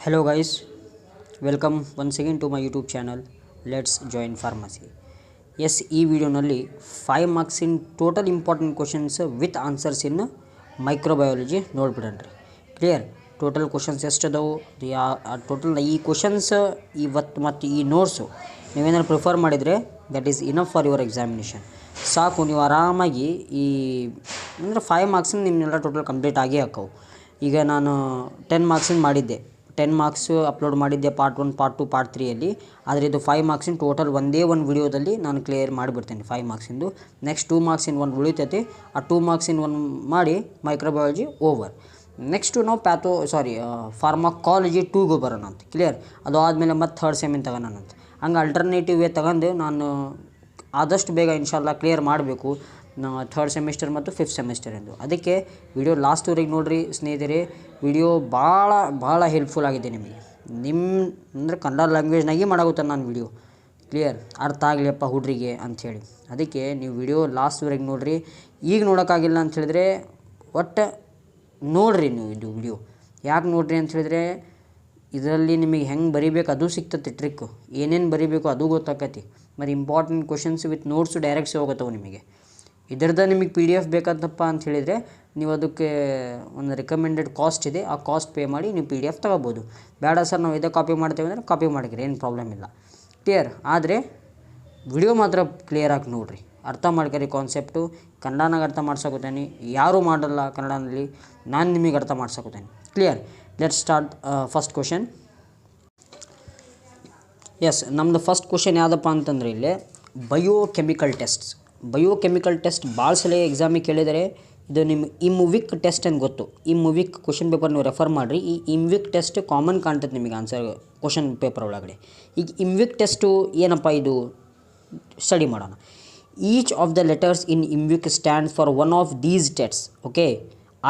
Hello guys, welcome once again to my YouTube channel. Let's join pharmacy. Yes, ಈ ವಿಡಿಯೋನಲ್ಲಿ 5 marks in total important questions with answers in microbiology ನೋಡ್ಬಿಡನ್ರಿ. Clear? Total questions ಎಷ್ಟು ಅದಾವು, total ಈ questions ಇವತ್ತು ಮತ್ತು ಈ ನೋಟ್ಸು ನೀವೇನಾದ್ರು ಪ್ರಿಫರ್ ಮಾಡಿದರೆ that is enough for your examination. ಸಾಕು, ನೀವು ಆರಾಮಾಗಿ ಈ ಅಂದರೆ 5 ಮಾರ್ಕ್ಸಿನ ನಿಮ್ಮನ್ನೆಲ್ಲ ಟೋಟಲ್ ಕಂಪ್ಲೀಟ್ ಆಗೇ ಹಾಕವು. ಈಗ ನಾನು 10 ಮಾರ್ಕ್ಸಿನ ಮಾಡಿದ್ದೆ, 10 ಮಾರ್ಕ್ಸ್ ಅಪ್ಲೋಡ್ ಮಾಡಿದ್ದೆ ಪಾರ್ಟ್ 1, ಪಾರ್ಟ್ 2, ಪಾರ್ಟ್ 3ಯಲ್ಲಿ. ಆದರೆ ಇದು 5 ಮಾರ್ಕ್ಸಿನ ಟೋಟಲ್ ಒಂದೇ ಒಂದು ವಿಡಿಯೋದಲ್ಲಿ ನಾನು ಕ್ಲಿಯರ್ ಮಾಡಿಬಿಡ್ತೇನೆ 5 ಮಾರ್ಕ್ಸಿಂದು. ನೆಕ್ಸ್ಟ್ 2 ಮಾರ್ಕ್ಸಿನ ಒಂದು ಉಳಿತೈತಿ, ಆ 2 ಮಾರ್ಕ್ಸಿನ ಒಂದು ಮಾಡಿ ಮೈಕ್ರೋಬಯಾಲಜಿ ಓವರ್. ನೆಕ್ಸ್ಟು ನಾವು ಫಾರ್ಮಕಾಲಜಿ 2ಗೆ ಬರೋಣ ಅಂತ. ಕ್ಲಿಯರ್? ಅದು ಆದಮೇಲೆ ಮತ್ತೆ ಥರ್ಡ್ ಸೆಮಿನ್ ತಗೋಣಂತ. ಹಂಗೆ ಅಲ್ಟರ್ನೇಟಿವ್ ವೇ ತಗೊಂಡು ನಾನು ಆದಷ್ಟು ಬೇಗ ಇನ್ಶಾಲ್ಲ ಕ್ಲಿಯರ್ ಮಾಡಬೇಕು ಥರ್ಡ್ ಸೆಮಿಸ್ಟರ್ ಮತ್ತು 5th ಸೆಮಿಸ್ಟರ್ ಎಂದು. ಅದಕ್ಕೆ ವಿಡಿಯೋ ಲಾಸ್ಟ್ವರೆಗೆ ನೋಡಿರಿ ಸ್ನೇಹಿತರೆ. ವಿಡಿಯೋ ಭಾಳ ಹೆಲ್ಪ್ಫುಲ್ ಆಗಿದೆ ನಿಮಗೆ. ಅಂದರೆ ಕನ್ನಡ ಲ್ಯಾಂಗ್ವೇಜ್ನಾಗೆ ಮಾಡಾಗುತ್ತೆ ನಾನು ವಿಡಿಯೋ. ಕ್ಲಿಯರ್? ಅರ್ಥ ಆಗಲಿಯಪ್ಪ ಹುಡ್ರಿಗೆ ಅಂಥೇಳಿ. ಅದಕ್ಕೆ ನೀವು ವಿಡಿಯೋ ಲಾಸ್ಟ್ವರೆಗೆ ನೋಡಿರಿ. ಈಗ ನೋಡೋಕ್ಕಾಗಿಲ್ಲ ಅಂತ ಹೇಳಿದ್ರೆ ಒಟ್ಟು ನೋಡಿರಿ ನೀವು ಇದು ವಿಡಿಯೋ. ಯಾಕೆ ನೋಡಿರಿ ಅಂತ ಹೇಳಿದ್ರೆ ಇದರಲ್ಲಿ ನಿಮಗೆ ಹೆಂಗೆ ಬರೀಬೇಕು ಅದು ಸಿಗ್ತದೆ ಟ್ರಿಕ್ಕು. ಏನೇನು ಬರೀಬೇಕು ಅದು ಗೊತ್ತಾಕತಿ. ಮತ್ತು important questions with notes direct ಹೋಗುತ್ತವೆ ನಿಮಗೆ. ಇದರದ ನಿಮಗೆ PDF ಬೇಕಂತಪ್ಪ ಅಂತ ಹೇಳಿದರೆ ನೀವು ಅದಕ್ಕೆ ಒಂದು ರೆಕಮೆಂಡೆಡ್ ಕಾಸ್ಟ್ ಇದೆ, ಆ ಕಾಸ್ಟ್ ಪೇ ಮಾಡಿ ನೀವು PDF ತೊಗೋಬೋದು. ಬೇಡ ಸರ್ ನಾವು ಇದೇ ಕಾಪಿ ಮಾಡ್ತೇವೆ ಅಂದರೆ ಕಾಪಿ ಮಾಡಿರಿ, ಏನು ಪ್ರಾಬ್ಲಮ್ ಇಲ್ಲ. ಕ್ಲಿಯರ್? ಆದರೆ ವಿಡಿಯೋ ಮಾತ್ರ ಕ್ಲಿಯರಾಗಿ ನೋಡಿರಿ, ಅರ್ಥ ಮಾಡ್ಕೊರಿ ಕಾನ್ಸೆಪ್ಟು. ಕನ್ನಡನಾಗ ಅರ್ಥ ಮಾಡ್ಸೋಕೊತೇನೆ, ಯಾರೂ ಮಾಡಲ್ಲ ಕನ್ನಡದಲ್ಲಿ, ನಾನು ನಿಮಗೆ ಅರ್ಥ ಮಾಡ್ಸೋಕೊತೇನೆ. Clear? Let's start first question. Yes, ನಮ್ಮದು ಫಸ್ಟ್ ಕ್ವಶನ್ ಯಾವುದಪ್ಪ ಅಂತಂದರೆ ಇಲ್ಲಿ ಬಯೋಕೆಮಿಕಲ್ ಟೆಸ್ಟ್ಸ್. ಬಯೋಕೆಮಿಕಲ್ ಟೆಸ್ಟ್ ಭಾಳ ಸಲ ಎಕ್ಸಾಮಿಗೆ ಕೇಳಿದರೆ ಇದು ನಿಮ್ಮ ಇಮ್ವಿಕ್ ಟೆಸ್ಟ್ ಅಂತ ಗೊತ್ತು. ಇಮ್ವಿಕ್ ಕ್ವಶನ್ ಪೇಪರ್ ನೀವು ರೆಫರ್ ಮಾಡಿರಿ. ಈ ಇಮ್ವಿಕ್ ಟೆಸ್ಟ್ ಕಾಮನ್ ಕಾಣ್ತದೆ ನಿಮಗೆ ಆನ್ಸರ್ ಕ್ವಶನ್ ಪೇಪರ್ ಒಳಗಡೆ. ಈಗ ಇಮ್ವಿಕ್ ಟೆಸ್ಟು ಏನಪ್ಪ ಇದು ಸ್ಟಡಿ ಮಾಡೋಣ. Each of the letters in IMViC stands for one of these tests. Okay,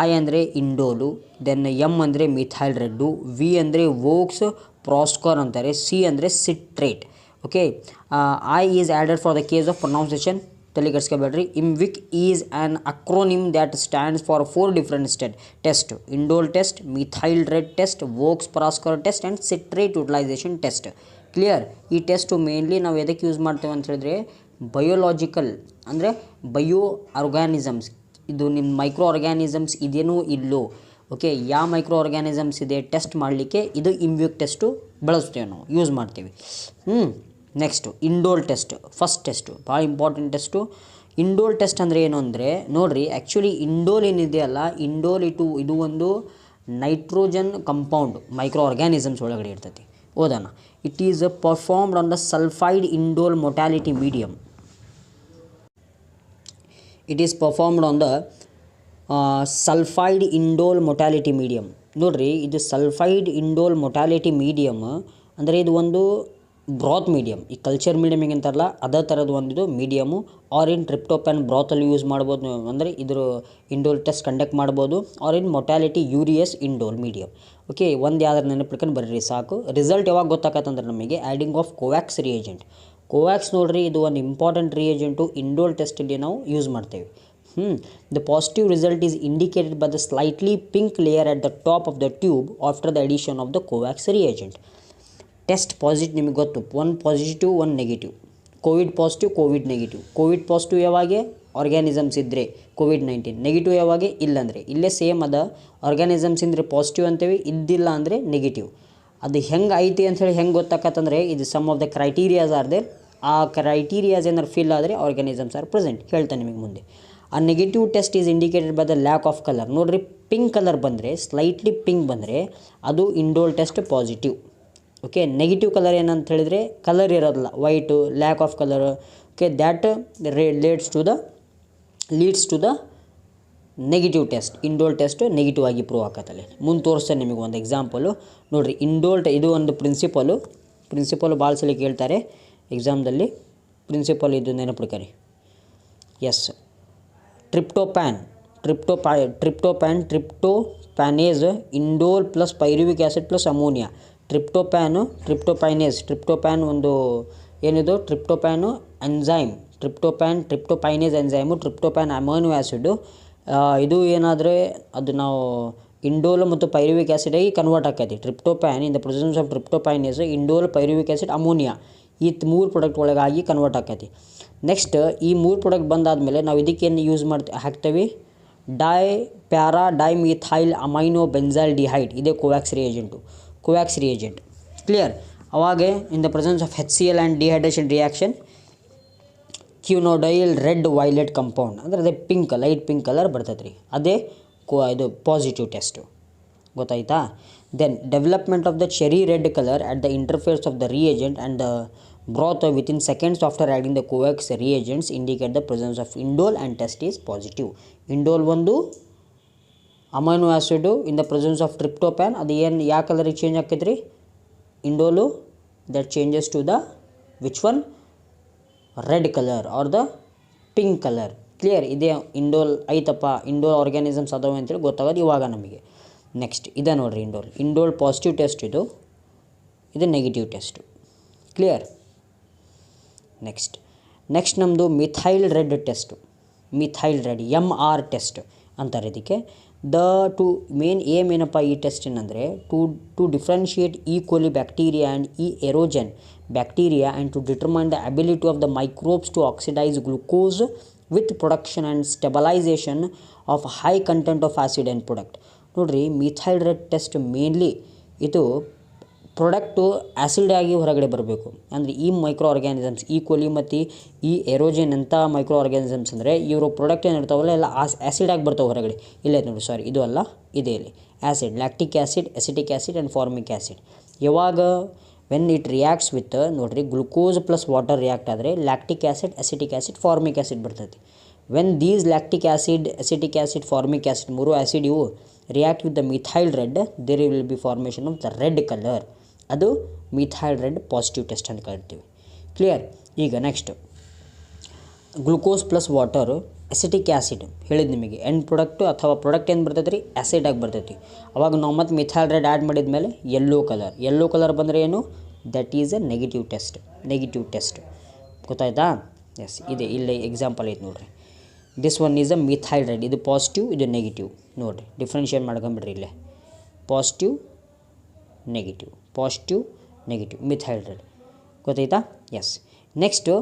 I ಅಂದರೆ ಇಂಡೋಲು, ದೆನ್ M ಅಂದರೆ ಮಿಥೈಲ್ ರೆಡ್ಡು, V ಅಂದರೆ ವೋಕ್ಸ್ ಪ್ರಾಸ್ಕೋರ್ ಅಂತಾರೆ, C ಅಂದರೆ citrate. Okay, I is added for the case of pronunciation. ತಲೆ ಕೆಡಿಸ್ಕೋಬೇಡ್ರಿ. IMViC is an acronym that stands for 4 different test: indole test, methyl red test, Voges Proskauer test and citrate utilisation test. Clear? ಈ test mainly ನಾವು ಎದಕ್ಕೆ use ಮಾಡ್ತೇವೆ ಅಂತ ಹೇಳಿದ್ರೆ biological ಅಂದರೆ bio organisms, ಇದು ನಿಮ್ಮ ಮೈಕ್ರೋ ಆರ್ಗ್ಯಾನಿಸಮ್ಸ್ ಇದೇನೋ ಇಲ್ಲೋ, ಓಕೆ, ಯಾವ ಮೈಕ್ರೋ ಆರ್ಗ್ಯಾನಿಸಮ್ಸ್ ಇದೆ ಟೆಸ್ಟ್ ಮಾಡಲಿಕ್ಕೆ ಇದು ಇಮ್ವಿಕ್ ಟೆಸ್ಟು ಬಳಸ್ತೇವೆ, ನಾವು ಯೂಸ್ ಮಾಡ್ತೀವಿ. Next indole test. First test ಭಾಳ ಇಂಪಾರ್ಟೆಂಟ್ ಟೆಸ್ಟು. ಇಂಡೋಲ್ ಟೆಸ್ಟ್ ಅಂದರೆ ಏನು ಅಂದರೆ ನೋಡಿರಿ, ಆ್ಯಕ್ಚುಲಿ ಇಂಡೋಲ್ ಏನಿದೆಯಲ್ಲ, ಇಂಡೋಲ್ ಇದು ಒಂದು ನೈಟ್ರೋಜನ್ ಕಂಪೌಂಡ್ ಮೈಕ್ರೋ ಆರ್ಗ್ಯಾನಿಸಮ್ಸ್ ಒಳಗಡೆ ಇರ್ತೈತಿ. ಓದೋಣ. It is performed on the sulphide indole motility medium. It is performed on the sulphide indole motility medium. ನೋಡಿರಿ, ಇದು ಸಲ್ಫೈಡ್ ಇಂಡೋಲ್ ಮೊಟಾಲಿಟಿ ಮೀಡಿಯಮ್ ಅಂದರೆ ಇದು ಒಂದು ಬ್ರಾತ್ ಮೀಡಿಯಮ್. ಈ ಕಲ್ಚರ್ ಮೀಡಿಯಮ್ ಹೆಂಗಂತಾರಲ್ಲ ಅದೇ ಥರದ್ದು ಒಂದಿದು ಮೀಡಿಯಮು. ಆರ್ ಇನ್ ಟ್ರಿಪ್ಟೋಪ್ಯಾನ್ ಬ್ರಾತಲ್ಲಿ ಯೂಸ್ ಮಾಡ್ಬೋದು, ಅಂದರೆ ಇದ್ರ ಇಂಡೋಲ್ ಟೆಸ್ಟ್ ಕಂಡಕ್ಟ್ ಮಾಡ್ಬೋದು. Or in motility urease indole medium. Okay, ಒಂದು ಯಾವ್ದಾರು ನೆನಪಿಟ್ಕೊಂಡು ಬರ್ರಿ ಸಾಕು. ರಿಸಲ್ಟ್ ಯಾವಾಗ ಗೊತ್ತಾಗತ್ತಂದ್ರೆ ನಮಗೆ adding of Covax reagent. Covax ನೋಡಿರಿ, ಇದು ಒಂದು ಇಂಪಾರ್ಟೆಂಟ್ ರಿಯೇಜೆಂಟು ಇಂಡೋಲ್ ಟೆಸ್ಟಲ್ಲಿ ನಾವು ಯೂಸ್ ಮಾಡ್ತೇವೆ. The positive result is indicated by the slightly pink layer at the top of the tube after the addition of the Covax reagent. Test positive ನಿಮಗೆ ಗೊತ್ತು, ಒಂದು positive ಒಂದು negative. Covid positive, Covid negative. Covid positive ಯಾವಾಗ organisms ಇದ್ದರೆ COVID-19, negative ಯಾವಾಗ ಇಲ್ಲಂದರೆ ಇಲ್ಲೇ same ಅದ. ಆರ್ಗ್ಯಾನಿಸಮ್ಸ್ ಇದ್ದರೆ ಪಾಸಿಟಿವ್ ಅಂತೇವೆ, ಇದ್ದಿಲ್ಲ ಅಂದರೆ ನೆಗೆಟಿವ್. ಅದು ಹೆಂಗೆ ಐತಿ ಅಂಥೇಳಿ ಹೆಂಗೆ ಗೊತ್ತಾಕತ್ತಂದರೆ ಇದು some of the criterias are there. ಆ ಕ್ರೈಟೀರಿಯಾಸ್ ಏನಾರು ಫಿಲ್ ಆದರೆ ಆರ್ಗ್ಯಾನಿಸಮ್ಸ್ ಆರ್ ಪ್ರೆಸೆಂಟ್. ಹೇಳ್ತಾನೆ ನಿಮಗೆ ಮುಂದೆ. ಆ negative test is indicated by the lack of colour. ನೋಡಿರಿ, ಪಿಂಕ್ ಕಲರ್ ಬಂದರೆ, ಸ್ಲೈಟ್ಲಿ ಪಿಂಕ್ ಬಂದರೆ ಅದು indole test positive. Okay, negative colour ಏನಂತ ಹೇಳಿದರೆ ಕಲರ್ ಇರೋದಿಲ್ಲ, white, lack of colour. Okay, that leads to the negative test. Indole test negative ಆಗಿ prove ಆಗತ್ತಲ್ಲಿ. ಮುಂದೆ ತೋರಿಸ್ತೇನೆ ನಿಮಗೆ ಒಂದು ಎಕ್ಸಾಂಪಲು. ನೋಡಿರಿ, ಇದು ಒಂದು ಪ್ರಿನ್ಸಿಪಲು ಭಾಳ ಸಲ ಕೇಳ್ತಾರೆ ಎಕ್ಸಾಮ್ದಲ್ಲಿ. ಪ್ರಿನ್ಸಿಪಲ್ ಇದು ನೆನಪಿಡ್ಕರಿ. Yes, tryptophanase indole plus pyruvic acid plus ammonia. Tryptophan ಒಂದು ಏನಿದು tryptophan enzyme, tryptophanase enzyme, tryptophan amino acid. ಇದು ಏನಾದರೆ ಅದು ನಾವು ಇಂಡೋಲ್ ಮತ್ತು ಪೈರುವಿಕ್ ಆ್ಯಸಿಡ್ ಆಗಿ ಕನ್ವರ್ಟ್ ಆಕೈತಿ. Tryptophan in the presence of tryptophan is indole, pyruvic acid, ammonia ಈ 3 ಪ್ರಾಡಕ್ಟ್ ಒಳಗಾಗಿ ಕನ್ವರ್ಟ್ ಆಕೈತಿ. ನೆಕ್ಸ್ಟ್ ಈ 3 ಪ್ರಾಡಕ್ಟ್ ಬಂದಾದಮೇಲೆ ನಾವು ಇದಕ್ಕೇನು ಯೂಸ್ ಹಾಕ್ತೇವೆ, ಡೈಮಿಥೈಲ್ ಅಮೈನೋ ಬೆಂಜೈಲ್ ಡಿಹೈಡ್, ಇದೇ ಕೋವ್ಯಾಕ್ಸ್ ರಿಯೇಜೆಂಟ್. ಕ್ಲಿಯರ್. ಅವಾಗ in the presence of HCl and dehydration reaction quinoidal red violet compound ಅಂದರೆ ಅದೇ ಲೈಟ್ ಪಿಂಕ್ ಕಲರ್ ಬರ್ತೈತೆ ರೀ, ಅದೇ ಇದು ಪಾಸಿಟಿವ್ ಟೆಸ್ಟು. ಗೊತ್ತಾಯ್ತಾ. Then development of the cherry red colour at the interface of the reagent and the broth within seconds after adding the Kovac's reagents indicate the presence of indole and test is positive. Indole ಒಂದು amino acid in the presence of tryptophan, ಅದು ಏನು ಯಾವ ಕಲರಿಗೆ change ಆಕೈತೆ ರೀ, indole, that changes to the which one, red colour or the pink colour. Clear. ಇದೇ indole ಐತಪ್ಪ, indole organisms ಅದಾವೆ ಅಂತೇಳಿ ಗೊತ್ತಾಗೋದು ಇವಾಗ ನಮಗೆ. ನೆಕ್ಸ್ಟ್ ಇದೆ ನೋಡಿರಿ, ಇಂಡೋಲ್ ಪಾಸಿಟಿವ್ ಟೆಸ್ಟ್, ಇದು ನೆಗೆಟಿವ್ ಟೆಸ್ಟು. ಕ್ಲಿಯರ್. ನೆಕ್ಸ್ಟ್ ನಮ್ಮದು methyl red test, methyl red MR test ಅಂತಾರೆ ಇದಕ್ಕೆ. ಮೇನ್ ಏಮ್ ಏನಪ್ಪ ಈ ಟೆಸ್ಟಿನಂದರೆ to differentiate coli bacteria and aerogenes bacteria and to determine the ability of the microbes to oxidise glucose with production and stabilisation of high content of acid and product. ನೋಡಿರಿ, methyl red test mainly ಇದು product acid ಆಗಿ ಹೊರಗಡೆ ಬರಬೇಕು. ಅಂದರೆ ಈ micro organisms ಕೋಲಿ ಮತ್ತು ಈ ಎರೋಜೆನ್ ಅಂತ ಮೈಕ್ರೋ ಆರ್ಗ್ಯಾನಿಸಮ್ಸ್ ಅಂದರೆ ಇವರು ಪ್ರಾಡಕ್ಟ್ ಏನು ಇರ್ತಾವಲ್ಲ ಎಲ್ಲ ಆ್ಯಸಿಡ್ ಆಗಿ ಬರ್ತಾವೆ ಹೊರಗಡೆ. ಇಲ್ಲೇ ನೋಡಿ, ಸಾರಿ ಇದು ಅಲ್ಲ, ಇದೇ ಇಲ್ಲಿ acid, lactic acid, acetic acid and formic acid. ಯಾವಾಗ ವೆನ್ ಇಟ್ ರಿಯಾಕ್ಟ್ಸ್ ವಿತ್ ನೋಡಿರಿ ಗ್ಲುಕೋಸ್ ಪ್ಲಸ್ ವಾಟರ್ ರಿಯಾಕ್ಟ್ ಆದರೆ lactic acid, acetic acid, formic acid ಬರ್ತೈತಿ. When these lactic acid, acetic acid, formic acid 3 acid ಇವು react with the methyl red, there will be formation of the red colour. ಅದು methyl red positive test ಅಂತ ಕರಿತೀವಿ. Clear. ಈಗ next glucose plus water, acetic acid ಹೇಳಿದ್ದು ನಿಮಗೆ end product ಅಥವಾ product ಏನು ಬರ್ತೈತೆ ರೀ, ಆ್ಯಸಿಡ್ ಆಗಿ ಬರ್ತೈತಿ. ಅವಾಗ ನಾವು ಮತ್ತು ಮಿಥೈಲ್ ರೆಡ್ ಆ್ಯಡ್ ಮಾಡಿದ ಮೇಲೆ ಯೆಲ್ಲೋ ಕಲರ್ ಬಂದರೆ ಏನು, that is a negative test. ಗೊತ್ತಾಯ್ತಾ. ಎಸ್, ಇದೆ ಇಲ್ಲೇ ಎಕ್ಸಾಂಪಲ್ ಐತೆ ನೋಡಿರಿ. This one is a methyl red, ಇದು ಪಾಸಿಟಿವ್, ಇದು ನೆಗೆಟಿವ್. ನೋಡಿರಿ, ಡಿಫ್ರೆನ್ಷಿಯೇಟ್ ಮಾಡ್ಕೊಂಬಿಡ್ರಿ ಇಲ್ಲೇ, ಪಾಸಿಟಿವ್ ನೆಗೆಟಿವ್ ಮಿಥೈಲ್ ರೆಡ್. ಗೊತ್ತಾಯ್ತಾ. ಎಸ್. ನೆಕ್ಸ್ಟು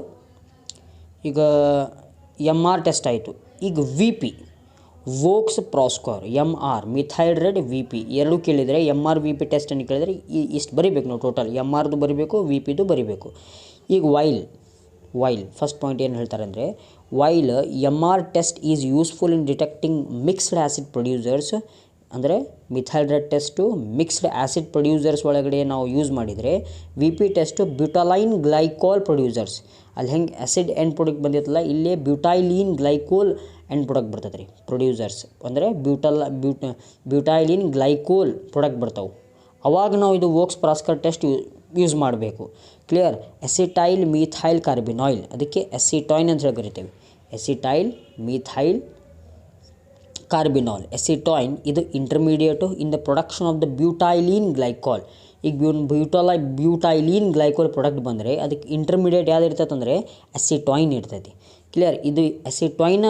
ಈಗ MR ಟೆಸ್ಟ್ ಆಯಿತು. ಈಗ VP Voges Proskauer, MR methyl red, VP ಎರಡೂ ಕೇಳಿದರೆ MR VP ಟೆಸ್ಟನ್ನು ಕೇಳಿದರೆ ಇಷ್ಟು ಬರೀಬೇಕು ನಾವು ಟೋಟಲ್. MRದು ಬರೀಬೇಕು, VPದು ಬರೀಬೇಕು. ಈಗ ವೈಲ್ ಫಸ್ಟ್ ಪಾಯಿಂಟ್ ಏನು ಹೇಳ್ತಾರೆ ಅಂದರೆ, MR test is useful in detecting mixed acid producers. ಅಂದರೆ methyl red test mixed acid producers ಒಳಗಡೆ ನಾವು ಯೂಸ್ ಮಾಡಿದರೆ, VP test butylene glycol producers. ಅಲ್ಲಿ ಹೆಂಗೆ ಆ್ಯಸಿಡ್ ಎಂಡ್ ಪ್ರಾಡಕ್ಟ್ ಬಂದಿತ್ತಲ್ಲ, ಇಲ್ಲೇ ಬ್ಯೂಟೈಲೀನ್ ಗ್ಲೈಕೋಲ್ ಎಂಡ್ ಪ್ರಾಡಕ್ಟ್ ಬರ್ತದೆ ರೀ. ಪ್ರೊಡ್ಯೂಸರ್ಸ್ ಅಂದರೆ ಬ್ಯೂಟೈಲೀನ್ ಗ್ಲೈಕೋಲ್ ಪ್ರಾಡಕ್ಟ್ ಬರ್ತಾವೆ. ಅವಾಗ ನಾವು ಇದು ವೋಕ್ಸ್ ಪ್ರಾಸ್ಕೋರ್ ಟೆಸ್ಟ್ ಯೂಸ್ ಮಾಡಬೇಕು. ಕ್ಲಿಯರ್. ಎಸಿಟೈಲ್ ಮಿಥೈಲ್ ಕಾರ್ಬಿನಾಯ್ಲ್, ಅದಕ್ಕೆ ಎಸಿಟಾಯ್ನ್ ಅಂತ ಹೇಳಿ ಕರಿತೇವೆ. ಎಸಿಟೈಲ್ ಮಿಥೈಲ್ ಕಾರ್ಬಿನಾಲ್, ಎಸಿಟಾಯ್ನ್, ಇದು intermediate in the production of the butylene glycol. ಈಗ ಬ್ಯೂಟೈಲೀನ್ ಗ್ಲೈಕೋಲ್ ಪ್ರಾಡಕ್ಟ್ ಬಂದರೆ ಅದಕ್ಕೆ ಇಂಟರ್ಮೀಡಿಯೇಟ್ ಯಾವ್ದು ಇರ್ತೈತೆ ಅಂದರೆ ಎಸಿಟಾಯ್ನ್ ಇರ್ತೈತಿ. ಕ್ಲಿಯರ್. ಇದು ಎಸಿಟಾಯ್ನ್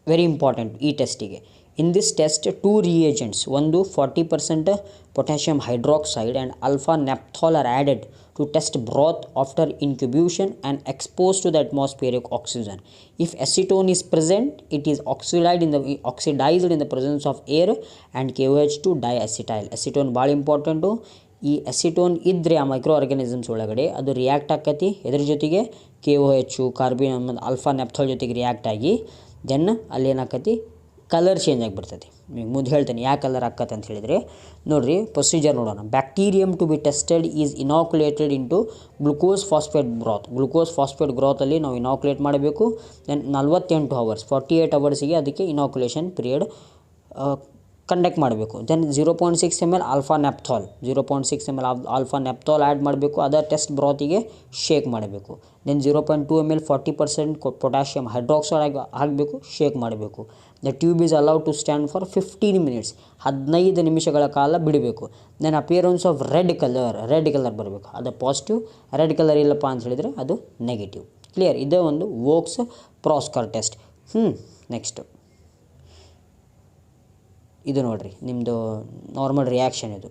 ವೆರಿ ಇಂಪಾರ್ಟೆಂಟ್ ಈ ಟೆಸ್ಟಿಗೆ. ಇನ್ ದಿಸ್ ಟೆಸ್ಟ್ 2 reagents, ಒಂದು 40% potassium hydroxide and alpha naphthol are added to test broth after incubation and exposed to the atmospheric oxygen. If acetone is present, it is oxidized in the presence of air and KOH2 diacetyl. acetone ಭಾಳ important. ಈ acetone ಇದ್ದರೆ ಆ micro organisms ಒಳಗಡೆ ಅದು react ಆಕತಿ ಎದ್ರ ಜೊತೆಗೆ, KOH ಕಾರ್ಬಿನ್ alpha ನೆಪ್ಥಾಲ್ ಜೊತೆಗೆ ರಿಯಾಕ್ಟ್ ಆಗಿ ದೆನ್ ಅಲ್ಲಿ ಏನಾಕತಿ, ಕಲರ್ ಚೇಂಜ್ ಆಗಿಬಿಡ್ತೈತಿ. ಈಗ ಮುಂದೆ ಹೇಳ್ತೇನೆ ಯಾವ ಕಲರ್ ಆಕತ್ತೆ ಅಂತ ಹೇಳಿದರೆ, ನೋಡಿರಿ ಪ್ರೊಸೀಜರ್ ನೋಡೋಣ. Bacterium to be tested is inoculated into glucose phosphate ಗ್ರಾತಲ್ಲಿ ನಾವು ಇನಾಕ್ಯುಲೇಟ್ ಮಾಡಬೇಕು. ದೆನ್ 48 hours 48 hours ಅದಕ್ಕೆ ಇನಾಕ್ಯುಲೇಷನ್ ಪೀರಿಯಡ್ ಕಂಡಕ್ಟ್ ಮಾಡಬೇಕು. Then 0.6 ml alpha naphthol 0.6 ml alpha naphthol add ಮಾಡಬೇಕು. ಅದರ್ ಟೆಸ್ಟ್ ಬ್ರಾತಿಗೆ ಶೇಕ್ ಮಾಡಬೇಕು. ದೆನ್ 0.2 ml 40% ಪೊಟ್ಯಾಷಿಯಮ್ ಹೈಡ್ರಾಕ್ಸೈಡ್ ಹಾಕಬೇಕು, ಶೇಕ್ ಮಾಡಬೇಕು. The tube is allowed to stand for 15 minutes 15 ನಿಮಿಷಗಳ ಕಾಲ ಬಿಡಬೇಕು. Then appearance of red colour ಬರಬೇಕು, ಅದು ಪಾಸಿಟಿವ್. ರೆಡ್ ಕಲರ್ ಇಲ್ಲಪ್ಪ ಅಂತ ಹೇಳಿದರೆ ಅದು ನೆಗೆಟಿವ್. ಕ್ಲಿಯರ್. ಇದೇ ಒಂದು ವೋಕ್ಸ್ ಪ್ರಾಸ್ಕೋರ್ ಟೆಸ್ಟ್. ನೆಕ್ಸ್ಟ್ ಇದು ನೋಡಿರಿ ನಿಮ್ಮದು ನಾರ್ಮಲ್ ರಿಯಾಕ್ಷನ್ ಇದು.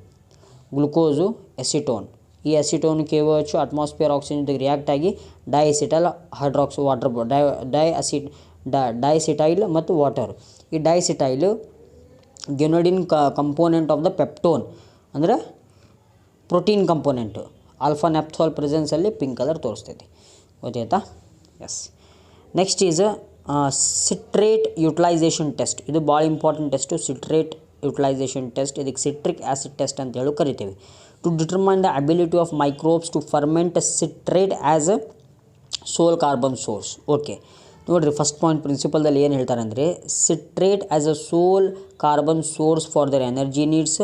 ಗ್ಲುಕೋಸು ಎಸಿಟೋನ್, ಈ ಎಸಿಟೋನ್ KOH ಅಟ್ಮಾಸ್ಫಿಯರ್ ಆಕ್ಸಿಜನ್ ಜೊತೆಗೆ ರಿಯಾಕ್ಟ್ ಆಗಿ ಡೈಎಸಿಟೈಲ್ ಹೈಡ್ರಾಕ್ಸಿ ವಾಟರ್ ಡೈಸಿಟೈಲ್ ಮತ್ತು ವಾಟರ್. ಈ diacetyl guanidine component of the peptone ಅಂದರೆ ಪ್ರೋಟೀನ್ ಕಂಪೋನೆಂಟು. ಆಲ್ಫಾ ನೆಪ್ಥಾಲ್ ಪ್ರೆಸೆನ್ಸಲ್ಲಿ ಪಿಂಕ್ ಕಲರ್ ತೋರಿಸ್ತೈತಿ. ಗೊತ್ತಾಯ್ತಾ? Yes. Next is citrate utilisation test. ಇದು ಭಾಳ important test, citrate utilisation test. ಇದಕ್ಕೆ ಸಿಟ್ರಿಕ್ ಆ್ಯಸಿಡ್ ಟೆಸ್ಟ್ ಅಂತ ಹೇಳಿ ಕರಿತೀವಿ. To determine the ability of microbes to ferment citrate as a sole carbon source. Okay ನೋಡಿರಿ, first point ಪ್ರಿನ್ಸಿಪಲ್ದಲ್ಲಿ ಏನು ಹೇಳ್ತಾರೆ ಅಂದರೆ, citrate as a sole carbon source for their energy needs.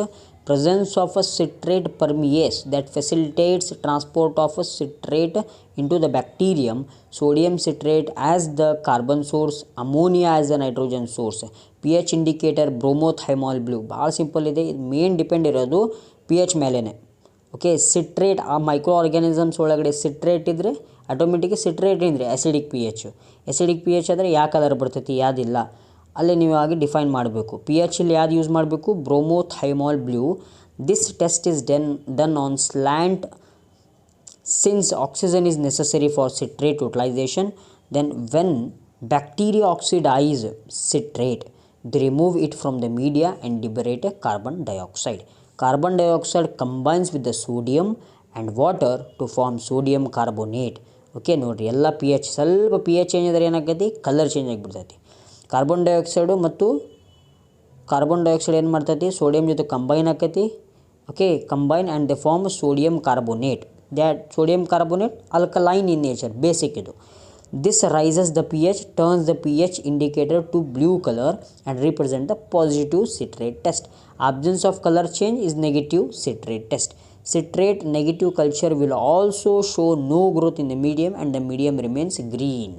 Presence of a citrate permease that facilitates transport of a citrate into the bacterium. Sodium citrate as the carbon source, ammonia as the nitrogen source. pH indicator bromothymol blue. ಭಾಳ simple ಇದೆ. ಇದು main depend ಇರೋದು pH ಮೇಲೇ. Okay, citrate ಆ micro organisms ಒಳಗಡೆ citrate ಇದ್ದರೆ automatic citrate ಇದ್ದರೆ acidic P H ಆದರೆ ಯಾವ ಕಲರ್ ಬರ್ತೈತಿ, ಯಾವುದಿಲ್ಲ ಅಲ್ಲೇ ನೀವು ಆಗಿ ಡಿಫೈನ್ ಮಾಡಬೇಕು. pH ಇಲ್ಲಿ ಯಾವ್ದು ಯೂಸ್ ಮಾಡಬೇಕು, bromothymol blue. This test is done on slant since oxygen is necessary for citrate utilisation. Then when bacteria oxidise citrate, they remove it from the media and liberate carbon dioxide. Carbon dioxide combines with the sodium and water to form sodium carbonate. Okay ನೋಡಿರಿ, ಎಲ್ಲ pH ಸ್ವಲ್ಪ pH change ಆದರೆ ಏನಾಗೈತಿ, colour change ಆಗಿಬಿಡ್ತೈತಿ. Carbon dioxide ಮತ್ತು carbon dioxide ಏನು ಮಾಡ್ತೈತಿ, sodium ಜೊತೆ ಕಂಬೈನ್ ಆಕೈತಿ. Okay, combine and they form sodium carbonate. That sodium carbonate alkaline in nature, basic ಇದು. This rises the pH, turns the pH indicator to blue colour and represent the positive citrate test. Absence of colour change is negative citrate test. Citrate negative culture will also show no growth in the medium and the medium remains green.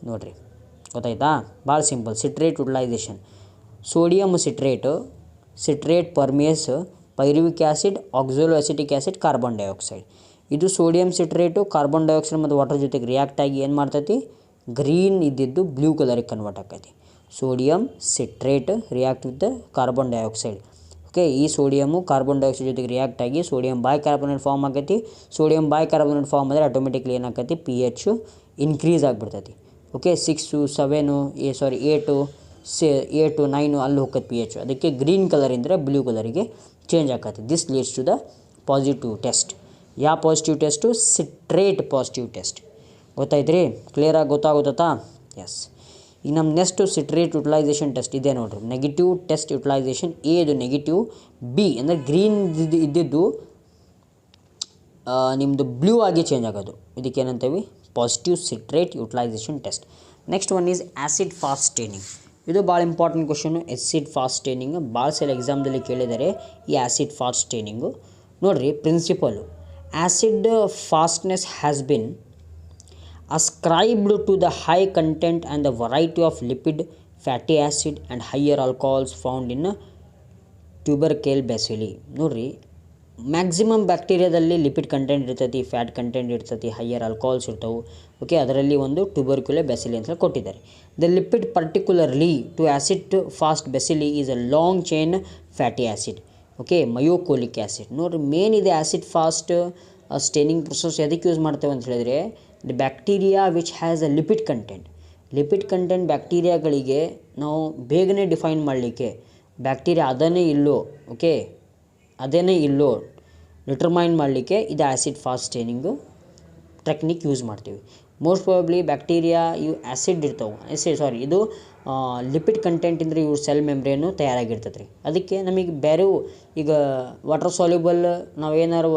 ನೋಡಿರಿ, ಗೊತ್ತಾಯ್ತಾ? ಭಾಳ simple. Citrate utilisation, sodium citrate permease, pyruvic acid, oxaloacetic acid, carbon dioxide. ಇದು sodium citrate carbon dioxide ಮತ್ತು water ಜೊತೆಗೆ react ಆಗಿ ಏನು ಮಾಡ್ತೈತಿ, green ಇದ್ದಿದ್ದು ಬ್ಲೂ ಕಲರಿಗೆ ಕನ್ವರ್ಟ್ ಆಕೈತಿ. Sodium citrate react with the carbon dioxide. Okay, ಈ ಸೋಡಿಯಮು ಕಾರ್ಬನ್ ಡೈಆಕ್ಸೈಡ್ ಜೊತೆಗೆ ರಿಯಾಕ್ಟ್ ಆಗಿ ಸೋಡಿಯಂ ಬೈಕಾರ್ಬನೇಟ್ ಫಾರ್ಮ್ ಆಗೈತಿ. ಸೋಡಿಯಂ ಬೈಕಾರ್ಬನೇಟ್ ಫಾರ್ಮ್ ಆದರೆ ಆಟೋಮೆಟಿಕ್ಲಿ ಏನಾಕೈತಿ, pH ಇನ್ಕ್ರೀಸ್ ಆಗಿಬಿಡ್ತೈತಿ. ಓಕೆ, 6 7 8 9 ಅಲ್ಲಿ ಹೋಗ್ತೈತಿ pH. ಅದಕ್ಕೆ ಗ್ರೀನ್ ಕಲರ್ ಇಂದರೆ ಬ್ಲೂ ಕಲರಿಗೆ ಚೇಂಜ್ ಆಕೈತಿ. This leads to the positive test. ಯಾವ positive test, citrate positive test. ಗೊತ್ತಾಯ್ತು ರೀ, ಕ್ಲಿಯರಾಗಿ ಗೊತ್ತಾಗುತ್ತಾ? ಎಸ್. ಈಗ ನಮ್ಮ ನೆಕ್ಸ್ಟು ಸಿಟ್ರೇಟ್ ಯುಟಿಲೈಸೇಷನ್ ಟೆಸ್ಟ್ ಇದೆ ನೋಡ್ರಿ. Negative test utilisation. ಎ ಇದು ನೆಗೆಟಿವ್, ಬಿ ಅಂದರೆ ಗ್ರೀನ್ ಇದ್ದಿದ್ದು ನಿಮ್ಮದು ಬ್ಲೂ ಆಗಿ ಚೇಂಜ್ ಆಗೋದು. ಇದಕ್ಕೆ ಏನಂತೀವಿ, positive citrate utilisation test. Next one is acid fast staining. ಇದು ಭಾಳ important question. Acid fast staining ಭಾಳ ಸಲ ಎಕ್ಸಾಮ್ದಲ್ಲಿ ಕೇಳಿದ್ದಾರೆ. ಈ ಆ್ಯಸಿಡ್ ಫಾಸ್ಟ್ ಸ್ಟೇನಿಂಗು ನೋಡಿರಿ, principle acid fastness has been ascribed to the high content and the variety of lipid, fatty acid and higher alcohols found in tubercle bacilli. ನೋಡ್ರಿ, maximum ಬ್ಯಾಕ್ಟೀರಿಯಾದಲ್ಲಿ lipid content ಇರ್ತೈತಿ, fat content ಇರ್ತೈತಿ, higher alcohols ಇರ್ತವೆ. Okay, ಅದರಲ್ಲಿ ಒಂದು tubercle bacilli ಅಂತ ಕೊಟ್ಟಿದ್ದಾರೆ. The lipid particularly to acid fast bacilli is a long chain fatty acid. Okay, mycolic acid. ನೋಡಿರಿ, ಮೇನ್ ಇದೆ ಆ್ಯಸಿಡ್ ಫಾಸ್ಟ್ ಸ್ಟೇನಿಂಗ್ ಪ್ರೊಸೆಸ್ ಎದಕ್ಕೆ ಯೂಸ್ ಮಾಡ್ತೇವೆ ಅಂತ ಹೇಳಿದ್ರೆ, the bacteria which has a lipid content ಬ್ಯಾಕ್ಟೀರಿಯಾಗಳಿಗೆ ನಾವು ಬೇಗನೆ ಡಿಫೈನ್ ಮಾಡಲಿಕ್ಕೆ, ಬ್ಯಾಕ್ಟೀರಿಯಾ ಅದನ್ನೇ ಇಲ್ಲೋ ಡಿಟರ್ಮೈನ್ ಮಾಡಲಿಕ್ಕೆ ಇದು ಆ್ಯಸಿಡ್ ಫಾಸ್ಟ್ ಸ್ಟೇನಿಂಗು ಟೆಕ್ನಿಕ್ ಯೂಸ್ ಮಾಡ್ತೀವಿ. ಮೋಸ್ಟ್ ಪ್ರಾಬಬ್ಲಿ ಬ್ಯಾಕ್ಟೀರಿಯಾ ಇವು ಆ್ಯಸಿಡ್ ಇರ್ತಾವೆ, ಇದು ಲಿಪಿಡ್ ಕಂಟೆಂಟ್ ಅಂದರೆ ಇವ್ರ ಸೆಲ್ ಮೆಮ್ಬ್ರೇನು ತಯಾರಾಗಿರ್ತೈತೆ ರೀ. ಅದಕ್ಕೆ ನಮಗೆ ಬೇರೆ ಈಗ ವಾಟರ್ ಸಾಲ್ಯುಬಲ್ ನಾವೇನಾರು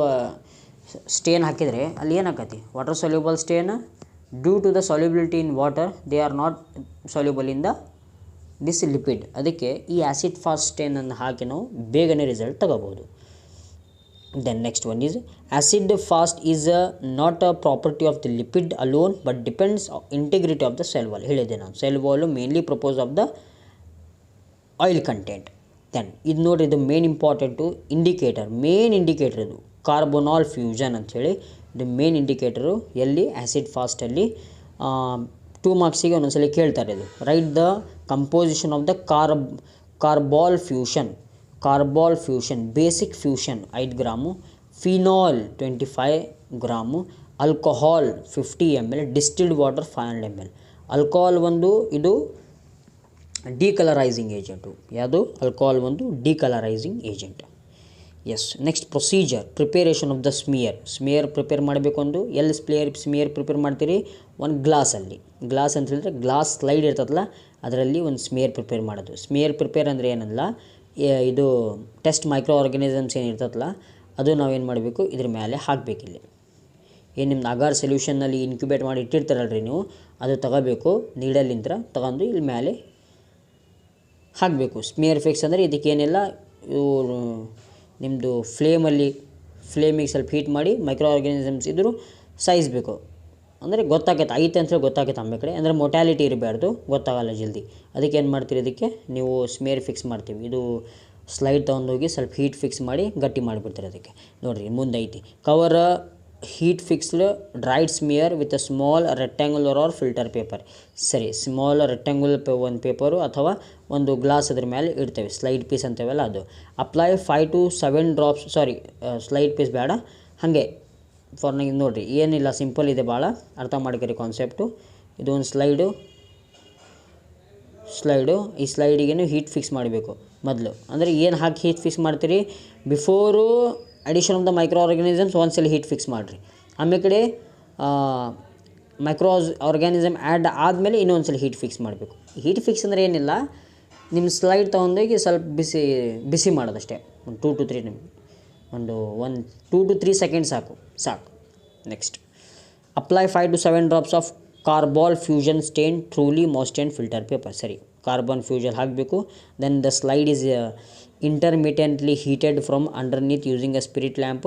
ಸ್ಟೇನ್ ಹಾಕಿದರೆ ಅಲ್ಲಿ ಏನಾಕತಿ, water soluble stain due to the solubility in water they are not soluble in the this lipid. ಅದಕ್ಕೆ ಈ ಆ್ಯಸಿಡ್ ಫಾಸ್ಟ್ ಸ್ಟೇನನ್ನು ಹಾಕಿ ನಾವು ಬೇಗನೆ ರಿಸಲ್ಟ್ ತಗೋಬೋದು. Then next one is acid fast is not a property of the lipid alone but depends integrity of the cell wall. ಹೇಳಿದೆ ನಾನು, cell wall mainly purpose of the oil content. Then ಇದು ನೋಡಿರಿ, ಇದು main important main indicator ಇದು ಕಾರ್ಬೊನಾಲ್ fuchsin ಅಂಥೇಳಿ. ಇದು main indicator ಎಲ್ಲಿ, acid ಫಾಸ್ಟಲ್ಲಿ 2 ಮಾರ್ಕ್ಸಿಗೆ ಒಂದೊಂದ್ಸಲ ಕೇಳ್ತಾರೆ ಇದು. Write the composition of the carbol fuchsin basic fuchsin 5 gram, phenol 25 gram, alcohol 50 ml, distilled water 500 ml. Alcohol ಒಂದು ಇದು ಡಿಕಲರೈಸಿಂಗ್ ಏಜೆಂಟು. ಯಾವುದು? ಆಲ್ಕೋಹಾಲ್ ಒಂದು decolourising agent. Yes. Next procedure, preparation of the smear prepare ಮಾಡಬೇಕು. ಒಂದು ಎಲ್ಲಿ smear prepare ಮಾಡ್ತೀರಿ? ಒಂದು ಗ್ಲಾಸಲ್ಲಿ. Glass ಅಂತ ಹೇಳಿದ್ರೆ ಗ್ಲಾಸ್ ಸ್ಲೈಡ್ ಇರ್ತದಲ್ಲ, ಅದರಲ್ಲಿ ಒಂದು ಸ್ಮಿಯರ್ ಪ್ರಿಪೇರ್ ಮಾಡೋದು. ಸ್ಮಿಯರ್ ಪ್ರಿಪೇರ್ ಅಂದರೆ ಏನಲ್ಲ, ಇದು ಟೆಸ್ಟ್ ಮೈಕ್ರೋ ಆರ್ಗ್ಯಾನಿಸಮ್ಸ್ ಏನು ಇರ್ತದಲ್ಲ, ಅದು ನಾವೇನು ಮಾಡಬೇಕು, ಇದ್ರ ಮೇಲೆ ಹಾಕಬೇಕಿಲ್ಲಿ. ಏನು ನಿಮ್ದು ಅಗಾರ್ ಸೊಲ್ಯೂಷನ್ನಲ್ಲಿ ಇನ್ಕ್ಯುಬೇಟ್ ಮಾಡಿ ಇಟ್ಟಿರ್ತಾರಲ್ರಿ ನೀವು, ಅದು ತಗೋಬೇಕು, ನೀಡಲಿಂದ ತಗೊಂಡು ಇಲ್ಲಿ ಮೇಲೆ ಹಾಕಬೇಕು. ಸ್ಮಿಯರ್ ಫಿಕ್ಸ್ ಅಂದರೆ ಇದಕ್ಕೇನೆಲ್ಲ, ಇವು ನಿಮ್ಮದು ಫ್ಲೇಮಿಗೆ ಸ್ವಲ್ಪ ಹೀಟ್ ಮಾಡಿ ಮೈಕ್ರೋ ಆರ್ಗ್ಯಾನಿಸಮ್ಸ್ ಇದ್ದರೂ ಸಾಯಿಸಬೇಕು. ಅಂದರೆ ಗೊತ್ತಾಗತ್ತೆ, ಐತೆ ಅಂತ ಹೇಳಿ ಗೊತ್ತಾಗತ್ತೆ ಆಮೇಲೆ ಕಡೆ, ಅಂದರೆ ಮೊಟ್ಯಾಲಿಟಿ ಇರಬಾರ್ದು, ಗೊತ್ತಾಗಲ್ಲ ಜಲ್ದಿ. ಅದಕ್ಕೆ ಏನು ಮಾಡ್ತೀರಿ, ಇದಕ್ಕೆ ನೀವು ಸ್ಮಿಯರ್ ಫಿಕ್ಸ್ ಮಾಡ್ತೀವಿ. ಇದು ಸ್ಲೈಡ್ ತೊಗೊಂಡೋಗಿ ಸ್ವಲ್ಪ ಹೀಟ್ ಫಿಕ್ಸ್ ಮಾಡಿ ಗಟ್ಟಿ ಮಾಡಿಬಿಡ್ತಾರೆ. ಅದಕ್ಕೆ ನೋಡಿರಿ ಮುಂದೆ ಐತಿ, cover heat fixed dried smear with a small rectangular or filter paper. ಸರಿ, ಸ್ಮಾಲ್ ರೆಕ್ಟ್ಯಾಂಗುಲರ್ ಒಂದು ಪೇಪರು ಅಥವಾ ಒಂದು ಗ್ಲಾಸ್ ಅದ್ರ ಮೇಲೆ ಇಡ್ತೇವೆ, ಸ್ಲೈಡ್ ಪೀಸ್ ಅಂತೇವಲ್ಲ ಅದು. Apply 5 to 7 drops, slide piece ಬೇಡ, ಹಾಗೆ ಫಾರ್ ನಂಗೆ ನೋಡಿರಿ, ಏನಿಲ್ಲ, ಸಿಂಪಲ್ ಇದೆ, ಭಾಳ ಅರ್ಥ ಮಾಡ್ಕೊರಿ ಕಾನ್ಸೆಪ್ಟು. ಇದು ಒಂದು ಸ್ಲೈಡು, ಈ ಸ್ಲೈಡಿಗೆ ಹೀಟ್ ಫಿಕ್ಸ್ ಮಾಡಬೇಕು ಮೊದಲು. ಅಂದರೆ ಏನು ಹಾಕಿ ಹೀಟ್ ಫಿಕ್ಸ್ ಮಾಡ್ತೀರಿ? Before addition of the micro organisms ಒಂದ್ಸಲ ಹೀಟ್ ಫಿಕ್ಸ್ ಮಾಡಿರಿ. ಆಮೇಲೆ ಕಡೆ ಮೈಕ್ರೋ ಆರ್ಗ್ಯಾನಿಸಮ್ ಆ್ಯಡ್ ಆದಮೇಲೆ ಇನ್ನೊಂದ್ಸಲ ಹೀಟ್ ಫಿಕ್ಸ್ ಮಾಡಬೇಕು. ಹೀಟ್ ಫಿಕ್ಸ್ ಅಂದರೆ ಏನಿಲ್ಲ, ನಿಮ್ಮ ಸ್ಲೈಡ್ ತೊಗೊಂಡೋಗಿ ಸ್ವಲ್ಪ ಬಿಸಿ ಮಾಡೋದಷ್ಟೇ. ಒಂದು 2 to 3 2 to 3 ಸೆಕೆಂಡ್ಸ್ ಸಾಕು. Next, apply 5 to 7 drops of carbol fuchsin stain truly moistened filter paper. ಸರಿ, ಕಾರ್ಬನ್ ಫ್ಯೂಷನ್ ಹಾಕಬೇಕು. Then the slide is intermittently heated from underneath using a spirit lamp,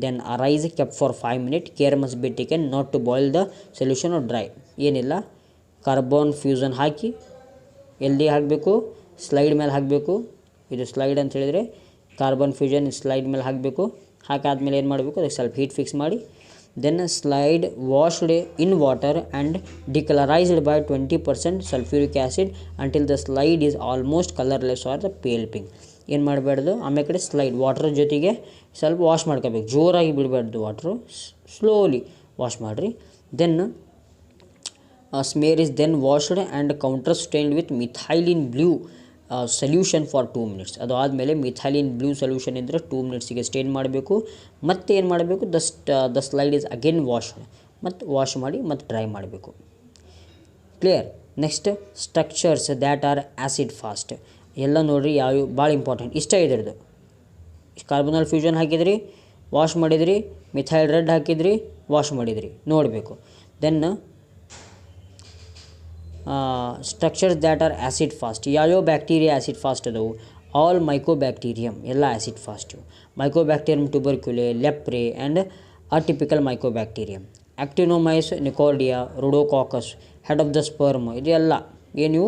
then arise, kept for 5 minutes. Care must be taken not to boil the solution or dry. ಏನಿಲ್ಲ, carbon fusion ಹಾಕಿ ಎಲ್ಲಿ ಹಾಕಬೇಕು? Slide ಮೇಲೆ ಹಾಕಬೇಕು. ಇದು slide ಅಂತ ಹೇಳಿದರೆ carbon fusion slide ಮೇಲೆ ಹಾಕಬೇಕು. ಹಾಕಾದ್ಮೇಲೆ ಏನು ಮಾಡಬೇಕು? ಅದಕ್ಕೆ ಸ್ವಲ್ಪ ಹೀಟ್ ಫಿಕ್ಸ್ ಮಾಡಿ, then slide washed in water and decolourised by 20% sulphuric acid until the slide is almost colourless or the pale pink. ಏನು ಮಾಡಬಾರ್ದು, ಆಮೇಲೆ ಕಡೆ ಸ್ಲೈಡ್ ವಾಟರ್ ಜೊತೆಗೆ ಸ್ವಲ್ಪ ವಾಶ್ ಮಾಡ್ಕೋಬೇಕು, ಜೋರಾಗಿ ಬಿಡಬಾರ್ದು, ವಾಟ್ರು ಸ್ಲೋಲಿ ವಾಶ್ ಮಾಡಿರಿ. Then smear is then washed and counterstained with methylene blue solution for 2 minutes. ಅದು ಆದಮೇಲೆ ಮಿಥೈಲಿನ್ ಬ್ಲೂ ಸೊಲ್ಯೂಷನ್ ಇದ್ದರೆ 2 minutesಗೆ ಸ್ಟೇನ್ ಮಾಡಬೇಕು. ಮತ್ತೆ ಏನು ಮಾಡಬೇಕು? The slide is again washed, ಮತ್ತು ವಾಶ್ ಮಾಡಿ ಮತ್ತು ಡ್ರೈ ಮಾಡಬೇಕು. Clear? Next, structures that are acid fast. ಎಲ್ಲ ನೋಡಿರಿ, ಯಾವ ಭಾಳ ಇಂಪಾರ್ಟೆಂಟ್. ಇಷ್ಟ ಇದ್ರದ್ದು, ಕಾರ್ಬನಲ್ ಫ್ಯೂಷನ್ ಹಾಕಿದ್ರಿ, ವಾಶ್ ಮಾಡಿದ್ರಿ, ಮಿಥೈಲ್ ರೆಡ್ ಹಾಕಿದ್ರಿ, ವಾಶ್ ಮಾಡಿದ್ರಿ, ನೋಡಬೇಕು. Then structures that are acid fast. ಯಾವ್ಯಾವ ಬ್ಯಾಕ್ಟೀರಿಯಾ ಆ್ಯಸಿಡ್ ಫಾಸ್ಟ್ ಅದಾವು? ಆಲ್ ಮೈಕೋಬ್ಯಾಕ್ಟೀರಿಯಮ್ ಎಲ್ಲ acid fast. Mycobacterium tuberculae, leprae and atypical mycobacterium. Actinomyces, nocardia, rhodococcus, head of the sperm, ಇದೆಲ್ಲ ಏನು?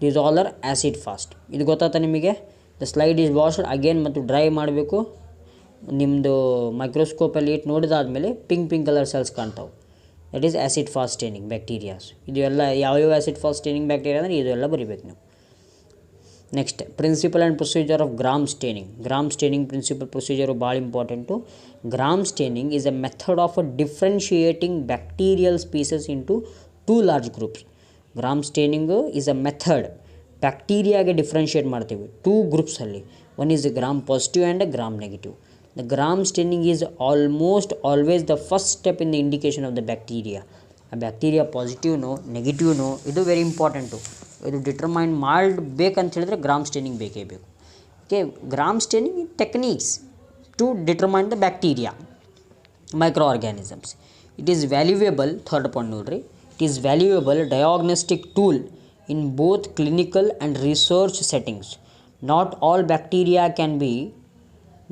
These all R acid fast. ಇದು ಗೊತ್ತಾಯ್ತಾ ನಿಮಗೆ? The slide is washed again ಮತ್ತು dry ಮಾಡಬೇಕು. ನಿಮ್ಮದು ಮೈಕ್ರೋಸ್ಕೋಪಲ್ಲಿ ಇಟ್ಟು ನೋಡಿದಾದ್ಮೇಲೆ ಪಿಂಕ್ ಕಲರ್ ಸೆಲ್ಸ್ ಕಾಣ್ತಾವೆ. That is acid fast staining bacterias. ಇದು ಎಲ್ಲ ಯಾವ್ಯಾವ ಆ್ಯಸಿಡ್ ಫಾಸ್ಟ್ ಸ್ಟೇನಿಂಗ್ ಬ್ಯಾಕ್ಟೀರಿಯಾ ಅಂದರೆ ಇದೆಲ್ಲ ಬರಿಬೇಕು ನೀವು. Next, principle and procedure of gram staining. Gram staining principle procedure ಭಾಳ important. Gram staining is a method of differentiating bacterial species into 2 large groups. Gram staining is a method, ಬ್ಯಾಕ್ಟೀರಿಯಾಗೆ differentiate ಮಾಡ್ತೀವಿ 2 ಗ್ರೂಪ್ಸಲ್ಲಿ. One is gram positive and gram negative. The gram staining is almost always the first step in the indication of the bacteria. A bacteria positive no negative no, ಇದು very important. ಇದು determine ಮಾಡಬೇಕಂತ ಹೇಳಿದ್ರೆ gram staining ಬೇಕೇ ಬೇಕು. Okay, gram staining techniques to determine the bacteria microorganisms. It is valuable, third point ನೋಡ್ರಿ, it is valuable diagnostic tool in both clinical and research settings. Not all bacteria can be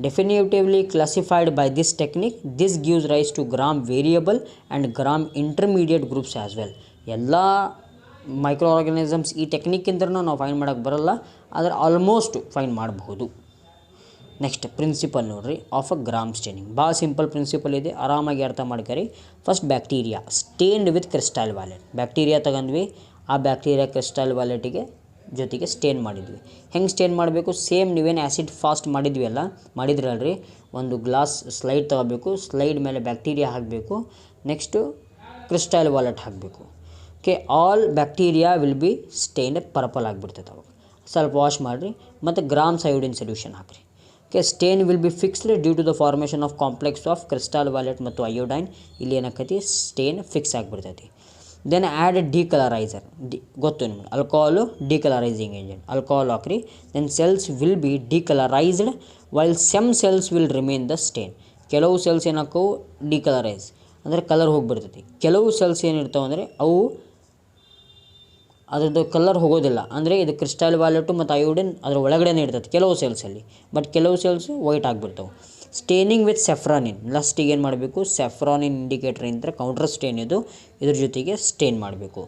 definitively classified by this technique. This gives rise to gram variable and gram intermediate groups as well. ಎಲ್ಲ microorganisms ಈ ಟೆಕ್ನಿಕ್ಕಿಂತ ನಾವು find ಮಾಡೋಕ್ಕೆ ಬರಲ್ಲ, ಆದರೆ almost find ಮಾಡಬಹುದು. Next, principle ನೋಡ್ರಿ of a gram staining. ಭಾಳ ಸಿಂಪಲ್ ಪ್ರಿನ್ಸಿಪಲ್ ಇದೆ, ಆರಾಮಾಗಿ ಅರ್ಥ ಮಾಡ್ಕೊರಿ. First, bacteria stained with crystal violet. Bacteria ತಗೊಂಡ್ವಿ, ಆ ಬ್ಯಾಕ್ಟೀರಿಯಾ ಕ್ರಿಸ್ಟಲ್ ವ್ಯಾಲೆಟಿಗೆ ಜೊತೆಗೆ ಸ್ಟೇನ್ ಮಾಡಿದ್ವಿ. ಹೆಂಗೆ ಸ್ಟೇನ್ ಮಾಡಬೇಕು? ಸೇಮ್ ನೀವೇನು ಆ್ಯಸಿಡ್ ಫಾಸ್ಟ್ ಮಾಡಿದ್ವಿ ಅಲ್ಲ, ಮಾಡಿದ್ರಲ್ರಿ, ಒಂದು ಗ್ಲಾಸ್ ಸ್ಲೈಡ್ ತೊಗೋಬೇಕು, ಸ್ಲೈಡ್ ಮೇಲೆ ಬ್ಯಾಕ್ಟೀರಿಯಾ ಹಾಕಬೇಕು, ನೆಕ್ಸ್ಟು ಕ್ರಿಸ್ಟಲ್ ವಾಲೆಟ್ ಹಾಕಬೇಕು. Okay, all bacteria will be stain purple ಆಗಿಬಿಡ್ತೈತೆ. ಅವಾಗ ಸ್ವಲ್ಪ ವಾಶ್ ಮಾಡಿರಿ ಮತ್ತು ಗ್ರಾಮ್ಸ್ ಅಯೋಡಿನ್ ಸೊಲ್ಯೂಷನ್ ಹಾಕಿರಿ. Okay, stain will be fixed due to the formation of complex of crystal violet ಮತ್ತು ಅಯೋಡೈನ್. ಇಲ್ಲಿ ಏನಾಕೈತಿ, ಸ್ಟೇನ್ ಫಿಕ್ಸ್ ಆಗಿಬಿಡ್ತೈತಿ. ದೆನ್ ಆ್ಯಡ್ ಡಿಕಲರೈಸರ್, ಗೊತ್ತು ನಿಮ್ಗೆ, ಆಲ್ಕೋಹಾಲು ಡಿಕಲರೈಸಿಂಗ್ ಏಜೆಂಟ್, ಆಲ್ಕೋಹಾಲ್ ಹಾಕ್ರಿ. Then cells will be decolourised while some cells will remain the stain. ಕೆಲವು cells ಏನಾಕವು decolourise ಅಂದರೆ ಕಲರ್ ಹೋಗಿಬಿಡ್ತೈತಿ. ಕೆಲವು ಸೆಲ್ಸ್ ಏನಿರ್ತಾವೆ ಅಂದರೆ ಅವು ಅದ್ರದ್ದು ಕಲರ್ ಹೋಗೋದಿಲ್ಲ. ಅಂದರೆ ಇದು ಕ್ರಿಸ್ಟಲ್ ವಾಲೆಟು ಮತ್ತು ಅಯೋಡಿನ್ ಅದ್ರ ಒಳಗಡೆನೇ ಇರ್ತೈತೆ ಕೆಲವು ಸೆಲ್ಸಲ್ಲಿ, ಬಟ್ ಕೆಲವು ಸೆಲ್ಸು ವೈಟ್ ಆಗಿಬಿಡ್ತಾವೆ. ಸ್ಟೇನಿಂಗ್ ವಿತ್ ಸೆಫ್ರಾನಿನ್, ಲಾಸ್ಟಿಗೆ ಏನು ಮಾಡಬೇಕು, ಸೆಫ್ರಾನಿನ್ ಇಂಡಿಕೇಟರ್ ಅಂತ ಕೌಂಟರ್ ಸ್ಟೇನ್ ಇದು, ಇದ್ರ ಜೊತೆಗೆ ಸ್ಟೇನ್ ಮಾಡಬೇಕು.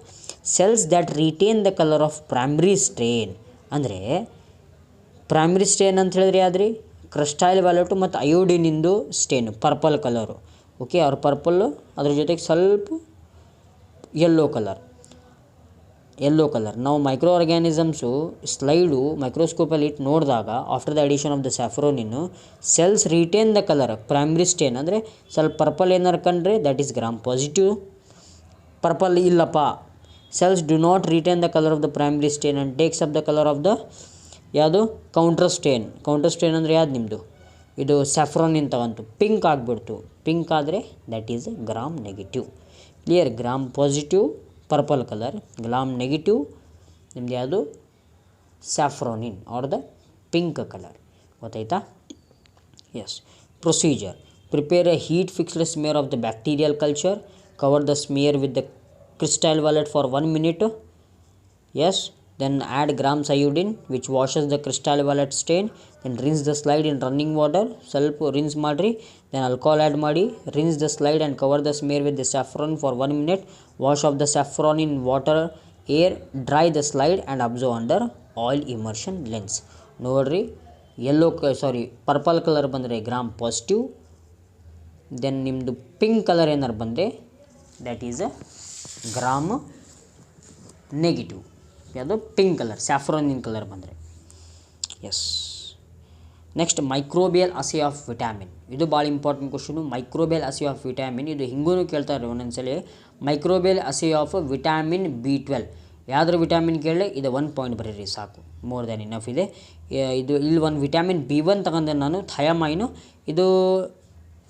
Cells that retain the colour of primary stain, ಅಂದರೆ ಪ್ರೈಮ್ರಿ ಸ್ಟೇನ್ ಅಂತ ಹೇಳಿದ್ರೆ ಯಾವ್ದ್ರಿ, ಕ್ರಿಸ್ಟಲ್ ವಾಲೆಟು ಮತ್ತು ಅಯೋಡಿನಿಂದು ಸ್ಟೇನು ಪರ್ಪಲ್ ಕಲರು. ಓಕೆ, ಅವ್ರ ಪರ್ಪಲ್ಲು ಅದ್ರ ಜೊತೆಗೆ ಸ್ವಲ್ಪ ಯೆಲ್ಲೋ ಕಲರ್. ನಾವು ಮೈಕ್ರೋ ಆರ್ಗ್ಯಾನಿಸಮ್ಸು ಸ್ಲೈಡು ಮೈಕ್ರೋಸ್ಕೋಪಲ್ಲಿ ಇಟ್ಟು ನೋಡಿದಾಗ after the addition of the safranin cells retain the colour primary stain, ಅಂದರೆ ಸ್ವಲ್ಪ ಪರ್ಪಲ್ ಏನಾರು ಕಂಡ್ರೆ that is gram positive. Purple ಇಲ್ಲಪ್ಪ, cells do not retain the colour of the primary stain and takes up the colour of the ಯಾವುದು counterstain. Counterstain ಅಂದರೆ ಯಾವ್ದು ನಿಮ್ಮದು, ಇದು ಸ್ಯಾಫ್ರೋನಿನ್ ತಗೊಂತು ಪಿಂಕ್ ಆಗಿಬಿಡ್ತು. ಪಿಂಕ್ ಆದರೆ that is gram negative. Clear? Gram positive purple colour, gram negative ನಿಮ್ದು ಯಾವುದು safranin or the pink colour. ಗೊತ್ತಾಯ್ತಾ? Yes. Procedure: prepare A heat fixed smear of the bacterial culture, cover the smear with the crystal wallet for 1 minute. Yes. Then add grams iodine which washes the crystal wallet stain. Then rinse the slide in running water. ಸ್ವಲ್ಪ rinse ಮಾಡಿರಿ. Then alcohol add ಮಾಡಿ, rinse the slide and cover the smear with the saffron for 1 minute. Wash off the saffron in water, air, dry the slide and observe under oil immersion lens. ನೋಡ್ರಿ, purple colour ಬಂದರೆ gram positive. Then ನಿಮ್ಮದು pink colour ಏನಾರು ಬಂದರೆ that is a gram negative. ಯಾವುದು pink colour, ಸ್ಯಾಫ್ರೋನಿನ್ colour ಬಂದರೆ. S. Next microbial assay of vitamin. ಇದು ಭಾಳ important question. Microbial assay of vitamin, ಇದು ಹಿಂಗೂ ಕೇಳ್ತಾರೆ ಒಂದೊಂದ್ಸಲಿ. Microbial assay of vitamin B12 ಯಾವ್ದ್ರ ವಿಟಾಮಿನ್ ಕೇಳಿ ಇದು 1 ಪಾಯಿಂಟ್ ಬರೀರಿ ಸಾಕು, ಮೋರ್ ದ್ಯಾನ್ ಇನಫ್ ಇದೆ. ಇದು ಇಲ್ಲಿ ಒಂದು ವಿಟಾಮಿನ್ B1 ತಗೊಂಡೆ ನಾನು, ಥಯಾಮೈನು. ಇದು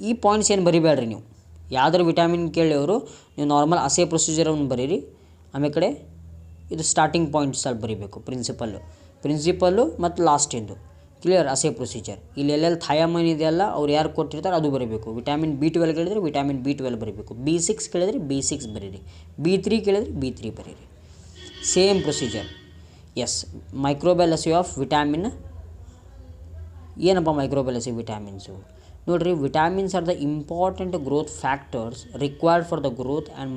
ಈ ಪಾಯಿಂಟ್ಸ್ ಏನು ಬರಿಬೇಡ್ರಿ ನೀವು. ಯಾವ್ದ್ರ ವಿಟಾಮಿನ್ ಕೇಳಿ ಅವರು, ನೀವು ನಾರ್ಮಲ್ ಅಸೆ ಪ್ರೊಸೀಜರನ್ನು ಬರೀರಿ. ಆಮೇಲೆ ಕಡೆ ಇದು ಸ್ಟಾರ್ಟಿಂಗ್ ಪಾಯಿಂಟ್ಸ್ ಅಲ್ಲಿ ಬರೀಬೇಕು, ಪ್ರಿನ್ಸಿಪಲ್ಲು ಮತ್ತು ಲಾಸ್ಟಿಂದು. ಕ್ಲಿಯರ್? ಅಸೆ ಪ್ರೊಸೀಜರ್. ಇಲ್ಲಿ ಎಲ್ಲೆಲ್ಲಿ ಥಯಾಮೈನ್ ಇದೆಯಲ್ಲ ಅವ್ರು ಯಾರು ಕೊಟ್ಟಿರ್ತಾರೆ ಅದು ಬರೀಬೇಕು. ವಿಟಾಮಿನ್ B12 ಕೇಳಿದರೆ ವಿಟಾಮಿನ್ B12 ಬರೀಬೇಕು. B6 ಕೇಳಿದರೆ B6 ಬರೀರಿ. B3 ಕೇಳಿದರೆ B3 ಬರೀರಿ. Same procedure. Yes. Microbial assay of vitamin. ಏನಪ್ಪ ಮೈಕ್ರೋಬಿಯಲ್ ಅಸೆ ವಿಟಾಮಿನ್ಸು? ನೋಡಿರಿ, vitamins are the important growth factors required for the growth and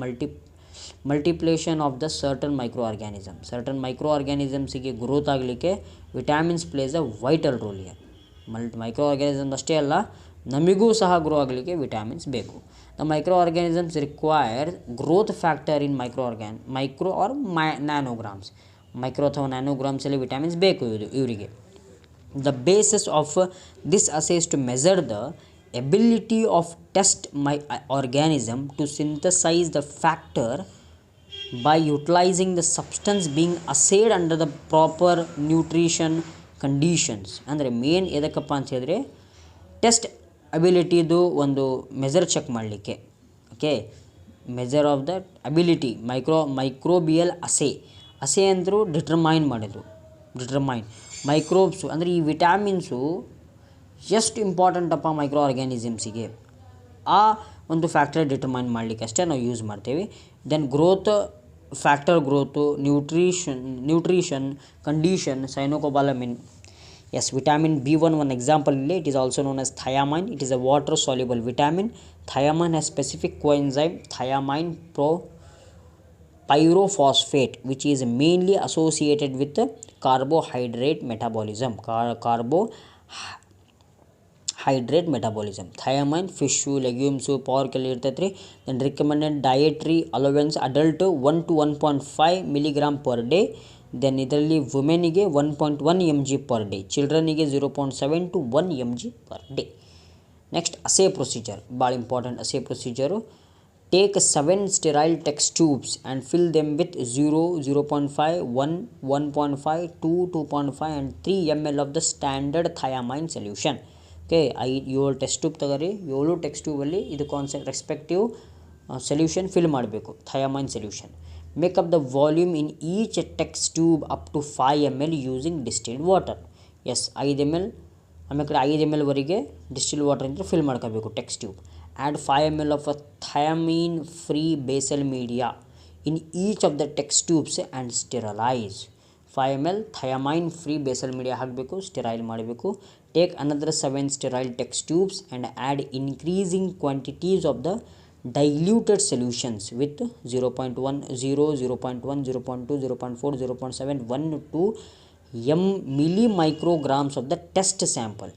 multiplication of the certain microorganism. Certain micro ಆರ್ಗ್ಯಾನಿಸಮ್ಸಿಗೆ growth ಆಗಲಿಕ್ಕೆ vitamins plays a vital role here. Microorganism ಅಷ್ಟೇ ಅಲ್ಲ, ನಮಗೂ ಸಹ grow ಆಗಲಿಕ್ಕೆ vitamins ಬೇಕು. The micro organisms require growth factor in micro or nanograms. Micro ಅಥವಾ ನ್ಯಾನೋಗ್ರಾಮ್ಸಲ್ಲಿ ವಿಟಾಮಿನ್ಸ್ ಬೇಕು ಇವರಿಗೆ. The basis of this assays to measure the ability of test my organism to synthesize the factor by utilizing the substance being assayed under the proper nutrition conditions. ಅಂದರೆ main ಎದಕ್ಕಪ್ಪ ಅಂತ ಹೇಳಿದ್ರೆ test ಅಬಿಲಿಟಿದು ಒಂದು measure check ಮಾಡಲಿಕ್ಕೆ. Okay, measure of the ability microbial ಅಸೆ ಅಂದರು determine microbes ಅಂದರೆ ಈ vitamins ಎಷ್ಟು ಇಂಪಾರ್ಟೆಂಟಪ್ಪ ಮೈಕ್ರೋ ಆರ್ಗ್ಯಾನಿಸಮ್ಸಿಗೆ, ಆ ಒಂದು ಫ್ಯಾಕ್ಟರ್ ಡಿಟರ್ಮೈನ್ ಮಾಡಲಿಕ್ಕೆ ಅಷ್ಟೇ ನಾವು ಯೂಸ್ ಮಾಡ್ತೇವೆ. Then growth factor, growth, nutrition condition, cyanocobalamin. Yes. Vitamin B1 ಒಂದು ಎಕ್ಸಾಂಪಲ್ ಇಲ್ಲಿ. It is also known as thiamine. It is a water soluble vitamin. Thiamine has specific coenzyme thiamine pyrophosphate which is mainly associated with carbohydrate metabolism. Thiamine fish, legumes, ಪಾರ್ಕಲ್ಲಿ ಇರ್ತೈತೆ ರೀ. Then recommended dietary allowance adult 1 to 1.5 mg per day. ದೆನ್ ಇದರಲ್ಲಿ ವುಮೆನಿಗೆ 1.1 mg per day, ಚಿಲ್ಡ್ರನಿಗೆ 0.7 to 1 mg per day. Next assay procedure, ಭಾಳ important assay procedure. Take 7 sterile test tubes and fill them with 0, 0.5, 1, 1.5, 2, 2.5 and 3 ml of the standard thiamine solution. Okay, 7 test tube ತಗೋರಿ. 7 test ಟ್ಯೂಬಲ್ಲಿ ಇದು respective solution fill ಮಾಡಬೇಕು, thiamine solution. Make up the volume in each test tube up to 5 ml using distilled water. Yes, 5 ml, ಆಮೇಲೆ 5 ml ವರೆಗೆ distilled water ಅಂತ fill ಮಾಡ್ಕೋಬೇಕು test tube. Add 5 ml of a thiamine-free basal media in each of the test tubes and sterilize. 5 ml thiamine-free basal media ಹಾಕಬೇಕು, sterile ಮಾಡಬೇಕು. Take another 7 sterile test tubes and add increasing quantities of the diluted solutions with 0.1, 0, 0.1, 0.2, 0.4, 0.7, 1 to millimicrograms of the test sample.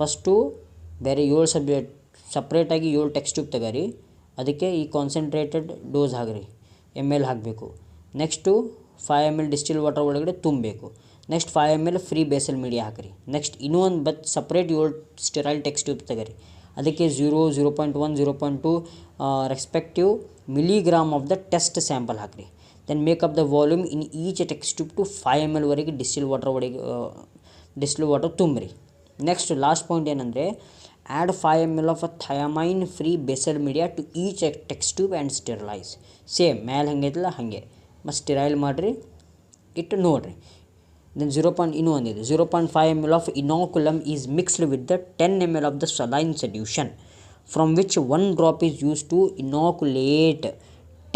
First ಬೇರೆ 7 ಸಪ್ರೇಟಾಗಿ 7 test tube ತಗೋರಿ, ಅದಕ್ಕೆ ಈ concentrated dose ಹಾಕ್ರಿ, ml ಹಾಕಬೇಕು. Next 5 ml distil water ಒಳಗಡೆ ತುಂಬಬೇಕು. Next 5 ml free basal media ಹಾಕ್ರಿ. ನೆಕ್ಸ್ಟ್ ಇನ್ನೂ ಒಂದು ಸಪ್ರೇಟ್ 7 ಸ್ಟೆರೈಲ್ ಟೆಸ್ಟ್ ಟ್ಯೂಬ್ ತಗೋರಿ, ಅದಕ್ಕೆ 0, 0.1, 0.2 respective milligram of the test sample ಹಾಕ್ರಿ. Then make up the volume in each test tube to 5 ml ವರೆಗೆ ಡಿಸ್ಟಿಲ್ ವಾಟರ್ ತುಂಬ್ರಿ. ನೆಕ್ಸ್ಟ್ ಲಾಸ್ಟ್ ಪಾಯಿಂಟ್ ಏನಂದರೆ, add 5 ml of a thiamine-free basal media to each test tube and sterilize. Same ಮೇಲೆ ಹೆಂಗೈತಲ್ಲ ಹಾಗೆ ಮತ್ತು sterile ಮಾಡಿರಿ, ಇಟ್ಟು ನೋಡಿರಿ. ದೆನ್ ಇನ್ನೂ ಒಂದಿದೆ, 0.5 ml of inoculum is mixed with the 10 ml of the saline solution from which 1 drop is used to inoculate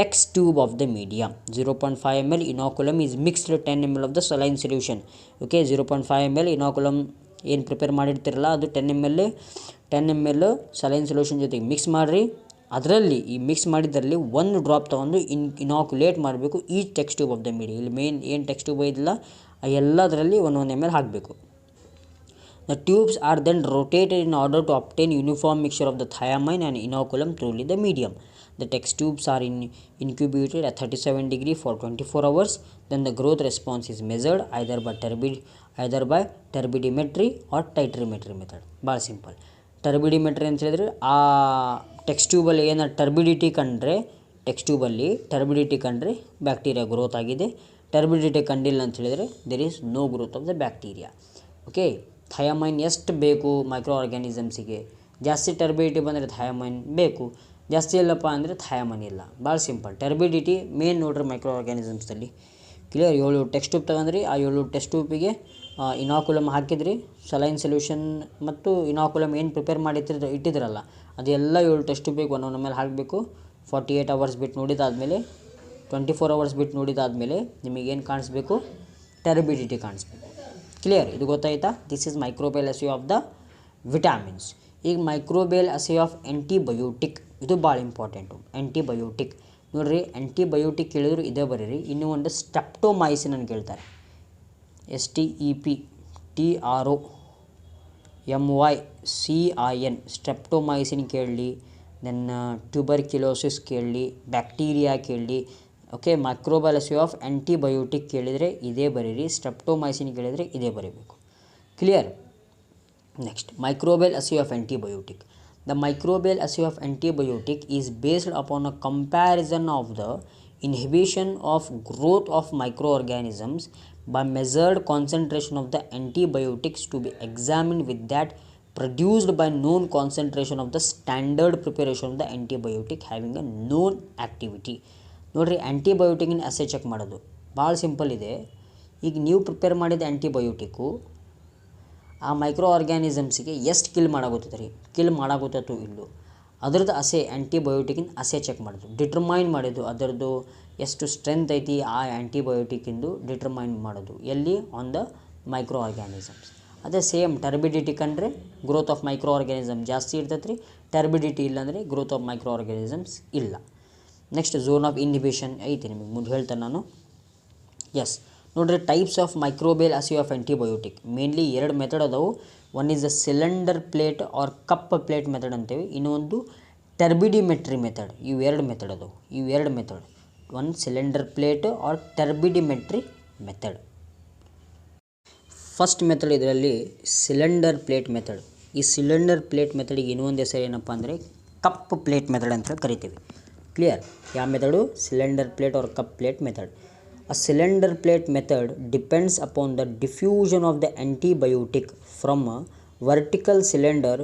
test tube of the medium. 0.5 ml inoculum is mixed with 10 ml of the saline solution. Okay, 0.5 ml inoculum ಏನು prepare ಮಾಡಿರ್ತಿರಲ್ಲ ಅದು 10 ml saline solution ಜೊತೆಗೆ mix ಮಾಡಿರಿ. ಅದರಲ್ಲಿ ಈ mix ಮಾಡಿದ್ದರಲ್ಲಿ 1 drop ತೊಗೊಂಡು inoculate ಮಾಡಬೇಕು ಈ test tube of the media. ಇಲ್ಲಿ ಮೇನ್ ಏನು ಟೆಸ್ಟ್ ಟ್ಯೂಬ್ ಇದಿಲ್ಲ ಎಲ್ಲದರಲ್ಲಿ 1 ml ಹಾಕಬೇಕು. The tubes are then rotated in order to obtain uniform mixture of the thiamine and inoculum thoroughly the medium. The test tubes are incubated at 37 degree for 24 hours. Then the growth response is measured either by turbidimetry or titrimetry method. ಭಾಳ simple. ಟರ್ಬಿಡಿಮೆಟ್ರಿ ಅಂತ ಹೇಳಿದ್ರೆ ಆ test ಟ್ಯೂಬಲ್ಲಿ ಏನೋ turbidity ಕಂಡ್ರೆ bacteria growth ಆಗಿದೆ. Turbidity ಕಂಡಿಲ್ಲ ಅಂತ ಹೇಳಿದರೆ there is no growth of the bacteria. Okay, thiamine ಎಷ್ಟು ಬೇಕು ಮೈಕ್ರೋ ಆರ್ಗ್ಯಾನಿಸಮ್ಸಿಗೆ? ಜಾಸ್ತಿ ಟರ್ಬಿಡಿಟಿ ಬಂದರೆ ಥಯಾಮೈನ್ ಬೇಕು, ಜಾಸ್ತಿ ಇಲ್ಲಪ್ಪ ಅಂದರೆ ಥಯಾಮೈನ್ ಇಲ್ಲ. ಭಾಳ ಸಿಂಪಲ್. ಟರ್ಬಿಡಿಟಿ ಮೇನ್ ನೋಡ್ರಿ ಮೈಕ್ರೋ ಆರ್ಗ್ಯಾನಿಸಮ್ಸಲ್ಲಿ. ಕ್ಲಿಯರ್? 7 ಟೆಸ್ಟ್ ಟ್ಯೂಬ್ ತಗೊಂಡ್ರಿ, ಆ 7 ಟೆಸ್ಟ್ ಟ್ಯೂಬಿಗೆ ಇನಾಕ್ಯುಲಮ್ ಹಾಕಿದ್ರಿ, ಸಲೈನ್ ಸೊಲ್ಯೂಷನ್ ಮತ್ತು ಇನಾಕ್ಯುಲಮ್ ಏನು ಪ್ರಿಪೇರ್ ಮಾಡಿ ಇಟ್ಟಿದ್ರಲ್ಲ ಅದೆಲ್ಲ 7 ಟೆಸ್ಟ್ ಟ್ಯೂಬಿಗೆ 1 ml ಹಾಕಬೇಕು. 48 hours ಬಿಟ್ಟು ನೋಡಿದಾದಮೇಲೆ 24 hours ಬಿಟ್ಟು ನೋಡಿದಾದಮೇಲೆ ನಿಮಗೇನು ಕಾಣಿಸ್ಬೇಕು? ಟರ್ಬಿಡಿಟಿ ಕಾಣಿಸ್ಬೇಕು. ಕ್ಲಿಯರ್? ಇದು ಗೊತ್ತಾಯ್ತಾ? This is microbial assay of the vitamins. ಈಗ ಮೈಕ್ರೋಬಿಯಲ್ ಅಸೇ ಆಫ್ ಆ್ಯಂಟಿಬಯೋಟಿಕ್, ಇದು ಭಾಳ ಇಂಪಾರ್ಟೆಂಟು. ಆ್ಯಂಟಿಬಯೋಟಿಕ್ ನೋಡಿರಿ, ಆ್ಯಂಟಿಬಯೋಟಿಕ್ ಕೇಳಿದ್ರು ಇದೇ ಬರೀರಿ. ಇನ್ನೂ ಒಂದು ಸ್ಟೆಪ್ಟೊಮೈಸಿನ್ ಅಂತ ಕೇಳ್ತಾರೆ, STEPTROMYCIN ಸ್ಟೆಪ್ಟೊಮೈಸಿನ್ ಕೇಳಲಿ, ದೆನ್ ಟ್ಯೂಬರ್ಕ್ಯುಲೋಸಿಸ್ ಕೇಳಲಿ, ಬ್ಯಾಕ್ಟೀರಿಯಾ ಕೇಳಲಿ. Okay, microbial assay of antibiotic ಕೇಳಿದರೆ ಇದೇ ಬರೀರಿ, ಸ್ಟೆಪ್ಟೊಮೈಸಿನ್ ಕೇಳಿದರೆ ಇದೇ ಬರೀಬೇಕು. Clear? Next microbial assay of antibiotic. The microbial assay of antibiotic is based upon a comparison of the inhibition of growth of microorganisms by measured concentration of the antibiotics to be examined with that produced by known concentration of the standard preparation of the antibiotic having a known activity. ನೋಡಿರಿ, ಆ್ಯಂಟಿಬಯೋಟಿಕ್ಕಿನ ಅಸೇ check ಮಾಡೋದು ಭಾಳ simple ಇದೆ. ಈಗ ನೀವು prepare ಮಾಡಿದ antibiotic ಆ micro ಆರ್ಗ್ಯಾನಿಸಮ್ಸಿಗೆ ಎಷ್ಟು kill ಮಾಡಾಗುತ್ತೋ ಇಲ್ಲೋ ಅದರದ್ದು ಅಸೇ, ಆ್ಯಂಟಿಬಯೋಟಿಕ್ಕಿನ ಅಸೇ ಚೆಕ್ ಮಾಡೋದು, ಡಿಟರ್ಮೈನ್ ಮಾಡೋದು, ಅದರದ್ದು ಎಷ್ಟು ಸ್ಟ್ರೆಂತ್ ಐತಿ ಆ ಆ್ಯಂಟಿಬಯೋಟಿಕ್ಕಿಂದು ಡಿಟರ್ಮೈನ್ ಮಾಡೋದು ಎಲ್ಲಿ? On the micro organisms. ಅದೇ ಸೇಮ್ ಟರ್ಬಿಡಿಟಿ ಕಂಡ್ರೆ ಗ್ರೋತ್ ಆಫ್ ಮೈಕ್ರೋ ಆರ್ಗ್ಯಾನಿಸಮ್ ಜಾಸ್ತಿ ಇರ್ತೈತೆ ರೀ, ಟರ್ಬಿಡಿಟಿ ಇಲ್ಲಾಂದರೆ ಗ್ರೋತ್ ಆಫ್ ಮೈಕ್ರೋ ಆರ್ಗ್ಯಾನಿಸಮ್ಸ್ ಇಲ್ಲ. ನೆಕ್ಸ್ಟ್ ಝೋನ್ ಆಫ್ ಇನ್ಹಿಬಿಷನ್ ಐತಿ, ನಿಮಗೆ ಮುಂದೆ ಹೇಳ್ತೇನೆ ನಾನು. ಎಸ್, ನೋಡ್ರಿ, types of microbial assay of antibiotic mainly 2 method ಅದಾವು. One is the cylinder plate or cup plate method ಅಂತೇವೆ, ಇನ್ನೊಂದು ಟರ್ಬಿಡಿಮೆಟ್ರಿ ಮೆಥಡ್. ಇವು 2 ಮೆಥಡ್ ಅದಾವು. One cylinder plate or turbidimetry method. First method ಇದರಲ್ಲಿ ಸಿಲಿಂಡರ್ ಪ್ಲೇಟ್ ಮೆಥಡ್. ಈ cylinder plate ಮೆಥಡಿಗೆ ಇನ್ನೊಂದು ಹೆಸರು ಏನಪ್ಪ ಅಂದರೆ ಕಪ್ ಪ್ಲೇಟ್ ಮೆಥಡ್ ಅಂತ ಕರಿತೀವಿ. ಕ್ಲಿಯರ್? ಯಾವ method? Cylinder plate or cup plate method. A cylinder plate method depends upon the diffusion of the antibiotic from a vertical cylinder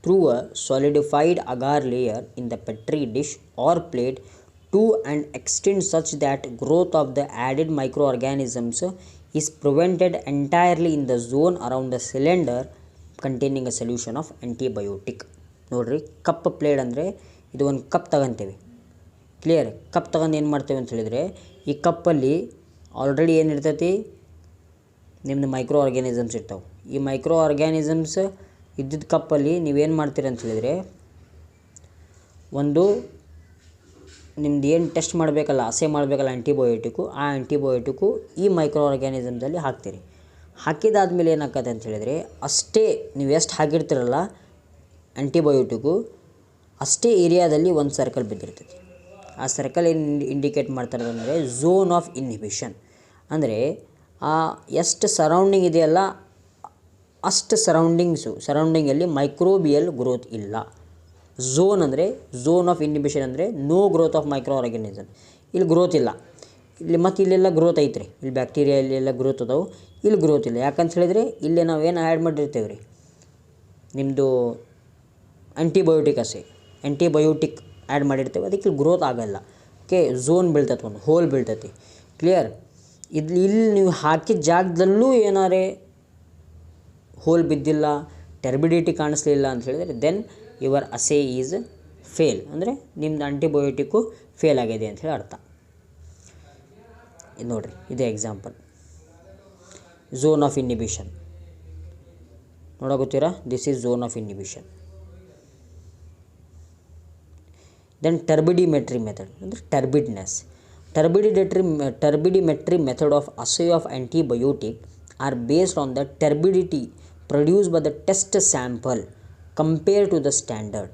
through a solidified agar layer in the petri dish or plate to an extent such that growth of the added microorganisms is prevented entirely in the zone around the cylinder containing a solution of antibiotic. ನೋಡ್ರಿ, cup plate ಅಂದರೆ ಇದು ಒಂದು cup ತಗೊಂತೀವಿ. Clear? Cup ತಗೊಂಡು ಏನು ಮಾಡ್ತೇವೆ ಅಂತ ಹೇಳಿದರೆ, ಈ ಕಪ್ಪಲ್ಲಿ ಆಲ್ರೆಡಿ ಏನಿರ್ತೈತಿ, ನಿಮ್ಮದು ಮೈಕ್ರೋ ಆರ್ಗ್ಯಾನಿಸಮ್ಸ್ ಇರ್ತಾವೆ. ಈ ಮೈಕ್ರೋ ಆರ್ಗ್ಯಾನಿಸಮ್ಸ್ ಇದ್ದಿದ್ದ ಕಪ್ಪಲ್ಲಿ ನೀವೇನು ಮಾಡ್ತೀರಿ ಅಂತ ಹೇಳಿದರೆ, ಒಂದು ನಿಮ್ದು ಏನು ಟೆಸ್ಟ್ ಮಾಡಬೇಕಲ್ಲ, ಅಸೆ ಮಾಡಬೇಕಲ್ಲ ಆ್ಯಂಟಿಬಯೋಟಿಕ್ಕು, ಆ ಆ್ಯಂಟಿಬಯೋಟಿಕ್ಕು ಈ ಮೈಕ್ರೋ ಆರ್ಗ್ಯಾನಿಸಮ್ಸಲ್ಲಿ ಹಾಕ್ತೀರಿ. ಹಾಕಿದಾದ್ಮೇಲೆ ಏನಾಗ್ತದೆ ಅಂತ ಹೇಳಿದರೆ, ಅಷ್ಟೇ ನೀವು ಎಷ್ಟು ಹಾಕಿರ್ತೀರಲ್ಲ ಆ್ಯಂಟಿಬಯೋಟಿಕ್ಕು, ಅಷ್ಟೇ ಏರಿಯಾದಲ್ಲಿ ಒಂದು ಸರ್ಕಲ್ ಬಿದ್ದಿರ್ತೈತಿ. ಆ ಸರ್ಕಲ್ ಏನು ಇಂಡಿಕೇಟ್ ಮಾಡ್ತಾರೆ ಅಂದರೆ ಝೋನ್ ಆಫ್ ಇನ್ಹಿಬಿಷನ್. ಅಂದರೆ ಆ ಎಷ್ಟು ಸರೌಂಡಿಂಗ್ ಇದೆಯಲ್ಲ ಅಷ್ಟು ಸರೌಂಡಿಂಗಲ್ಲಿ ಮೈಕ್ರೋಬಿಯಲ್ ಗ್ರೋತ್ ಇಲ್ಲ. ಝೋನ್ ಅಂದರೆ ಝೋನ್ ಆಫ್ ಇನ್ಹಿಬಿಷನ್ ಅಂದರೆ no growth of micro organism. ಇಲ್ಲಿ ಗ್ರೋತ್ ಇಲ್ಲ. ಇಲ್ಲಿ ಮತ್ತು ಇಲ್ಲೆಲ್ಲ ಗ್ರೋತ್ ಐತ್ರಿ. ಇಲ್ಲಿ ಬ್ಯಾಕ್ಟೀರಿಯಾ ಇಲ್ಲೆಲ್ಲ ಗ್ರೋತ್ ಅದಾವೆ, ಇಲ್ಲಿ ಗ್ರೋತ್ ಇಲ್ಲ. ಯಾಕಂತ ಹೇಳಿದರೆ ಇಲ್ಲಿ ನಾವು ಏನು ಆ್ಯಡ್ ಮಾಡಿರ್ತೇವೆ ರೀ, ನಿಮ್ಮದು ಆ್ಯಂಟಿಬಯೋಟಿಕ್ ಆ್ಯಡ್ ಮಾಡಿರ್ತೇವೆ, ಅದಕ್ಕೆ ಗ್ರೋತ್ ಆಗಲ್ಲ. ಓಕೆ, ಝೋನ್ ಬೀಳ್ತೈತೆ, ಒಂದು ಹೋಲ್ ಬೀಳ್ತೈತಿ. ಕ್ಲಿಯರ್? ಇಲ್ಲಿ ನೀವು ಹಾಕಿದ ಜಾಗದಲ್ಲೂ ಏನಾರೇ ಹೋಲ್ ಬಿದ್ದಿಲ್ಲ, ಟರ್ಬಿಡಿಟಿ ಕಾಣಿಸ್ಲಿಲ್ಲ ಅಂತ ಹೇಳಿದರೆ ದೆನ್ ಯುವರ್ ಅಸೆ ಈಸ್ ಫೇಲ್. ಅಂದರೆ ನಿಮ್ಮದು ಆ್ಯಂಟಿಬಯೋಟಿಕ್ಕು ಫೇಲ್ ಆಗಿದೆ ಅಂಥೇಳಿ ಅರ್ಥ. ಇದು ನೋಡಿರಿ, ಇದೇ ಎಕ್ಸಾಂಪಲ್. ಝೋನ್ ಆಫ್ ಇನ್ಹಿಬಿಷನ್ ನೋಡೋಗುತ್ತೀರಾ? This is zone of inhibition. Then turbidimetry method, ಅಂದರೆ turbidness. Turbidimetry method of assay of antibiotic are based on the turbidity produced by the test sample compared to the standard.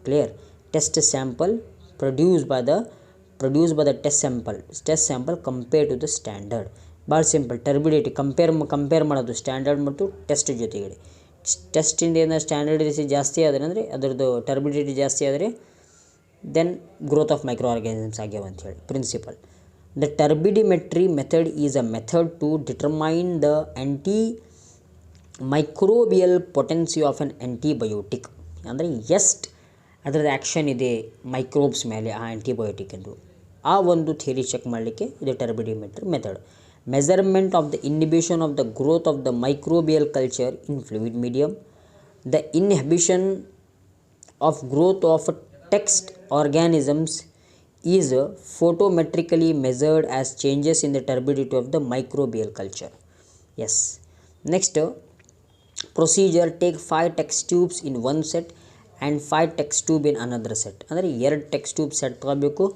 Clear? Test sample produced by the test sample compared to the standard. ಭಾಳ simple. Turbidity compare ಮಾಡೋದು standard ಮತ್ತು test ಜೊತೆಗೆ. ಟೆಸ್ಟಿಂದ ಏನಾದ್ರು standard ಜಾಸ್ತಿ ಆದರೆ ಅಂದರೆ ಅದರದ್ದು turbidity ಜಾಸ್ತಿ ಆದರೆ then growth of micro organisms ಆಗ್ಯಾವ ಅಂಥೇಳಿ principle. The turbidimetry method is a method to determine the microbial potency of an antibiotic. ಅಂದರೆ ಎಷ್ಟು ಅದರದ್ದು ಆ್ಯಕ್ಷನ್ ಇದೆ ಮೈಕ್ರೋಬ್ಸ್ ಮೇಲೆ ಆ ಆ್ಯಂಟಿಬಯೋಟಿಕ್ ಎಂದು, ಆ ಒಂದು ಥಿಯರಿ ಚೆಕ್ ಮಾಡಲಿಕ್ಕೆ ಇದು turbidimetry method. Measurement of the inhibition of the growth of the microbial culture in fluid medium. The inhibition of growth of text organisms is photometrically measured as changes in the turbidity of the microbial culture. Yes. Next procedure, take 5 test tubes in one set and 5 test tube in another set. ಅಂದರೆ 2 test tube set ತಗೋಬೇಕು,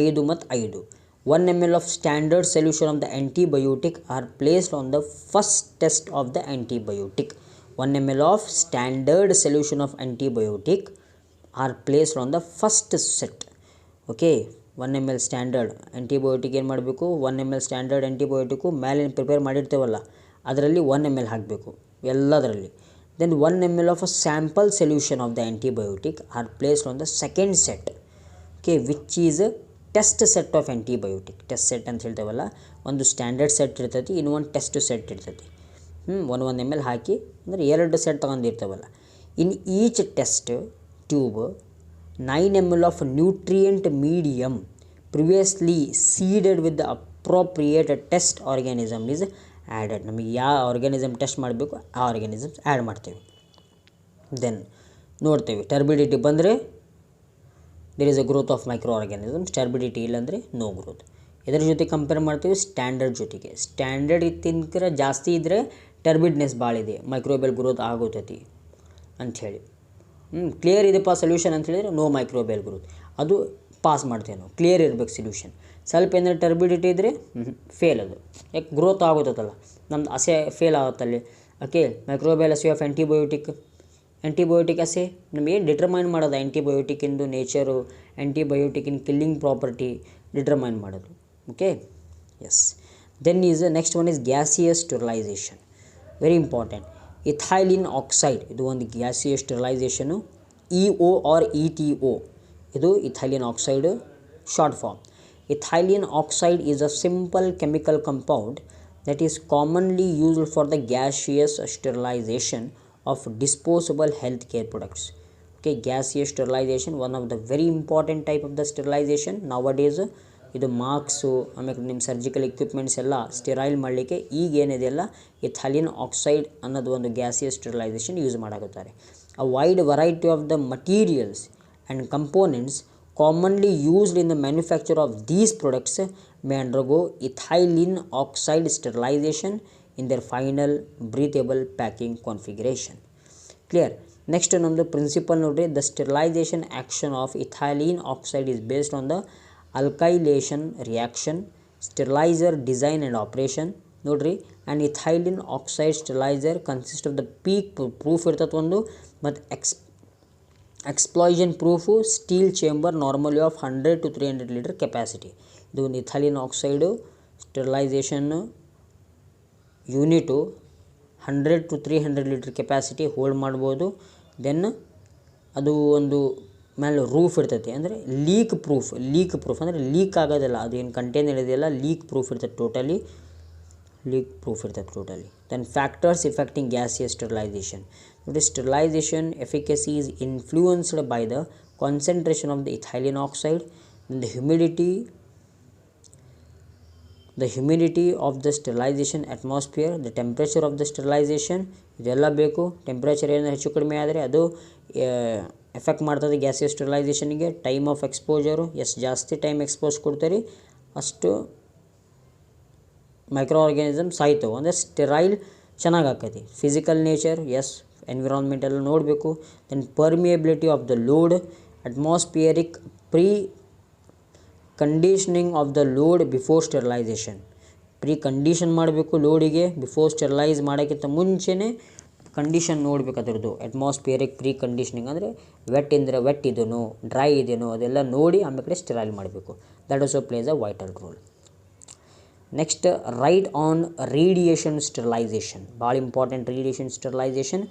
5 ಮತ್ತು 5. 1 ml of standard solution of the antibiotic are placed on the first test of the antibiotic. 1 ml of standard solution of antibiotic are placed on the first set. ಓಕೆ, 1 ml standard antibiotic ಏನು ಮಾಡಬೇಕು, 1 ml standard antibiotic ಮೇಲೆ prepare ಮಾಡಿರ್ತೇವಲ್ಲ ಅದರಲ್ಲಿ 1 ml ಹಾಕಬೇಕು ಎಲ್ಲದರಲ್ಲಿ. Then 1 ml of a sample solution of the antibiotic are placed on the second set. Okay, which is test set of antibiotic. Test set ಅಂತ ಹೇಳ್ತೇವಲ್ಲ, ಒಂದು ಸ್ಟ್ಯಾಂಡರ್ಡ್ ಸೆಟ್ ಇರ್ತೈತಿ, ಇನ್ನೊಂದು ಟೆಸ್ಟ್ ಸೆಟ್ ಇರ್ತೈತಿ. 1 ml ಹಾಕಿ ಅಂದರೆ 2 ಸೆಟ್ ತೊಗೊಂಡಿರ್ತೇವಲ್ಲ. In each test tube 9 ml of nutrient medium previously seeded with the appropriate test organism is added. ನಮಗೆ ಯಾವ ಆರ್ಗ್ಯಾನಿಸಮ್ ಟೆಸ್ಟ್ ಮಾಡಬೇಕು ಆ ಆರ್ಗ್ಯಾನಿಸಮ್ಸ್ ಆ್ಯಡ್ ಮಾಡ್ತೇವೆ. ದೆನ್ ನೋಡ್ತೇವೆ ಟರ್ಬಿಡಿಟಿ ಬಂದರೆ there is a growth of micro organisms, turbidity ಇಲ್ಲಾಂದರೆ no growth. ಇದರ ಜೊತೆ ಕಂಪೇರ್ ಮಾಡ್ತೀವಿ ಸ್ಟ್ಯಾಂಡರ್ಡ್ ಜೊತೆಗೆ. ಸ್ಟ್ಯಾಂಡರ್ಡ್ ಇತ್ತಿಂತ ಜಾಸ್ತಿ ಇದ್ದರೆ ಟರ್ಬಿಡ್ನೆಸ್ ಭಾಳ ಇದೆ, ಮೈಕ್ರೋಬಿಯಲ್ ಗ್ರೋತ್ ಆಗೋತೈತಿ ಅಂಥೇಳಿ. ಕ್ಲಿಯರ್ ಇದೆಪ್ಪ ಸೊಲ್ಯೂಷನ್ ಅಂತ ಹೇಳಿದರೆ ನೋ ಮೈಕ್ರೋಬಿಯಲ್ ಗ್ರೋತ್, ಅದು ಪಾಸ್ ಮಾಡ್ತೇವೆ ನಾವು. ಕ್ಲಿಯರ್ ಇರಬೇಕು ಸೊಲ್ಯೂಷನ್. ಸ್ವಲ್ಪ ಏನಾದ್ರು ಟರ್ಬಿಡಿಟಿ ಇದ್ದರೆ ಫೇಲ್, ಅದು ಯಾಕೆ ಗ್ರೋತ್ ಆಗೋತಲ್ಲ, ನಮ್ದು ಅಸೆ ಫೇಲ್ ಆಗುತ್ತಲ್ಲಿ. Okay, microbial assay of antibiotic assay ನಮಗೆ ಏನು ಡಿಟರ್ಮೈನ್ ಮಾಡೋದು ಆ್ಯಂಟಿಬಯೋಟಿಕ್ಕಿಂದು ನೇಚರು, ಆ್ಯಂಟಿಬಯೋಟಿಕ್ಕಿನ ಕಿಲ್ಲಿಂಗ್ ಪ್ರಾಪರ್ಟಿ ಡಿಟರ್ಮೈನ್ ಮಾಡೋದು. Okay, yes. Then is next one is gaseous sterilization, very important. Ethylene oxide ಇದು ಒಂದು gaseous sterilization, EO or ETO ಇದು ethylene oxide short form. Ethylene oxide is a simple chemical compound that is commonly used for the gaseous sterilization of disposable healthcare products. Okay, gaseous sterilization one of the very important type of the sterilization nowadays. ಇದು marks ಆಮೇಲೆ ನಿಮ್ಮ surgical equipments ಎಲ್ಲ sterile ಮಾಡಲಿಕ್ಕೆ ಈಗ ಏನಿದೆಯಲ್ಲ ethylene oxide ಅನ್ನೋದು ಒಂದು gaseous sterilisation use ಮಾಡಾಕತ್ತಾರೆ. A wide variety of the materials and components commonly used in the manufacture of these products may undergo ethylene oxide sterilization in their final breathable packing configuration. Clear? Next ನಮ್ಮದು principal ನೋಡ್ರಿ, the sterilization action of ethylene oxide is based on the alkylation reaction, sterilizer design and operation ನೋಡ್ರಿ. and ethylene oxide sterilizer consists of the peak proof ಇರ್ತದೆ ಒಂದು, ಮತ್ತು explosion proof steel chamber normally of 100 to 300 liter capacity. ಇದು ಒಂದು ethylene oxide sterilisation unit 100 to 300 litre capacity hold ಮಾಡ್ಬೋದು. ದೆನ್ ಅದು ಒಂದು ಮೇಲೆ ರೂಫ್ ಇರ್ತೈತಿ, ಅಂದರೆ ಲೀಕ್ ಪ್ರೂಫ್ ಅಂದರೆ ಲೀಕ್ ಆಗೋದಿಲ್ಲ, ಅದು ಏನು ಕಂಟೈನರ್ ಇದೆಯಲ್ಲ ಲೀಕ್ ಪ್ರೂಫ್ ಇರ್ತೈತೆ totally. Then factors affecting gaseous sterilization. The sterilization efficacy is influenced by the concentration of the ethylene oxide, then the humidity of the sterilization atmosphere, the temperature of the sterilization. ಇದೆಲ್ಲ ಬೇಕು. Temperature ಏನು ಹೆಚ್ಚು ಕಡಿಮೆ ಆದರೆ ಅದು effect ಮಾಡ್ತದೆ gaseous ಸ್ಟೆರಿಲೈಸೇಷನ್ಗೆ. Time of exposure, ಎಷ್ಟು ಜಾಸ್ತಿ ಟೈಮ್ ಎಕ್ಸ್ಪೋಸ್ ಕೊಡ್ತೀರಿ ಅಷ್ಟು ಮೈಕ್ರೋ ಆರ್ಗ್ಯಾನಿಸಮ್ಸ್ ಆಯ್ತವೆ, ಅಂದರೆ ಸ್ಟೆರೈಲ್ ಚೆನ್ನಾಗಿ ಆಕೈತಿ. ಫಿಸಿಕಲ್ ನೇಚರ್, ಎಸ್ ಎನ್ವಿರಾನ್ಮೆಂಟ್ ಎಲ್ಲ ನೋಡಬೇಕು. Then permeability of the load, atmospheric preconditioning of the load before sterilisation. Precondition ಮಾಡಬೇಕು ಲೋಡಿಗೆ, ಬಿಫೋರ್ ಸ್ಟೆರಿಲೈಸ್ ಮಾಡೋಕ್ಕಿಂತ ಮುಂಚೆನೇ ಕಂಡೀಷನ್ ನೋಡಬೇಕು ಅದರದ್ದು. ಅಟ್ಮಾಸ್ಫಿಯರಿಕ್ ಪ್ರೀ ಕಂಡೀಷನಿಂಗ್ ಅಂದರೆ ವೆಟ್ ಇದೆನೋ ಡ್ರೈ ಇದೆನೋ ಅದೆಲ್ಲ ನೋಡಿ ಆಮೇಲೆ ಸ್ಟೆರೈಲ್ ಮಾಡಬೇಕು. That also plays a vital role. Next write on radiation sterilisation, ಭಾಳ important. Radiation sterilisation,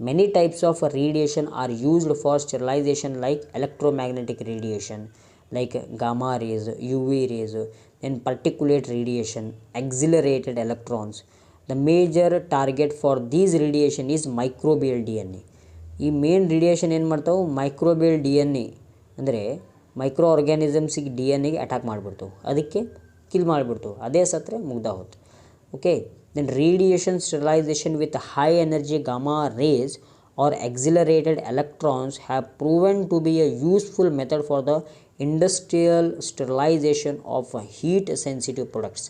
many types of radiation are used for sterilisation like electromagnetic radiation like gamma rays, UV rays, then particulate radiation, accelerated electrons. The major target for these radiation is microbial DNA. ಈ main radiation ಏನು ಮಾಡ್ತಾವೆ, microbial DNA ಅಂದರೆ micro ಆರ್ಗ್ಯಾನಿಸಮ್ಸಿಗೆ DNAಗೆ attack ಮಾಡಿಬಿಡ್ತಾವೆ, ಅದಕ್ಕೆ kill ಮಾಡಿಬಿಡ್ತಾವೆ, ಅದೇ ಸತ್ರೆ ಮುಗ್ದ ಹೋತು. Okay, then radiation sterilization with high energy gamma rays or accelerated electrons have proven to be a useful method for the industrial sterilization of heat sensitive products.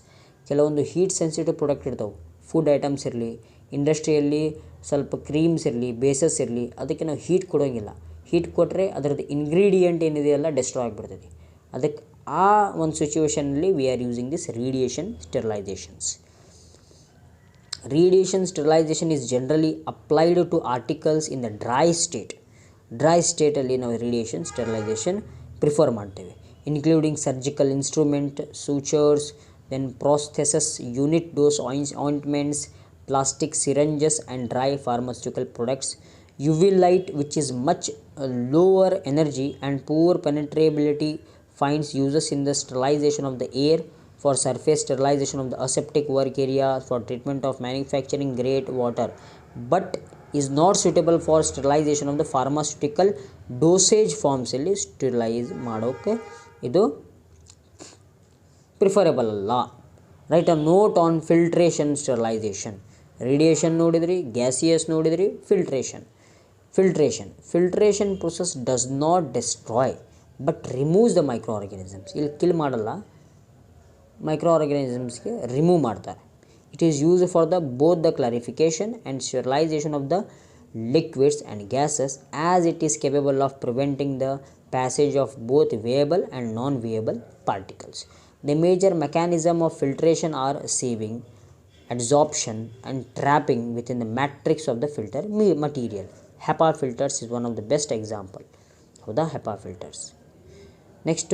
ಕೆಲವೊಂದು ಹೀಟ್ ಸೆನ್ಸಿಟಿವ್ ಪ್ರಾಡಕ್ಟ್ ಇರ್ತಾವೆ, food items ಇರಲಿ, ಇಂಡಸ್ಟ್ರಿಯಲ್ಲಿ ಸ್ವಲ್ಪ creams ಇರಲಿ, basis ಇರಲಿ, ಅದಕ್ಕೆ ನಾವು heat ಕೊಡೋಂಗಿಲ್ಲ. Heat ಕೊಟ್ಟರೆ ಅದರದ್ದು ಇಂಗ್ರೀಡಿಯೆಂಟ್ ಏನಿದೆಯಲ್ಲ ಡೆಸ್ಟ್ರಾಯ್ ಆಗಿಬಿಡ್ತೈತಿ. ಅದಕ್ಕೆ ಆ ಒಂದು ಸಿಚುವೇಷನಲ್ಲಿ we are using this radiation sterilizations. Radiation sterilization is generally applied to articles in the dry state. Dry ಸ್ಟೇಟಲ್ಲಿ ನಾವು ರೇಡಿಯೇಷನ್ ಸ್ಟೆರಿಲೈಸೇಷನ್ ಪ್ರಿಫರ್ ಮಾಡ್ತೇವೆ, including surgical instrument, sutures, then prostheses, unit dose ointments, plastic syringes and dry pharmaceutical products. UV light, which is much lower energy and poor penetrability, finds uses in the sterilization of the air, for surface sterilization of the aseptic work area, for treatment of manufacturing grade water, but is not suitable for sterilization of the pharmaceutical dosage forms. ಇಲ್ಲಿ sterilise ಮಾಡೋಕ್ಕೆ ಇದು preferable ಅಲ್ಲ. Write a note on filtration sterilisation. Radiation ನೋಡಿದ್ರಿ, gaseous ನೋಡಿದ್ರಿ, filtration process does not destroy but removes the micro organisms. ಇಲ್ಲಿ kill ಮಾಡಲ್ಲ, micro ಆರ್ಗ್ಯಾನಿಸಮ್ಸ್ಗೆ remove ಮಾಡ್ತಾರೆ. It is use for the both the clarification and sterilisation of the liquids and gases, as it is capable of preventing the passage of both viable and non-viable particles. The major mechanism of filtration are sieving, adsorption and trapping within the matrix of the filter material. HEPA filters is one of the best example of the HEPA filters. Next,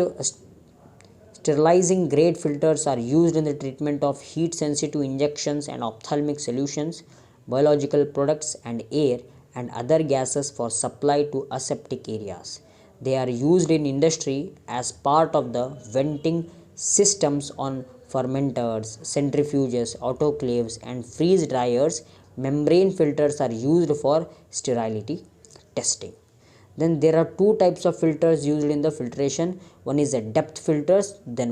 Sterilizing grade filters are used in the treatment of heat sensitive injections and ophthalmic solutions, biological products, and air and other gases for supply to aseptic areas. They are used in industry as part of the venting systems on fermenters, centrifuges, autoclaves, and freeze dryers. Membrane filters are used for sterility testing. Then there are two types of filters used in the filtration. One is a depth filters, then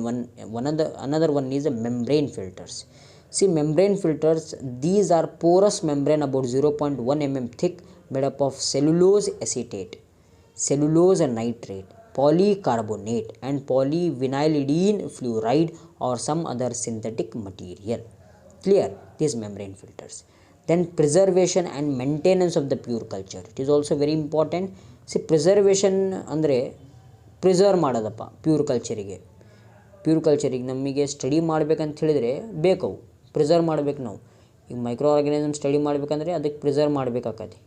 another one is a membrane filters. See, membrane filters, these are porous membrane about 0.1 mm thick, made up of cellulose acetate, cellulose nitrate, polycarbonate, and polyvinylidene fluoride or some other synthetic material. Clear? These membrane filters. Then preservation and maintenance of the pure culture, it is also very important. See, preservation ಅಂದರೆ preserve ಮಾಡೋದಪ್ಪ pure ಕಲ್ಚರಿಗೆ ನಮಗೆ study ಮಾಡ್ಬೇಕಂತ ಹೇಳಿದರೆ ಬೇಕವು preserve ಮಾಡ್ಬೇಕು. ನಾವು ಈಗ micro organism study ಮಾಡ್ಬೇಕಂದ್ರೆ ಅದಕ್ಕೆ preserve ಮಾಡಬೇಕಾಗತ್ತೆ.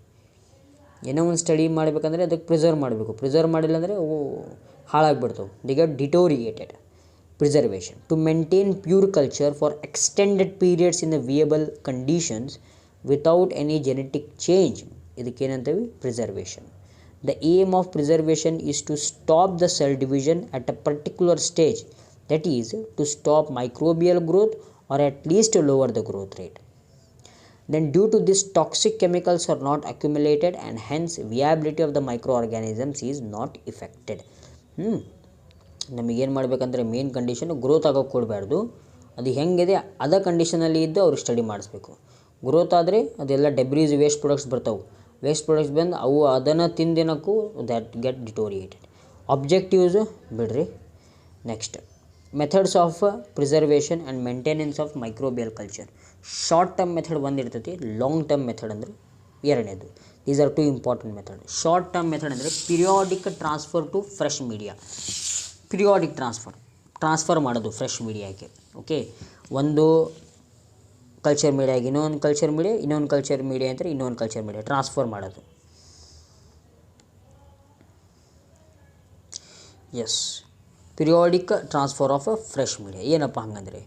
ಏನೋ ಒಂದು ಸ್ಟಡಿ ಮಾಡಬೇಕಂದ್ರೆ ಅದಕ್ಕೆ ಪ್ರಿಸರ್ವ್ ಮಾಡಬೇಕು. ಪ್ರಿಸರ್ವ್ ಮಾಡಿಲ್ಲ ಅಂದರೆ ಅವು ಹಾಳಾಗ್ಬಿಡ್ತವೆ, they get deteriorated. Preservation, to maintain pure culture for extended periods in the viable conditions without any genetic change, ಇದಕ್ಕೇನಂತೀವಿ preservation. The aim of preservation is to stop the cell division at a particular stage, that is to stop microbial growth or at least lower the growth rate. Then due to this, toxic chemicals are not accumulated and hence viability of the microorganisms is not affected. ನಮಗೇನು ಮಾಡಬೇಕಂದ್ರೆ main condition growth ಆಗೋಕ್ಕೆ ಕೊಡಬಾರ್ದು. ಅದು ಹೆಂಗಿದೆ ಅದೇ ಕಂಡೀಷನಲ್ಲಿ ಇದ್ದು ಅವ್ರು study ಮಾಡಿಸ್ಬೇಕು. ಗ್ರೋತ್ ಆದರೆ ಅದೆಲ್ಲ ಡೆಬ್ರೀಸ್ ವೇಸ್ಟ್ ಪ್ರಾಡಕ್ಟ್ಸ್ ಬರ್ತಾವೆ. ವೇಸ್ಟ್ ಪ್ರಾಡಕ್ಟ್ಸ್ ಬಂದು ಅವು ಅದನ್ನು ತಿಂದಿನಕ್ಕೂ ದ್ಯಾಟ್ ಗೆಟ್ ಡಿಟೋರಿಯೇಟೆಡ್. ಆಬ್ಜೆಕ್ಟಿವ್ಸ್ ಬಿಡ್ರಿ. Next, methods of preservation and maintenance of microbial culture. Short term method ಒಂದು ಇರ್ತೈತಿ, ಲಾಂಗ್ ಟರ್ಮ್ ಮೆಥಡ್ ಅಂದರೆ ಎರಡನೇದು. These are two important method. Short term method ಅಂದರೆ periodic transfer to fresh media. Periodic transfer ಮಾಡೋದು fresh ಮೀಡಿಯಾಕ್ಕೆ. Okay, ಒಂದು culture ಮೀಡಿಯಾಗೆ ಇನ್ನೊಂದು ಕಲ್ಚರ್ ಮೀಡಿಯಾ ಅಂದರೆ ಇನ್ನೊಂದು ಕಲ್ಚರ್ ಮೀಡಿಯಾ ಟ್ರಾನ್ಸ್ಫರ್ ಮಾಡೋದು. S, periodic transfer of a fresh media ಏನಪ್ಪ ಹಂಗಂದರೆ,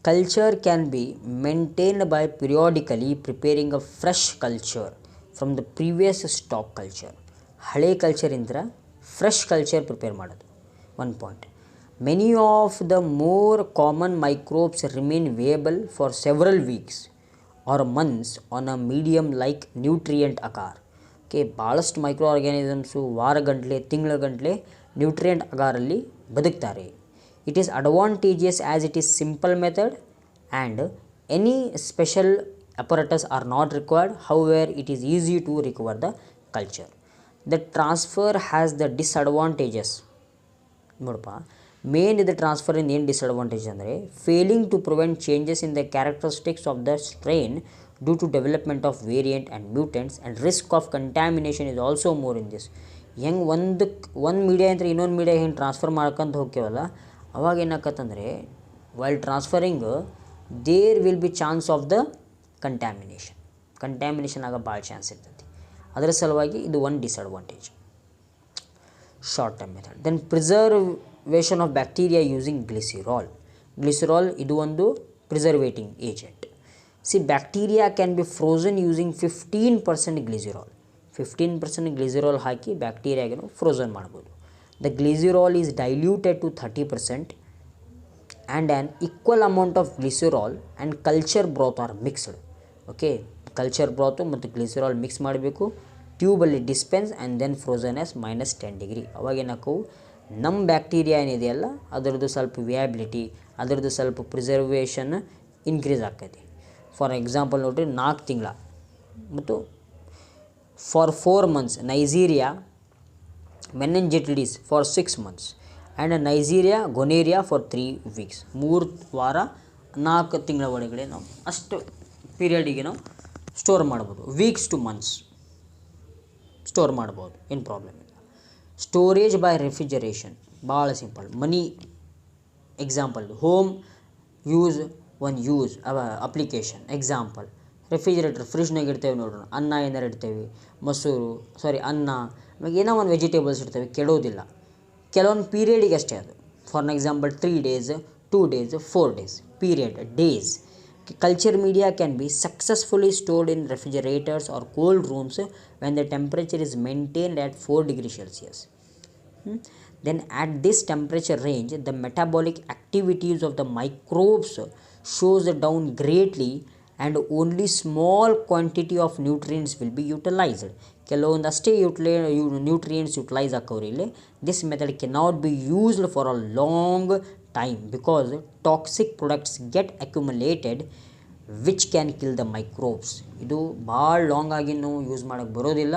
culture can be maintained by periodically preparing a fresh culture from the previous stock culture. ಹಳೆ ಕಲ್ಚರಿಂದ ಫ್ರೆಶ್ ಕಲ್ಚರ್ ಪ್ರಿಪೇರ್ ಮಾಡೋದು. One point, many of the more common microbes remain viable for several weeks or months on a medium like nutrient agar. Okay, ಭಾಳಷ್ಟು micro organisms ವಾರಗಂಟ್ಲೆ ತಿಂಗಳಗಂಟ್ಲೆ nutrient ಅಗಾರಲ್ಲಿ ಬದುಕ್ತಾರೆ. It is advantageous as it is simple method and any special apparatus are not required. However, it is easy to recover the culture. The transfer has the disadvantages. ನೋಡಪ್ಪ, main ಇದು ಟ್ರಾನ್ಸ್ಫರಿಂದ ಏನು disadvantage ಅಂದರೆ, failing to prevent changes in the characteristics of the strain due to development of variant and mutants and risk of contamination is also more in this. ಹೆಂಗೆ ಒಂದು media ಅಂದರೆ ಇನ್ನೊಂದು media ಹೆಂಗೆ ಟ್ರಾನ್ಸ್ಫರ್ ಮಾಡ್ಕೊಂತ ಹೋಗ್ತೇವಲ್ಲ, ಅವಾಗ ಏನಾಕತ್ತಂದರೆ while transferring there will be chance of the contamination ಆಗೋ ಭಾಳ ಚಾನ್ಸ್ ಇರ್ತೈತಿ. ಅದರ ಸಲುವಾಗಿ ಇದು ಒಂದು disadvantage. Short term method. Then preservation of bacteria using glycerol ಇದು ಒಂದು preservating agent. See, bacteria can be frozen using 15% glycerol. 15% glycerol ಹಾಕಿ ಬ್ಯಾಕ್ಟೀರಿಯಾಗೆ ಫ್ರೋಝನ್ ಮಾಡ್ಬೋದು. The glycerol is diluted to 30% and an equal amount of glycerol and culture broth are mixed. Okay, culture ಬ್ರಾತು ಮತ್ತು glycerol mix ಮಾಡಬೇಕು, ಟ್ಯೂಬಲ್ಲಿ dispense and then frozen as -10 degree. ಅವಾಗೇನಾಕವು ನಮ್ಮ ಬ್ಯಾಕ್ಟೀರಿಯಾ ಏನಿದೆಯಲ್ಲ ಅದರದ್ದು ಸ್ವಲ್ಪ ವಿಯಾಬಿಲಿಟಿ, ಅದರದ್ದು ಸ್ವಲ್ಪ ಪ್ರಿಸರ್ವೇಷನ್ ಇನ್ಕ್ರೀಸ್ ಆಗ್ತೈತಿ. ಫಾರ್ ಎಕ್ಸಾಂಪಲ್ ನೋಡಿರಿ, 4 ತಿಂಗಳ ಮತ್ತು for 4 months Neisseria meningitis for 6 months and Neisseria gonorrhoea for 3 weeks. 3 ವಾರ 4 ತಿಂಗಳ ಒಳಗಡೆ ನಾವು ಅಷ್ಟು ಪೀರಿಯಡಿಗೆ ನಾವು ಸ್ಟೋರ್ ಮಾಡ್ಬೋದು. ವೀಕ್ಸ್ ಟು ಮಂತ್ಸ್ ಸ್ಟೋರ್ ಮಾಡ್ಬೋದು, ಏನು ಪ್ರಾಬ್ಲಮ್ ಇಲ್ಲ. ಸ್ಟೋರೇಜ್ ಬೈ ರೆಫ್ರಿಜರೇಷನ್ ಭಾಳ simple. Many example, home use application example, refrigerator ಫ್ರಿಜ್ನಾಗ ಇಡ್ತೇವೆ ನೋಡ್ರಿ, ಅನ್ನ ಏನಾರು ಇಡ್ತೇವೆ, ಅನ್ನ ಆಮೇಲೆ ಏನೋ ಒಂದು ವೆಜಿಟೇಬಲ್ಸ್ ಇಡ್ತೇವೆ, ಕೆಡೋದಿಲ್ಲ. ಕೆಲವೊಂದು ಪೀರಿಯಡಿಗೆ ಅಷ್ಟೇ ಅದು, For an example, 3 days, 2 days, 4 days, period, days. Culture media can be successfully stored in refrigerators or cold rooms when the temperature is maintained at 4 degrees Celsius. Then at this temperature range, the metabolic activities of the microbes shows down greatly and only small quantity of nutrients will be utilized. ಕೆಲವೊಂದಷ್ಟೇ nutrients utilize ಆಕವ್ರಿ ಇಲ್ಲಿ. This method cannot be used for a long time because toxic products get accumulated which can kill the microbes. ಇದು ಭಾಳ long ಆಗಿ ನಾವು use ಮಾಡೋಕ್ಕೆ ಬರೋದಿಲ್ಲ.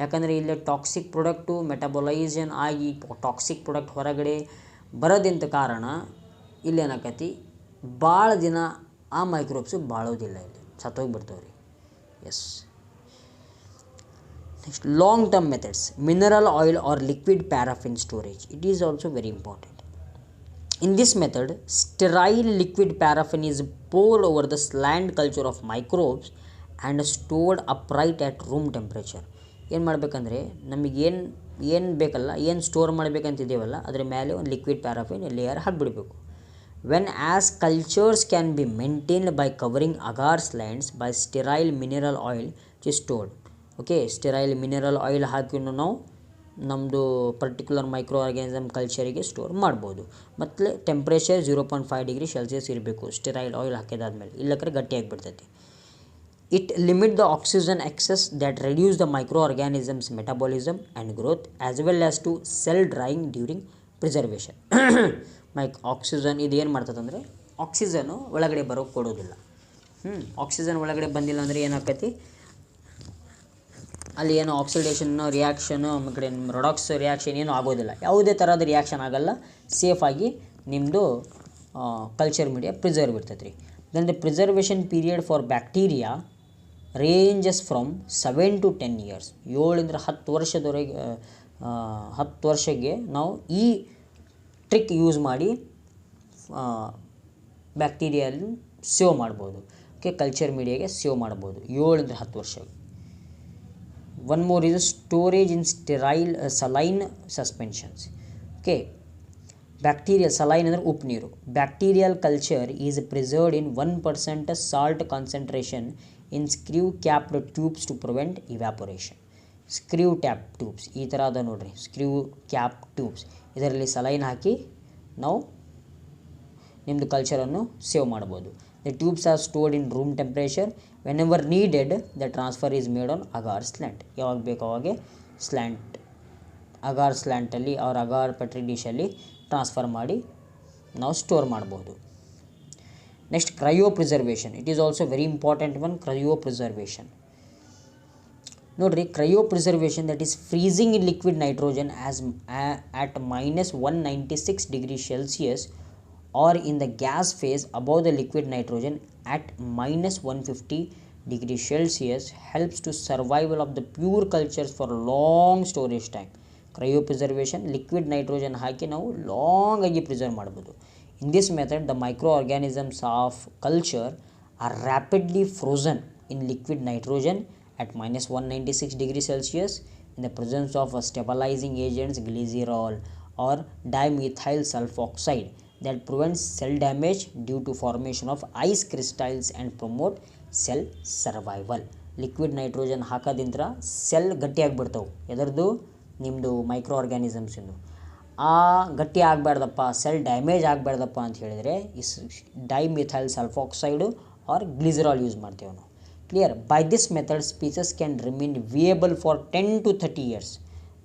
ಯಾಕಂದರೆ ಇಲ್ಲಿ ಟಾಕ್ಸಿಕ್ ಪ್ರಾಡಕ್ಟು ಮೆಟಬಲೈಸೇಷನ್ ಆಗಿ ಟಾಕ್ಸಿಕ್ ಪ್ರಾಡಕ್ಟ್ ಹೊರಗಡೆ ಬರೋದಿಂತ ಕಾರಣ ಇಲ್ಲೇನಾಕತಿ ಭಾಳ ದಿನ ಆ ಮೈಕ್ರೋಬ್ಸು ಬಾಳೋದಿಲ್ಲ, ಇಲ್ಲಿ ಸತ್ತೋಗಿ ಬರ್ತಾವೆ ರೀ. Yes. Next, long term methods, mineral oil or liquid paraffin storage. It is also very important. In this method, sterile liquid paraffin is poured over the slant culture of microbes and stored upright at room temperature. ಏನು ಮಾಡಬೇಕಂದ್ರೆ ಏನು ಬೇಕಲ್ಲ, ಏನು store ಮಾಡಬೇಕಂತಿದ್ದೇವಲ್ಲ ಅದರ ಮೇಲೆ ಒಂದು liquid paraffin layer ಹಾಕಿಬಿಡಬೇಕು. When as cultures can be maintained by covering agar slants by sterile mineral oil is stored. Okay, sterile mineral oil ಹಾಕಿನೂ ನಾವು ನಮ್ಮದು ಪರ್ಟಿಕ್ಯುಲರ್ ಮೈಕ್ರೋ ಆರ್ಗ್ಯಾನಿಸಮ್ ಕಲ್ಚರಿಗೆ ಸ್ಟೋರ್ ಮಾಡ್ಬೋದು. ಮತ್ತು ಟೆಂಪ್ರೇಚರ್ 0.5 ಡಿಗ್ರಿ ಸೆಲ್ಸಿಯಸ್ ಇರಬೇಕು ಸ್ಟೆರೈಲ್ ಆಯಿಲ್ ಹಾಕಿದಾದ್ಮೇಲೆ, ಇಲ್ಲಕ್ರೆ ಗಟ್ಟಿಯಾಗಿಬಿಡ್ತೈತಿ. It limit the oxygen access that reduce the micro organisms metabolism and growth as well as to cell drying during preservation. Oxygen ಇದು ಏನು ಮಾಡ್ತದಂದರೆ oxygen ಒಳಗಡೆ ಬರೋಕ್ಕೆ ಕೊಡೋದಿಲ್ಲ. ಆಕ್ಸಿಜನ್ ಒಳಗಡೆ ಬಂದಿಲ್ಲ ಅಂದರೆ ಏನಾಕತಿ, ಅಲ್ಲಿ ಏನೋ ಆಕ್ಸಿಡೇಷನ್ ರಿಯಾಕ್ಷನು ಕಡೆ ರೊಡಾಕ್ಸ್ ರಿಯಾಕ್ಷನ್ ಏನೂ ಆಗೋದಿಲ್ಲ. ಯಾವುದೇ ಥರದ ರಿಯಾಕ್ಷನ್ ಆಗಲ್ಲ, ಸೇಫಾಗಿ ನಿಮ್ಮದು ಕಲ್ಚರ್ ಮೀಡಿಯಾ ಪ್ರಿಸರ್ವ್ ಇರ್ತೈತೆ ರೀ. Then the preservation period for bacteria ranges from 7 to 10 years. 7 to 10 ವರ್ಷದವರೆಗೆ 10 ವರ್ಷಕ್ಕೆ ನಾವು ಈ ಟ್ರಿಕ್ ಯೂಸ್ ಮಾಡಿ ಬ್ಯಾಕ್ಟೀರಿಯಲ್ಲಿ ಸೇವ್ ಮಾಡ್ಬೋದು. ಓಕೆ, ಕಲ್ಚರ್ ಮೀಡಿಯಾಗೆ ಸೇವ್ ಮಾಡ್ಬೋದು 7 to 10 ವರ್ಷ. One more is storage in sterile saline suspensions. Okay, bacterial saline ಅಂದರೆ ಉಪ್ಪು ನೀರು. Bacterial culture is preserved in 1% salt concentration in screw capped tubes to prevent evaporation. Screw tap tubes ಈ ಥರ ಅದ ನೋಡ್ರಿ, screw cap tubes. ಇದರಲ್ಲಿ saline ಹಾಕಿ ನಾವು ನಿಮ್ಮದು ಕಲ್ಚರನ್ನು ಸೇವ್ ಮಾಡ್ಬೋದು. The tubes are stored in room temperature. Whenever needed the transfer is made on agar slant. ಯಾವಾಗ ಬೇಕು ಅವಾಗೆ ಸ್ಲ್ಯಾಂಟ್, ಅಗಾರ್ ಸ್ಲ್ಯಾಂಟಲ್ಲಿ ಅವ್ರ ಅಗಾರ್ ಪೆಟ್ರಿ ಡಿಶಲ್ಲಿ ಟ್ರಾನ್ಸ್ಫರ್ ಮಾಡಿ ನಾವು ಸ್ಟೋರ್ ಮಾಡ್ಬೋದು. Next, cryopreservation. It is also very important one, cryopreservation. ನೋಡಿರಿ, cryopreservation that is freezing in liquid nitrogen as at -196 degrees Celsius or in the gas phase above the liquid nitrogen at -150 degrees Celsius helps to survival of the pure cultures for long storage time. Cryopreservation, liquid nitrogen ಹಾಕಿ ನಾವು long ಆಗಿ preserve ಮಾಡ್ಬೋದು. In this method the micro organisms of culture are rapidly frozen in liquid nitrogen at -196 degrees Celsius in the presence of a stabilizing agents glycerol or dimethyl sulfoxide that prevents cell damage due to formation of ice crystals and promote cell survival. Liquid nitrogen ಹಾಕೋದ್ರಿಂದ cell ಗಟ್ಟಿಯಾಗಿಬಿಡ್ತಾವೆ. ಎದರದು, ನಿಮ್ಮದು micro ಆರ್ಗ್ಯಾನಿಸಮ್ಸಿಂದು. ಆ ಗಟ್ಟಿ ಆಗಬಾರ್ದಪ್ಪ, cell damage ಆಗಬಾರ್ದಪ್ಪ ಅಂತ ಹೇಳಿದರೆ dimethyl ಸಲ್ಫಾಕ್ಸೈಡು R glycerol use ಮಾಡ್ತೇವೆ ನಾವು. Clear? By this method, species can remain viable for 10 to 30 years.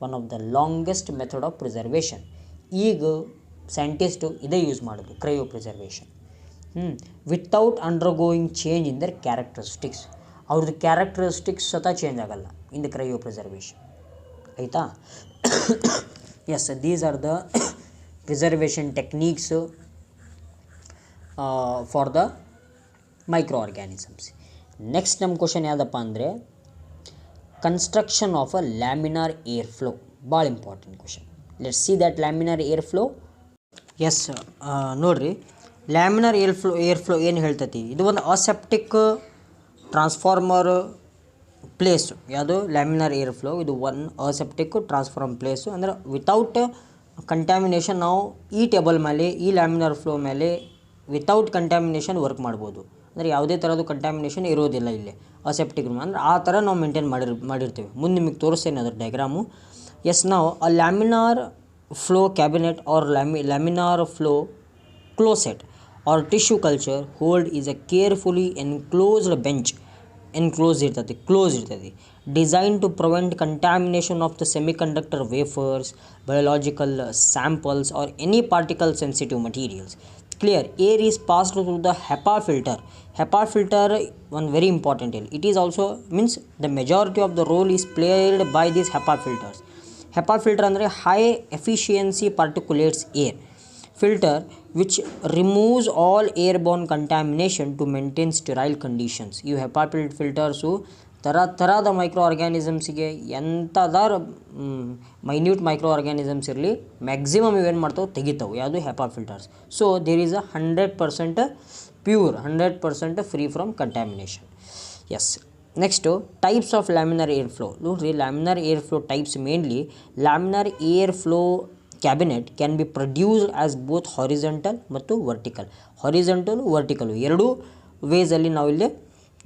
One of the longest method of preservation. ಈಗ scientist ಇದೇ ಯೂಸ್ ಮಾಡೋದು, cryopreservation. Without undergoing change in their characteristics. ಅವ್ರದ್ದು characteristics ಸ್ವತಃ change ಆಗಲ್ಲ in the cryopreservation. ಆಯಿತಾ? Yes, these are the preservation techniques for the micro organisms. Next ನಮ್ಮ question ಯಾವುದಪ್ಪ ಅಂದರೆ construction of a laminar air flow. ಭಾಳ important question. Let's see that laminar air flow. Yes, ನೋಡಿರಿ, laminar air flow ಏನು ಹೇಳ್ತೈತಿ, ಇದು ಒಂದು ಅಸೆಪ್ಟಿಕ್ ಟ್ರಾನ್ಸ್ಫಾರ್ಮರ್ ಪ್ಲೇಸು. ಯಾವುದು ಲ್ಯಾಮಿನಾರ್ ಏರ್ ಫ್ಲೋ, ಇದು ಒನ್ ಅಸೆಪ್ಟಿಕ್ ಟ್ರಾನ್ಸ್ಫಾರ್ಮ್ ಪ್ಲೇಸು. ಅಂದರೆ ವಿತೌಟ್ ಕಂಟ್ಯಾಮಿನೇಷನ್ ನಾವು ಈ ಟೇಬಲ್ ಮೇಲೆ ಈ ಲ್ಯಾಮಿನಾರ್ ಫ್ಲೋ ಮೇಲೆ ವಿತೌಟ್ ಕಂಟ್ಯಾಮಿನೇಷನ್ ವರ್ಕ್ ಮಾಡ್ಬೋದು. ಅಂದರೆ ಯಾವುದೇ ಥರದ್ದು ಕಂಟ್ಯಾಮಿನೇಷನ್ ಇರೋದಿಲ್ಲ ಇಲ್ಲಿ ಅಸೆಪ್ಟಿಕ್ ರೂಮ್ ಅಂದರೆ ಆ ಥರ ನಾವು ಮೇಂಟೈನ್ ಮಾಡಿರ್ತೀವಿ. ಮುಂದೆ ನಿಮಗೆ ತೋರಿಸ್ತೇನೆ ಅದರ ಡಯಾಗ್ರಾಮು. ಎಸ್, ನಾವು a laminar flow cabinet or laminar flow closet or tissue culture hood is a carefully enclosed bench. Close ಇರ್ತದೆ design to prevent contamination of the semiconductor wafers, biological samples or any particle sensitive materials. Clear. Air is passed through the HEPA filter. HEPA filter, one very important here. It is also means the majority of the role is played by these HEPA filters. HEPA filter ಅಂದರೆ high efficiency particulates air filter which removes all airborne contamination to maintain sterile conditions. ಇವು HEPA filters ಥರದ micro ಆರ್ಗ್ಯಾನಿಸಮ್ಸಿಗೆ ಎಂಥದಾರು minute micro organisms ಇರಲಿ maximum ಇವೇನು ಮಾಡ್ತಾವೆ ತೆಗಿತಾವೆ. ಯಾವುದು HEPA filters. So there is a 100% pure, 100% free from contamination. Yes, next types of laminar air flow. ನೋಡಿರಿ, laminar air flow types mainly laminar air flow cabinet can be produced as both horizontal ಮತ್ತು vertical. Vertical ಎರಡೂ ವೇಸಲ್ಲಿ ನಾವಿಲ್ಲಿ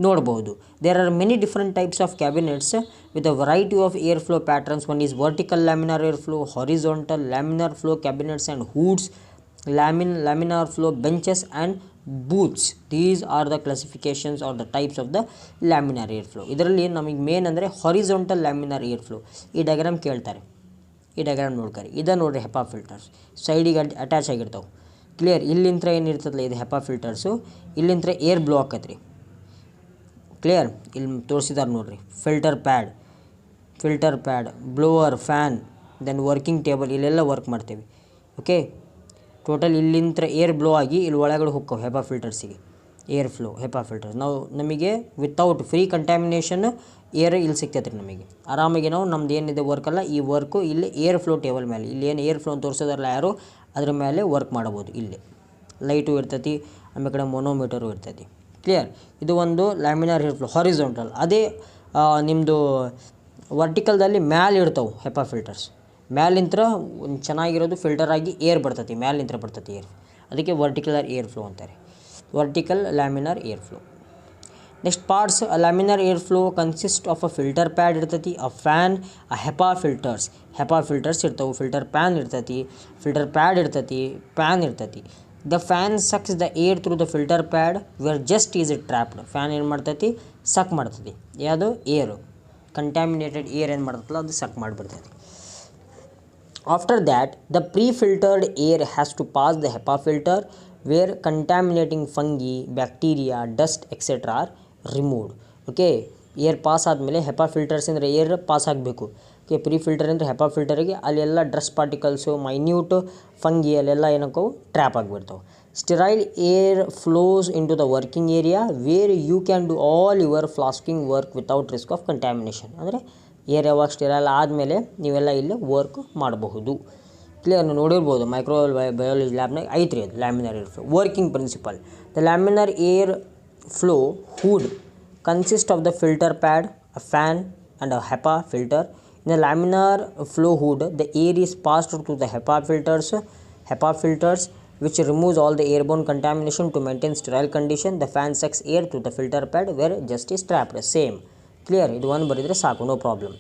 ನೋಡಬಹುದು. There are many different types of cabinets with a variety of air flow patterns. One is vertical laminar air flow, horizontal laminar flow cabinets and hoods, laminar flow benches and booths. These are the classifications or the types of the laminar air flow. ಇದರಲ್ಲಿ ನಮಗೆ main ಅಂದರೆ horizontal laminar air flow. ಈ diagram ಕೇಳ್ತಾರೆ, ಈ diagram ನೋಡ್ತಾರೆ. ಇದು ನೋಡಿರಿ HEPA filters ಸೈಡಿಗೆ ಅಟ್ಯಾಚ್ ಆಗಿರ್ತಾವೆ. ಕ್ಲಿಯರ್. ಇಲ್ಲಿಂತ್ರ ಏನಿರ್ತದಲ್ಲ ಇದು HEPA ಫಿಲ್ಟರ್ಸು, ಇಲ್ಲಿಂತ್ರ ಏರ್ ಬ್ಲೋ ಆಕತ್ರಿ. ಕ್ಲಿಯರ್. ಇಲ್ಲಿ ತೋರಿಸಿದಾರೆ ನೋಡಿರಿ, filter pad, blower, fan, then working table, ಇಲ್ಲೆಲ್ಲ ವರ್ಕ್ ಮಾಡ್ತೇವೆ. ಓಕೆ, ಟೋಟಲ್ ಇಲ್ಲಿಂತ್ರ ಏರ್ ಬ್ಲೋ ಆಗಿ ಇಲ್ಲಿ ಒಳಗಡೆ ಹೋಗ್ತಾವೆ HEPA ಫಿಲ್ಟರ್ಸಿಗೆ. ಏರ್ ಫ್ಲೋ HEPA ಫಿಲ್ಟರ್ಸ್ ನಮಗೆ ವಿತೌಟ್ ಫ್ರೀ ಕಂಟ್ಯಾಮಿನೇಷನ್ ಏರ್ ಇಲ್ಲಿ ಸಿಗ್ತೈತೆ ರೀ. ನಮಗೆ ಆರಾಮಾಗಿ ನಾವು ನಮ್ದು ಏನಿದೆ ವರ್ಕಲ್ಲ, ಈ ವರ್ಕು ಇಲ್ಲಿ ಏರ್ ಫ್ಲೋ ಟೇಬಲ್ ಮೇಲೆ, ಇಲ್ಲಿ ಏನು ಏರ್ ಫ್ಲೋ ಅಂತ ತೋರಿಸೋದ್ರಲ್ಲ ಯಾರು, ಅದ್ರ ಮೇಲೆ ವರ್ಕ್ ಮಾಡ್ಬೋದು. ಇಲ್ಲಿ ಲೈಟು ಇರ್ತೈತಿ, ಆಮೇಲೆ ಕಡೆ ಮೊನೋಮೀಟರು ಇರ್ತೈತಿ. ಕ್ಲಿಯರ್. ಇದು ಒಂದು ಲ್ಯಾಮಿನಾರ್ ಏರ್ ಫ್ಲೋ ಹಾರಿಜಾಂಟಲ್. ಅದೇ ನಿಮ್ಮದು ವರ್ಟಿಕಲ್ದಲ್ಲಿ ಮ್ಯಾಲೆ ಇರ್ತಾವೆ HEPA ಫಿಲ್ಟರ್ಸ್. ಮ್ಯಾಲಿಂತ್ರ ಒಂದು ಚೆನ್ನಾಗಿರೋದು ಫಿಲ್ಟರ್ ಆಗಿ ಏರ್ ಬರ್ತೈತಿ, ಮ್ಯಾಲಿಂತ್ರ ಬರ್ತೈತಿ ಏರ್, ಅದಕ್ಕೆ ವರ್ಟಿಕಲರ್ ಏರ್ ಫ್ಲೋ ಅಂತಾರೆ, vertical laminar air flow. Next parts. Laminar air flow consist of a filter pad ಇರ್ತೈತಿ, a fan, a HEPA filters ಇರ್ತಾವೆ, ಫಿಲ್ಟರ್ ಪ್ಯಾನ್ ಇರ್ತೈತಿ, ಫಿಲ್ಟರ್ ಪ್ಯಾಡ್ ಇರ್ತೈತಿ, ಪ್ಯಾನ್ ಇರ್ತೈತಿ. The fan sucks the air through the filter pad where just is it trapped. Fan ಏನು ಮಾಡ್ತೈತಿ, ಸಕ್ ಮಾಡ್ತೈತಿ. ಯಾವುದು ಏರು, ಕಂಟ್ಯಾಮಿನೇಟೆಡ್ ಏರ್ ಏನು ಮಾಡ್ತೈತಲ್ಲ ಅದು ಸಕ್ ಮಾಡಿಬಿಡ್ತೈತಿ. After that the pre-filtered air has to pass the HEPA filter where contaminating fungi, bacteria, dust etcetera are removed. Okay, air pass ಆದಮೇಲೆ HEPA ಫಿಲ್ಟರ್ಸ್ ಅಂದರೆ ಏರ್ ಪಾಸ್ ಆಗಬೇಕು. ಓಕೆ, ಪ್ರೀ ಫಿಲ್ಟರ್ ಅಂದರೆ HEPA ಫಿಲ್ಟರಿಗೆ ಅಲ್ಲೆಲ್ಲ dust particles, minute fungi ಅಲ್ಲೆಲ್ಲ ಏನಕ್ಕವು trap ಆಗಿಬಿಡ್ತಾವೆ. Sterile air flows into the working area where you can do all your flasking work without risk of contamination. ಅಂದರೆ air ಯಾವಾಗ sterile ಆದಮೇಲೆ ನೀವೆಲ್ಲ ಇಲ್ಲಿ ವರ್ಕ್ ಮಾಡಬಹುದು. ಕ್ಲಿಯರ್. ನೀವು ನೋಡಿರ್ಬೋದು ಬಯೋಲಜಿ ಲ್ಯಾಬ್ನಾಗ ಐತ್ರಿ ಅದು laminar air flow. Working principal. The laminar air flow hood consist of the filter pad, a fan and a HEPA filter. In the laminar flow hood, the air is passed through the HEPA filters, which removes all the airborne contamination to maintain sterile condition. The fan sucks air through the filter pad where just is trapped. Same. Clear. ಇದು ಒಂದು ಬರೆದರೆ ಸಾಕು, no problem.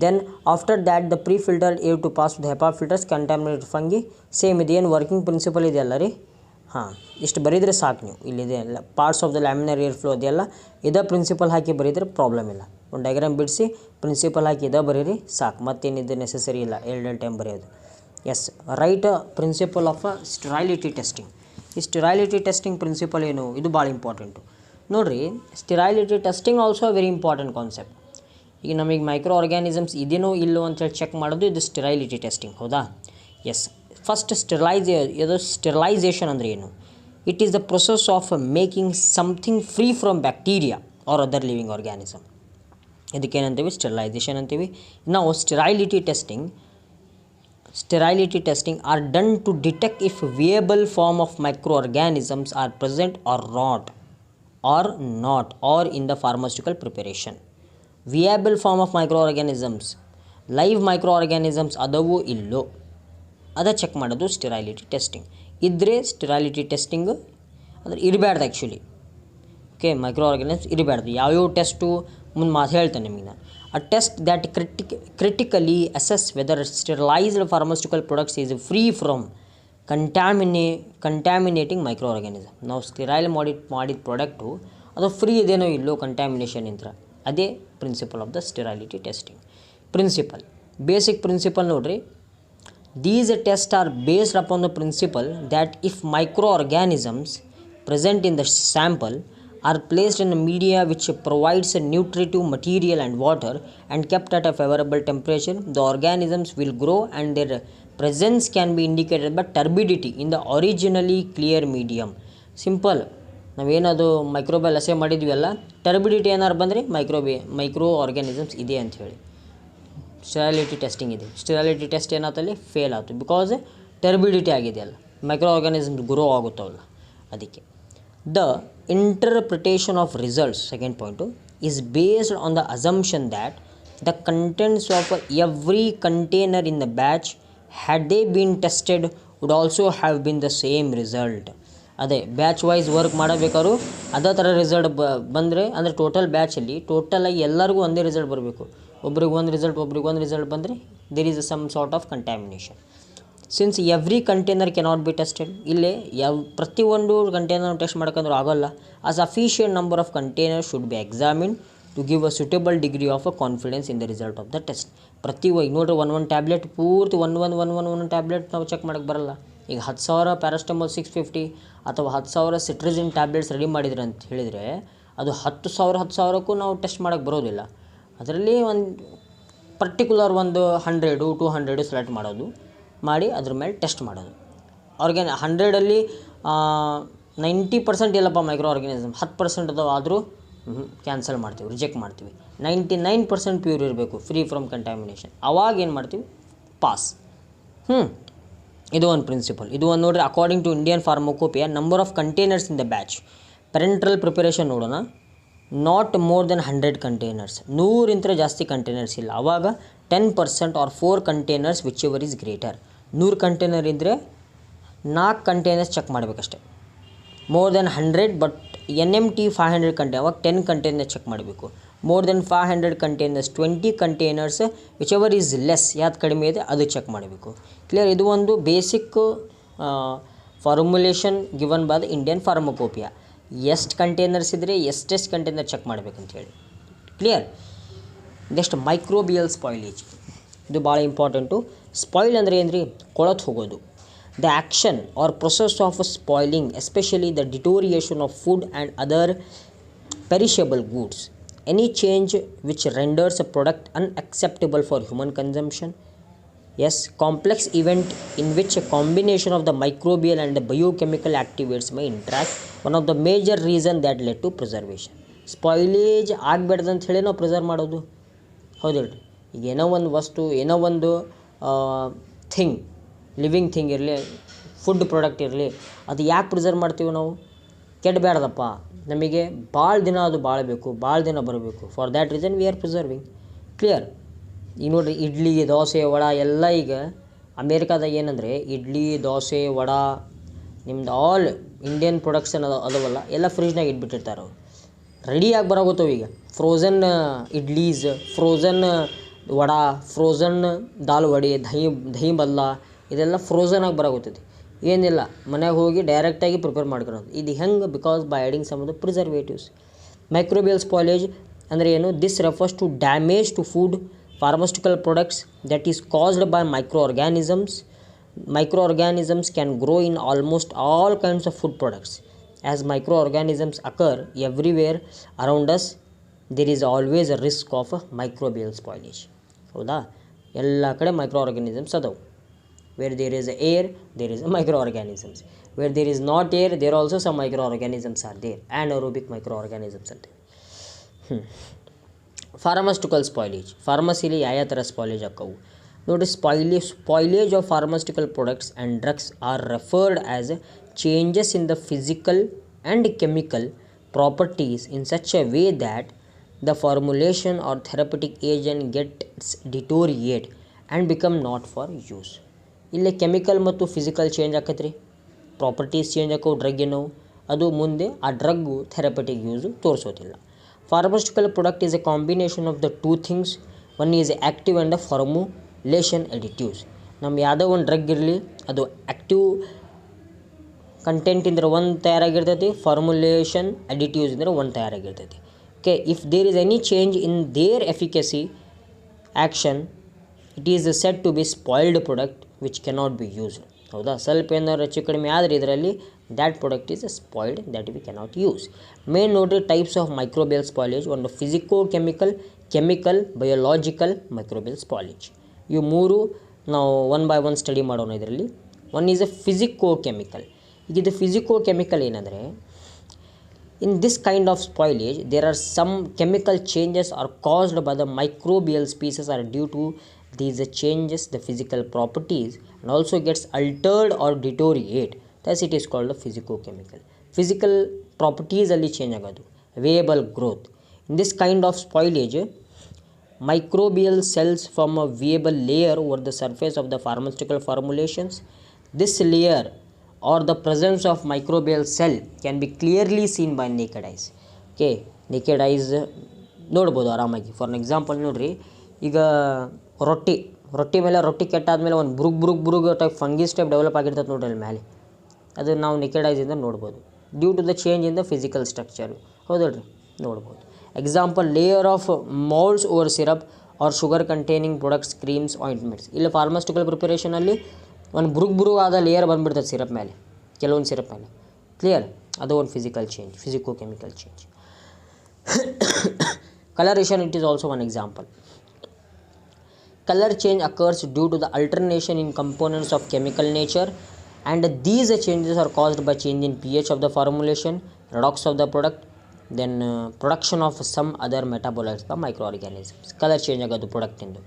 Then after that the pre-filtered air to pass to the HEPA filters contaminated fungi. Same ಇದೇನು working principal ಇದೆಯಲ್ಲ ರೀ, ಹಾಂ, ಇಷ್ಟು ಬರೀದರೆ ಸಾಕು. ನೀವು ಇಲ್ಲಿದೆ parts of the laminar air flow ಇದೆಯಲ್ಲ, ಇದೇ ಪ್ರಿನ್ಸಿಪಲ್ ಹಾಕಿ ಬರೀದ್ರೆ ಪ್ರಾಬ್ಲಮ್ ಇಲ್ಲ. ಒಂದು ಡಯಾಗ್ರಾಮ್ ಬಿಡಿಸಿ ಪ್ರಿನ್ಸಿಪಲ್ ಹಾಕಿ ಇದೇ ಬರೀರಿ ಸಾಕು, ಮತ್ತೇನಿದೆ ನೆಸೆಸರಿ ಇಲ್ಲ ಎರಡು ಟೈಮ್ ಬರೆಯೋದು. Yes, write principle of sterility testing. ಈ ಸ್ಟೆರೈಲಿಟಿ ಟೆಸ್ಟಿಂಗ್ ಪ್ರಿನ್ಸಿಪಲ್ ಏನು, ಇದು ಭಾಳ ಇಂಪಾರ್ಟೆಂಟು. ನೋಡಿರಿ, sterility testing also very important concept. ಈಗ ನಮಗೆ ಮೈಕ್ರೋ ಆರ್ಗ್ಯಾನಿಸಮ್ಸ್ ಇದೇನೋ ಇಲ್ಲೋ ಅಂತೇಳಿ ಚೆಕ್ ಮಾಡೋದು ಇದು ಸ್ಟೆರೈಲಿಟಿ ಟೆಸ್ಟಿಂಗ್, ಹೌದಾ? ಎಸ್. ಫಸ್ಟ್ ಸ್ಟೆರಲೈಸೇಷನ್ ಅಂದರೆ ಏನು? It is the process of making something free from bacteria or other living organism. ಇದಕ್ಕೇನಂತೀವಿ? ಸ್ಟೆರಲೈಸೇಷನ್ ಅಂತೀವಿ. ನಾವು sterility testing are done to detect if viable form of micro organisms are present or not are in the pharmaceutical preparation. Viable form of micro organisms, live micro organisms ಅದವೋ ಇಲ್ಲೋ ಅದ check ಮಾಡೋದು ಸ್ಟೆರಾಲಿಟಿ testing. ಇದ್ದರೆ ಸ್ಟೆರಾಲಿಟಿ testing ಅಂದರೆ ಇರಬಾರ್ದು actually. Okay, micro organisms ಇರಬಾರ್ದು. ಯಾವ್ಯಾವ test ಮುಂದೆ ಮಾತು ಹೇಳ್ತೇನೆ ನಿಮಗೆ ನಾನು. A test that critically assess whether sterilized pharmaceutical products is free from contaminating micro organism. ನಾವು ಸ್ಟೆರೈಲ್ ಮಾಡಿದ ಪ್ರಾಡಕ್ಟು ಅದು ಫ್ರೀ ಇದೇನೋ ಇಲ್ಲೋ ಕಂಟ್ಯಾಮಿನೇಷನ್ ಇಂತ್ರ. ಅದೇ principle of the sterility testing. Principle, basic principle ನೋಡ್ರಿ. These tests are based upon the principle that if microorganisms present in the sample are placed in a media which provides a nutritive material and water and kept at a favorable temperature, the organisms will grow and their presence can be indicated by turbidity in the originally clear medium. Simple, ನಾವೇನದು microbial assay ಮಾಡಿದ್ವಿ ಅಲ್ಲ, turbidity ಏನಾರು ಬಂದರೆ micro organisms ಇದೆ ಅಂಥೇಳಿ ಸ್ಟೆರಾಲಿಟಿ testing ಇದೆ. ಸ್ಟೆರಾಲಿಟಿ test ಏನಾಯ್ತಲ್ಲಿ fail ಆಯಿತು, because turbidity ಆಗಿದೆ ಅಲ್ಲ, ಮೈಕ್ರೋ ಆರ್ಗ್ಯಾನಿಸಮ್ಸ್ ಗ್ರೋ ಆಗುತ್ತವಲ್ಲ ಅದಕ್ಕೆ. The interpretation of results, second point, is based on the assumption that the contents of every container in the batch had they been tested would also have been the same result. ಅದೇ batch wise work ಮಾಡಬೇಕಾದ್ರು ಅದೇ ಥರ result ಬಂದರೆ, ಅಂದರೆ total ಬ್ಯಾಚಲ್ಲಿ ಟೋಟಲಾಗಿ ಎಲ್ಲರಿಗೂ ಒಂದೇ result ಬರಬೇಕು. ಒಬ್ರಿಗೆ ಒಂದು ರಿಸಲ್ಟ್ ಬಂದರೆ there is some sort of contamination. Since every container cannot be tested, ಇಲ್ಲೇ ಪ್ರತಿಯೊಂದು ಕಂಟೈನರ್ ಟೆಸ್ಟ್ ಮಾಡೋಕ್ಕಂದ್ರೂ ಆಗೋಲ್ಲ. A sufficient number of container should be examine to give a suitable degree of a confidence in the result of the test. ಈಗ ನೋಡ್ರಿ, ಒಂದು tablet ಪೂರ್ತಿ ಒಂದು tablet ನಾವು ಚೆಕ್ ಮಾಡೋಕ್ಕೆ ಬರಲ್ಲ. ಈಗ 10,000 ಪ್ಯಾರಾಸ್ಟಮೋಲ್ 650 ಅಥವಾ 10,000 ಸಿಟ್ರಿಜಿನ್ ಟ್ಯಾಬ್ಲೆಟ್ಸ್ ರೆಡಿ ಮಾಡಿದ್ರೆ ಅಂತ ಹೇಳಿದರೆ ಅದು 10,000ಕ್ಕೂ ನಾವು ಟೆಸ್ಟ್ ಮಾಡೋಕ್ಕೆ ಬರೋದಿಲ್ಲ. ಅದರಲ್ಲಿ ಒಂದು ಪರ್ಟಿಕ್ಯುಲರ್ ಒಂದು 100-200 ಸೆಲೆಕ್ಟ್ ಮಾಡಿ ಅದ್ರ ಮೇಲೆ ಟೆಸ್ಟ್ ಮಾಡೋದು. 100ಅಲ್ಲಿ 90% ಇಲ್ಲಪ್ಪ ಮೈಕ್ರೋ ಆರ್ಗ್ಯಾನಿಸಮ್, 10% ಅದಾವ ಆದರೂ ಕ್ಯಾನ್ಸಲ್ ಮಾಡ್ತೀವಿ, ರಿಜೆಕ್ಟ್ ಮಾಡ್ತೀವಿ. 99% ಪ್ಯೂರ್ ಇರಬೇಕು, ಫ್ರೀ ಫ್ರಮ್ ಕಂಟ್ಯಾಮಿನೇಷನ್. ಅವಾಗ ಏನು ಮಾಡ್ತೀವಿ? ಪಾಸ್. ಇದು ಒಂದು ಪ್ರಿನ್ಸಿಪಲ್. ಇದು ಒಂದು ನೋಡಿರಿ, according to Indian pharmacopoeia, number of containers in the batch. Parenteral preparation ನೋಡೋಣ. ನಾಟ್ ಮೋರ್ ದೆನ್ 100 ಕಂಟೈನರ್ಸ್, 100 ಜಾಸ್ತಿ ಕಂಟೈನರ್ಸ್ ಇಲ್ಲ. ಆವಾಗ 10% or 4 containers whichever is greater. 100 container ಇದ್ದರೆ 4 ಕಂಟೈನರ್ಸ್ ಚೆಕ್ ಮಾಡಬೇಕಷ್ಟೆ. More than 100 but NMT 500 container, ಅವಾಗ 10 container check ಮಾಡಬೇಕು. More than 500 containers 20 containers whichever is less, ಯಾವ್ದು ಕಡಿಮೆ ಇದೆ ಅದು ಚೆಕ್ ಮಾಡಬೇಕು. ಕ್ಲಿಯರ್? ಇದು ಒಂದು basic formulation given by the Indian pharmacopoeia. ಎಷ್ಟು ಕಂಟೈನರ್ಸ್ ಇದ್ದರೆ ಎಷ್ಟೆಷ್ಟು ಕಂಟೈನರ್ ಚೆಕ್ ಮಾಡಬೇಕಂತ ಹೇಳಿ. ಕ್ಲಿಯರ್? ನೆಕ್ಸ್ಟ್ ಮೈಕ್ರೋಬಿಯಲ್ ಸ್ಪಾಯ್ಲೇಜ್, ಇದು ಭಾಳ ಇಂಪಾರ್ಟೆಂಟು. ಸ್ಪಾಯ್ಲ್ ಅಂದರೆ ಏನು ರೀ? ಕೊಳತು ಹೋಗೋದು. The action or process of spoiling, especially the deterioration of food and other perishable goods. Any change which renders a product unacceptable for human consumption. Yes, complex event in which a combination of the microbial and the biochemical activities may interact. One of the major reason that led to preservation. Spoilage ಆಗಬಾರ್ದು ಅಂತ ಹೇಳಿ ನಾವು preserve ಮಾಡೋದು, ಹೌದಿಲ್ರಿ? ಈಗ ಏನೋ ಒಂದು ವಸ್ತು, ಏನೋ ಒಂದು ಥಿಂಗ್, ಲಿವಿಂಗ್ ಥಿಂಗ್ ಇರಲಿ, ಫುಡ್ ಪ್ರಾಡಕ್ಟ್ ಇರಲಿ, ಅದು ಯಾಕೆ ಪ್ರಿಸರ್ವ್ ಮಾಡ್ತೀವಿ ನಾವು? ಕೆಡಬೇಡ್ದಪ್ಪ, ನಮಗೆ ಭಾಳ ದಿನ ಅದು ಬಾಳಬೇಕು, ಭಾಳ ದಿನ ಬರಬೇಕು. For that reason we are preserving. Clear? ಈಗ ನೋಡಿರಿ, ಇಡ್ಲಿ, ದೋಸೆ, ವಡ ಎಲ್ಲ ಈಗ ಅಮೇರಿಕಾದಾಗ ಏನಂದರೆ ಇಡ್ಲಿ, ದೋಸೆ, ವಡ, ನಿಮ್ದು ಆಲ್ ಇಂಡಿಯನ್ ಪ್ರೊಡಕ್ಷನ್ ಅದವಲ್ಲ, ಎಲ್ಲ ಫ್ರಿಜ್ನಾಗ ಇಟ್ಬಿಟ್ಟಿರ್ತಾರೆ. ಅವ್ರು ರೆಡಿಯಾಗಿ ಬರೋಗುತ್ತವೆ. ಈಗ frozen idlis, frozen vada, frozen dal vada, dahi bhalla, ಇದೆಲ್ಲ ಫ್ರೋಝನ್ ಆಗಿ ಬರೋಗುತ್ತದೆ. ಏನಿಲ್ಲ, ಮನೆಗೆ ಹೋಗಿ ಡೈರೆಕ್ಟಾಗಿ ಪ್ರಿಪೇರ್ ಮಾಡ್ಕೊಳೋದು. ಇದು ಹೆಂಗೆ? Because by adding some of the preservatives. Microbial spoilage ಅಂದರೆ ಏನು? This refers to damage to food, pharmaceutical products that is caused by microorganisms. Microorganisms can grow in almost all kinds of food products. As microorganisms occur everywhere around us, there is always a risk of microbial spoilage. ಹೌದಾ? ಎಲ್ಲ ಕಡೆ ಮೈಕ್ರೋಆರ್ಗ್ಯಾನಿಸಮ್ಸ್ ಅದಾವೆ. Where there is air, there is microorganisms. Where there is not air, there also some microorganisms are there. Anaerobic microorganisms ಅಂತ. Pharmaceutical spoilage, ಫಾರ್ಮಸಿಲಿ ಯಾವ ಥರ spoilage ಆಕ್ಕವು ನೋಡಿ. Spoilage of pharmaceutical products and drugs are referred as changes in the physical and chemical properties in such a way that the formulation or therapeutic agent gets deteriorate and become not for use. ಇಲ್ಲಿ chemical ಮತ್ತು physical change ಆಕೈತೆ ರೀ, properties change ಆಕವು drug ಏನವು, ಅದು ಮುಂದೆ ಆ drug therapeutic use ತೋರಿಸೋದಿಲ್ಲ. Pharmaceutical product is a combination of the two things, one is active and a formulation ಎಡಿಟಿವ್ಸ್. ನಮ್ಮ ಯಾವುದೋ ಒಂದು ಡ್ರಗ್ ಇರಲಿ, ಅದು ಆ್ಯಕ್ಟಿವ್ ಕಂಟೆಂಟ್ ಇಂದ್ರೆ ಒಂದು ತಯಾರಾಗಿರ್ತೈತಿ, ಫಾರ್ಮುಲೇಷನ್ ಅಡಿಟಿವ್ಸ್ ಅಂದ್ರೆ ಒಂದು ತಯಾರಾಗಿರ್ತೈತಿ. Okay, if there is any change in their efficacy action, it is set to be spoiled product which cannot be used. ಹೌದಾ, ಸ್ವಲ್ಪ ಏನಾದ್ರು ಹೆಚ್ಚು ಕಡಿಮೆ ಆದರೆ ಇದರಲ್ಲಿ that product is spoiled, that we cannot use. Main ನೋಡ್ರಿ ಟೈಪ್ಸ್ ಆಫ್ ಮೈಕ್ರೋಬಿಯಲ್ ಸ್ಪಾಯ್ಲೇಜ್, ಒಂದು physico chemical, biological, microbial spoilage. ಇವು ಮೂರು ನಾವು ಒನ್ ಬೈ ಒನ್ ಸ್ಟಡಿ ಮಾಡೋಣ. ಇದರಲ್ಲಿ one is a physico chemical. ಈಗ ಇದು ಫಿಸಿಕೋ ಕೆಮಿಕಲ್ ಏನಂದರೆ, in this kind of spoilage there are some chemical changes are caused by the microbial species are due to these changes the physical properties and also gets altered or deteriorate, thus it is called a physicochemical. Physical properties alli change agodu, variable growth. In this kind of spoilage, microbial cells form a variable layer over the surface of the pharmaceutical formulations. This layer or the presence of microbial cell can be clearly seen by naked eyes. Okay, naked eyes ನೋಡ್ಬೋದು ಆರಾಮಾಗಿ. For example ನೋಡ್ರಿ, ಈಗ ರೊಟ್ಟಿ ಮೇಲೆ ರೊಟ್ಟಿ ಕೆಟ್ಟಾದ್ಮೇಲೆ ಒಂದು ಬುರುಗ್ type ಫಂಗೀಸ್ type develop ಆಗಿರ್ತದೆ ನೋಡ್ರಿ ಅಲ್ಲಿ ಮೇಲೆ, ಅದು ನಾವು naked eyes ಇಂದ ನೋಡ್ಬೋದು, due to the change in the physical structure. ಹೌದಲ್ರಿ, ನೋಡ್ಬೋದು. Example, layer of moulds over syrup or sugar containing products, creams, ointments. ಇಲ್ಲಿ ಫಾರ್ಮಾಸ್ಯೂಟಿಕಲ್ ಪ್ರಿಪರೇಷನಲ್ಲಿ ಒಂದು ಬುರುಗ್ ಆದ ಲೇಯರ್ ಬಂದುಬಿಡ್ತದೆ ಸಿರಪ್ ಮೇಲೆ, ಕೆಲವೊಂದು ಸಿರಪ್ ಮೇಲೆ. ಕ್ಲಿಯರ್? ಅದು ಒಂದು physical change, physico chemical change. Coloration, it is also one example. Color change occurs due to the alternation in components of chemical nature, and these changes are caused by change in pH of the formulation, redox of the product, then production of some other metabolites by microorganisms. Color change ಆಗೋದು product into.